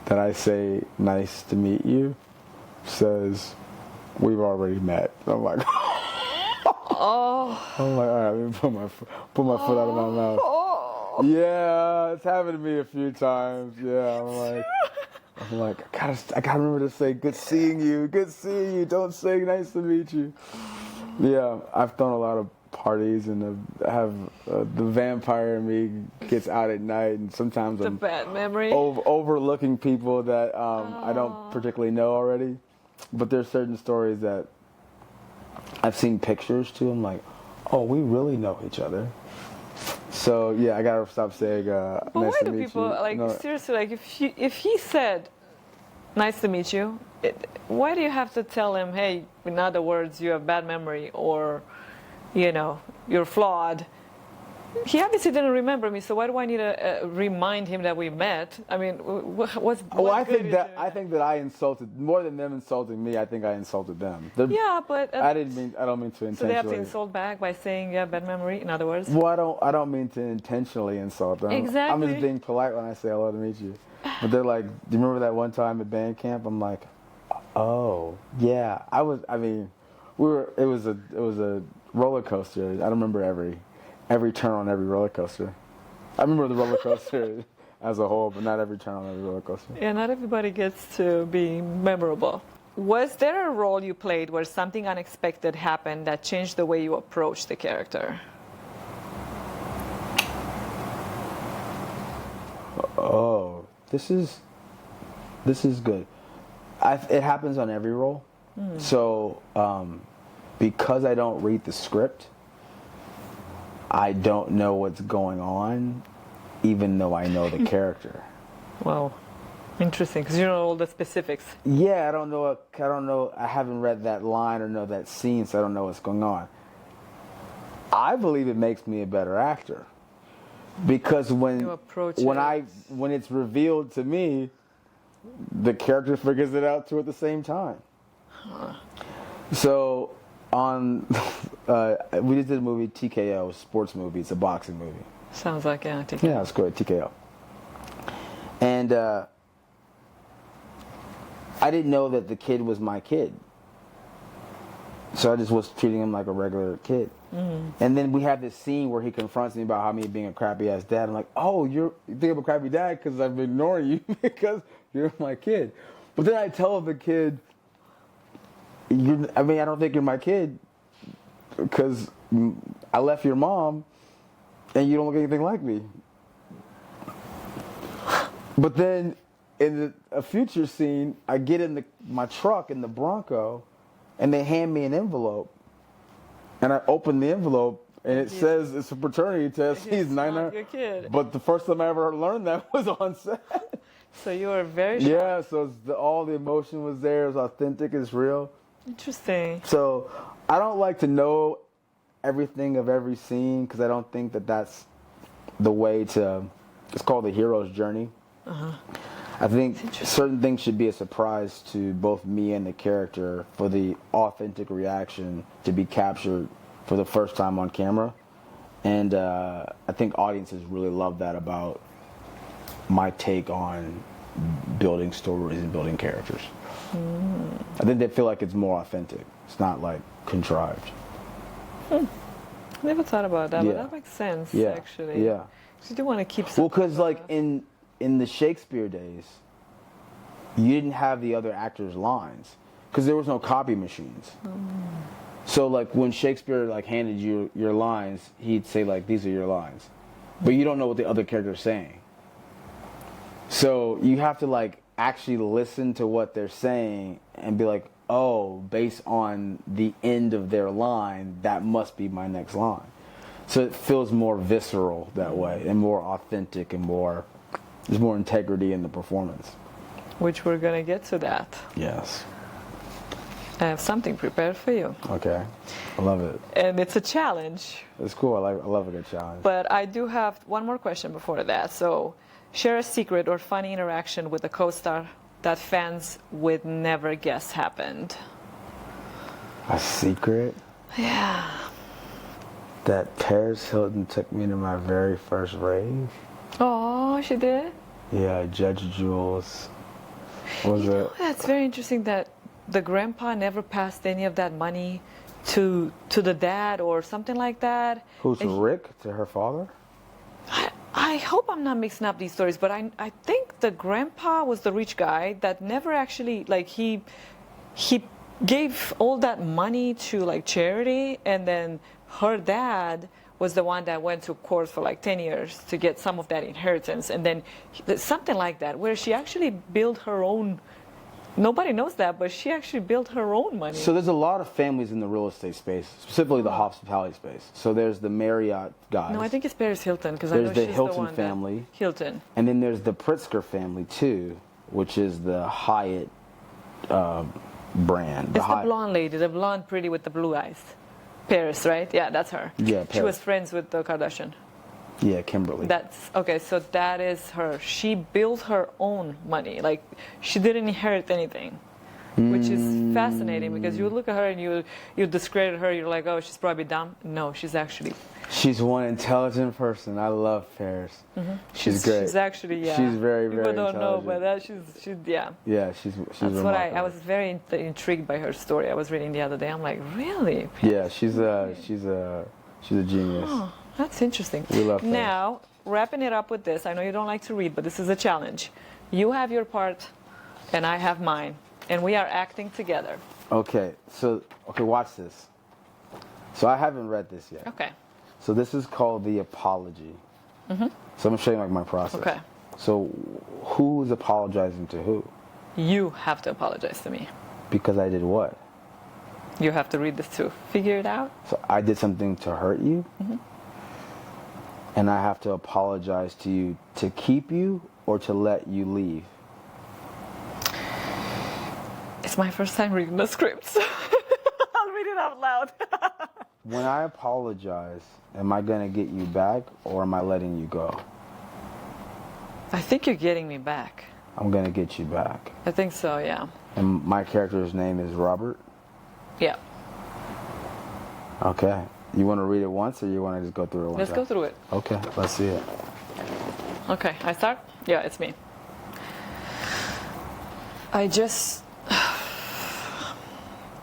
that I say nice to meet you says we've already met. I'm like Oh. I'm like, all right, let me put my foot out of my mouth. Oh. Yeah, it's happened to me a few times. Yeah, I'm like, I gotta remember to say good seeing you. Don't say nice to meet you. Yeah, I've thrown a lot of parties, and the vampire in me gets out at night, and sometimes I'm bad memory. overlooking people that I don't particularly know already. But there's certain stories that I've seen pictures too. I'm like, oh, we really know each other. So yeah, I gotta stop saying But nice why to do meet people you. seriously, like if he said nice to meet you, why do you have to tell him, hey, in other words, you have bad memory, or you're flawed? He obviously didn't remember me, so why do I need to remind him that we met? I mean, what's Well, I good think is that it? I insulted more than them insulting me. I think I insulted them. Yeah, but I didn't mean. I don't mean to so they have to intentionally. insult back by saying, "Yeah, bad memory." In other words, Well, I don't mean to intentionally insult them. I'm Exactly. just being polite when I say hello to meet you. But they're like, "Do you remember that one time at band camp?" I'm like, "Oh, yeah." I mean, It was a roller coaster. I don't remember every turn on every roller coaster. I remember the roller coaster as a whole, but not every turn on every roller coaster. yeah, not everybody gets to be memorable. Was there a role you played where something unexpected happened that changed the way you approached the character? Oh, this is good. It happens on every role. So because I don't read the script, I don't know what's going on, even though I know the character. Wow, interesting, because you know all the specifics. Yeah, I don't know. I haven't read that line or know that scene, so I don't know what's going on. I believe it makes me a better actor because when it's revealed to me, the character figures it out too at the same time. So we just did a movie, TKO, sports movie. It's a boxing movie. Sounds like TKO. Yeah, it's good, TKO. And I didn't know that the kid was my kid. So I just was treating him like a regular kid. And then we have this scene where he confronts me about me being a crappy ass dad. I'm like, oh, you think I'm a crappy dad because I've been ignoring you because you're my kid. But then I tell the kid, I don't think you're my kid because I left your mom and you don't look anything like me. But then in a future scene, I get in my truck in the Bronco and they hand me an envelope. And I open the envelope and it says it's a paternity test. He's not your kid. But the first time I ever learned that was on set. So you were very shocked. Yeah, so all the emotion was there. It was authentic. It's real. Interesting. So I don't like to know everything of every scene because I don't think that that's the way to. It's called the hero's journey. I think certain things should be a surprise to both me and the character for the authentic reaction to be captured for the first time on camera. And I think audiences really love that about my take on building stories and building characters. I think they feel like it's more authentic. It's not like contrived. Never thought about that, but that makes sense, actually. Yeah. So you do want to keep Well, because like in the Shakespeare days, you didn't have the other actors' lines because there was no copy machines. So like when Shakespeare like handed you your lines, he'd say like, these are your lines. But you don't know what the other character's saying. So you have to like actually listen to what they're saying and be like, oh, based on the end of their line, that must be my next line. So it feels more visceral that way and more authentic and there's more integrity in the performance. Which we're going to get to that. Yes. I have something prepared for you. Okay. I love it. And it's a challenge. It's cool. I love a good challenge. But I do have one more question before that. So share a secret or funny interaction with a co-star that fans would never guess happened. A secret? Yeah. That Paris Hilton took me to my very first rave. Oh, she did? Yeah, Judge Jules. That's very interesting that the grandpa never passed any of that money to the dad or something like that. Who's Rick? To her father? I hope I'm not mixing up these stories, but I think the grandpa was the rich guy that never actually, like, he gave all that money to, like, charity, and then her dad was the one that went to court for like 10 years to get some of that inheritance, and then something like that, where she actually built her own. Nobody knows that, but she actually built her own money. So there's a lot of families in the real estate space, specifically the hospitality space. So there's the Marriott guys. No, I think it's Paris Hilton because I know she's There's the Hilton the one family. Hilton. And then there's the Pritzker family too, which is the Hyatt brand. It's the blonde lady, the blonde pretty with the blue eyes. Paris, right? Yeah, that's her. Yeah, She Paris. was friends with the Kardashian. Yeah, Kimberly. That's okay. So that is her. She built her own money. Like she didn't inherit anything, which is fascinating because you look at her and you discredit her. You're like, oh, she's probably dumb. No, she's actually. She's one intelligent person. I love Paris. She's great. She's actually She's very, very People don't know, intelligent. but that she's yeah. Yeah, she's That's remarkable. what I was very intrigued by her story. I was reading the other day. I'm like, really? Yeah, she's a genius. Oh, that's interesting. We love Paris. Now, wrapping it up with this, I know you don't like to read, but this is a challenge. You have your part, and I have mine, and we are acting together. Okay, watch this. So I haven't read this yet. Okay. So this is called the apology. So I'm gonna show you like my process. Okay. So who is apologizing to who? You have to apologize to me. Because I did what? You have to read this too. Figure it out. So I did something to hurt you? And I have to apologize to you to keep you or to let you leave? It's my first time reading the script, so I'll read it out loud. When I apologize, am I gonna get you back or am I letting you go? I think you're getting me back. I'm gonna get you back. I think so, yeah. And my character's name is Robert? Yeah. Okay. You wanna read it once or you wanna just go through it once? Let's go through it. Okay, let's see it. Okay, I start? Yeah, it's me. I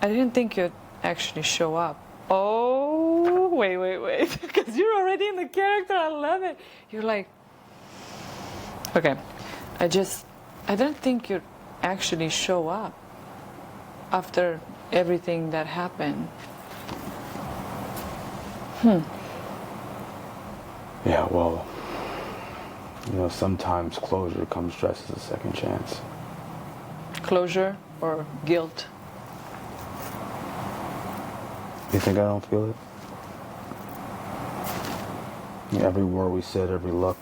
didn't think you'd actually show up. Oh, wait. Because you're already in the character. I love it. You're like, okay. I didn't think you'd actually show up after everything that happened. Yeah, well, sometimes closure comes dressed as a second chance. Closure or guilt? You think I don't feel it? Every word we said, every look,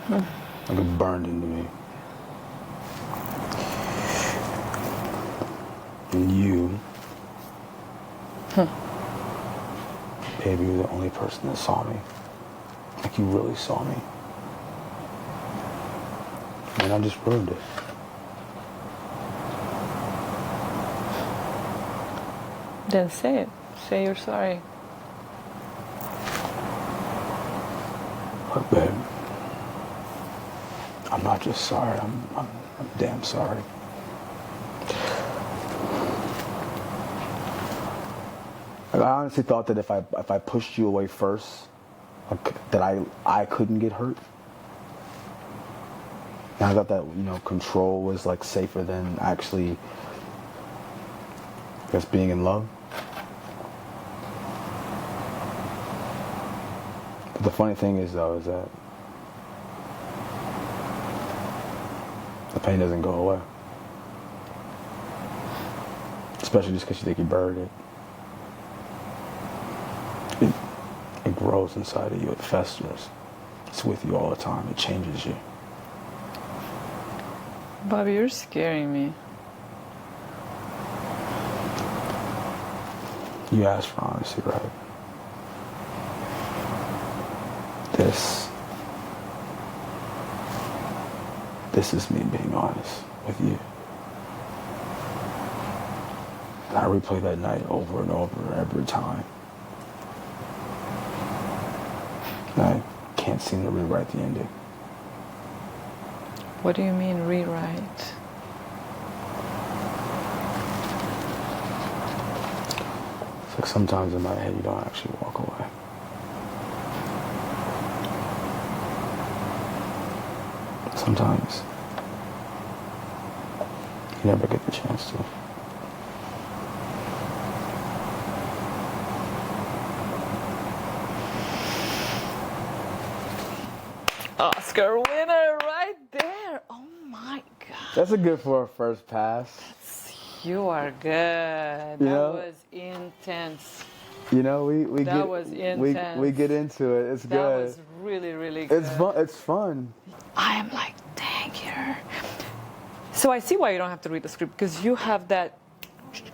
like it burned into me. And you, baby, you're the only person that saw me. Like you really saw me. And I just ruined it. Then say it. Say you're sorry. Look, babe, I'm not just sorry, I'm damn sorry. Like, I honestly thought that if I pushed you away first, like, that I couldn't get hurt. And I thought that, control was like safer than actually, I guess, being in love. But the funny thing is, though, is that the pain doesn't go away. Especially just because you think you buried it. It grows inside of you. It festers. It's with you all the time. It changes you. Bobby, you're scaring me. You asked for honesty, right? This is me being honest with you. And I replay that night over and over every time. And I can't seem to rewrite the ending. What do you mean rewrite? It's like sometimes in my head you don't actually walk away. Sometimes you never get the chance to. Oscar winner right there. Oh my God. That's a good for a first pass. You are good. That was intense. We That was intense. we get into it. It's That good. was really, really good. It's fun. It's fun. I am like, dang you. So I see why you don't have to read the script, because you have that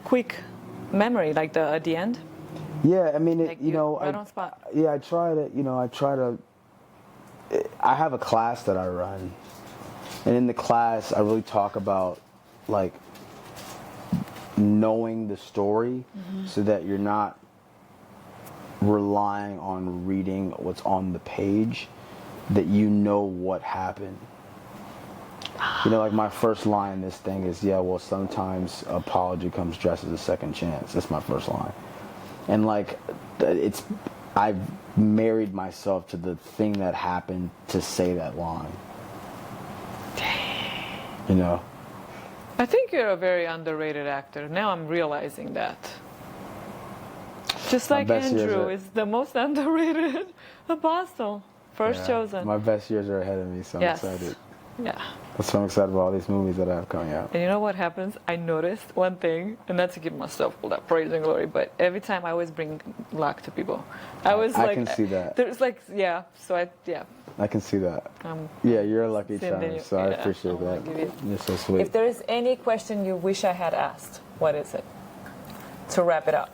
quick memory, like at the end. Yeah, I mean, Like right on spot. Yeah, I try to. I have a class that I run, and in the class, I really talk about like knowing the story, so that you're not relying on reading what's on the page, that you know what happened. Like my first line in this thing is, yeah, well, sometimes apology comes dressed as a second chance. That's my first line. And like, I've married myself to the thing that happened to say that line. Dang. I think you're a very underrated actor. Now I'm realizing that. Just like Andrew is the most underrated apostle. First chosen. My best years are ahead of me, so I'm excited. Yeah. That's why I'm excited about all these movies that I have coming out. And you know what happens? I noticed one thing, and not to give myself all that praise and glory, but every time I always bring luck to people. I can see that. There's like, I can see that. You're a lucky charm, so I appreciate that. You're so sweet. If there is any question you wish I had asked, what is it? To wrap it up.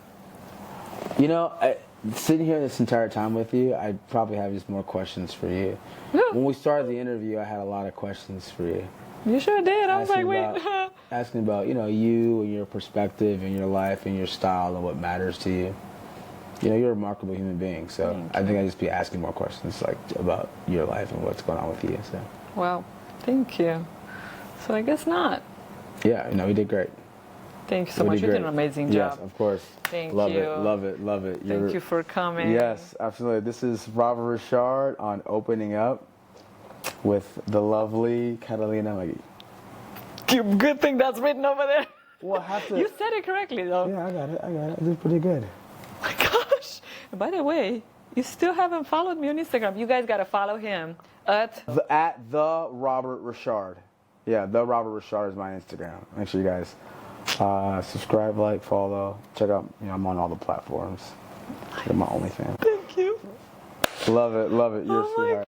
Sitting here this entire time with you, I probably have just more questions for you. Yeah. When we started the interview, I had a lot of questions for you. You sure did. I was like, wait. Asking about, you and your perspective and your life and your style and what matters to you. You're a remarkable human being, so I think I'd just be asking more questions like about your life and what's going on with you. So. Wow, thank you. So I guess not. Yeah, you did great. Thank you so much. You did an amazing job. Yes, of course. Thank love you. Love it. Thank you for coming. Yes, absolutely. This is Robert Ri'chard on Opening Up with the lovely Catalina and Magee. Good thing that's written over there. Well, I have to. You said it correctly, though. Yeah, I got it. I did pretty good. Oh my gosh. And by the way, you still haven't followed me on Instagram. You guys got to follow him at the Robert Ri'chard. Yeah, the Robert Ri'chard is my Instagram. Make sure you guys subscribe, like, follow. Check out, I'm on all the platforms. Check out my OnlyFans. Thank you. Love it. You're a sweetheart.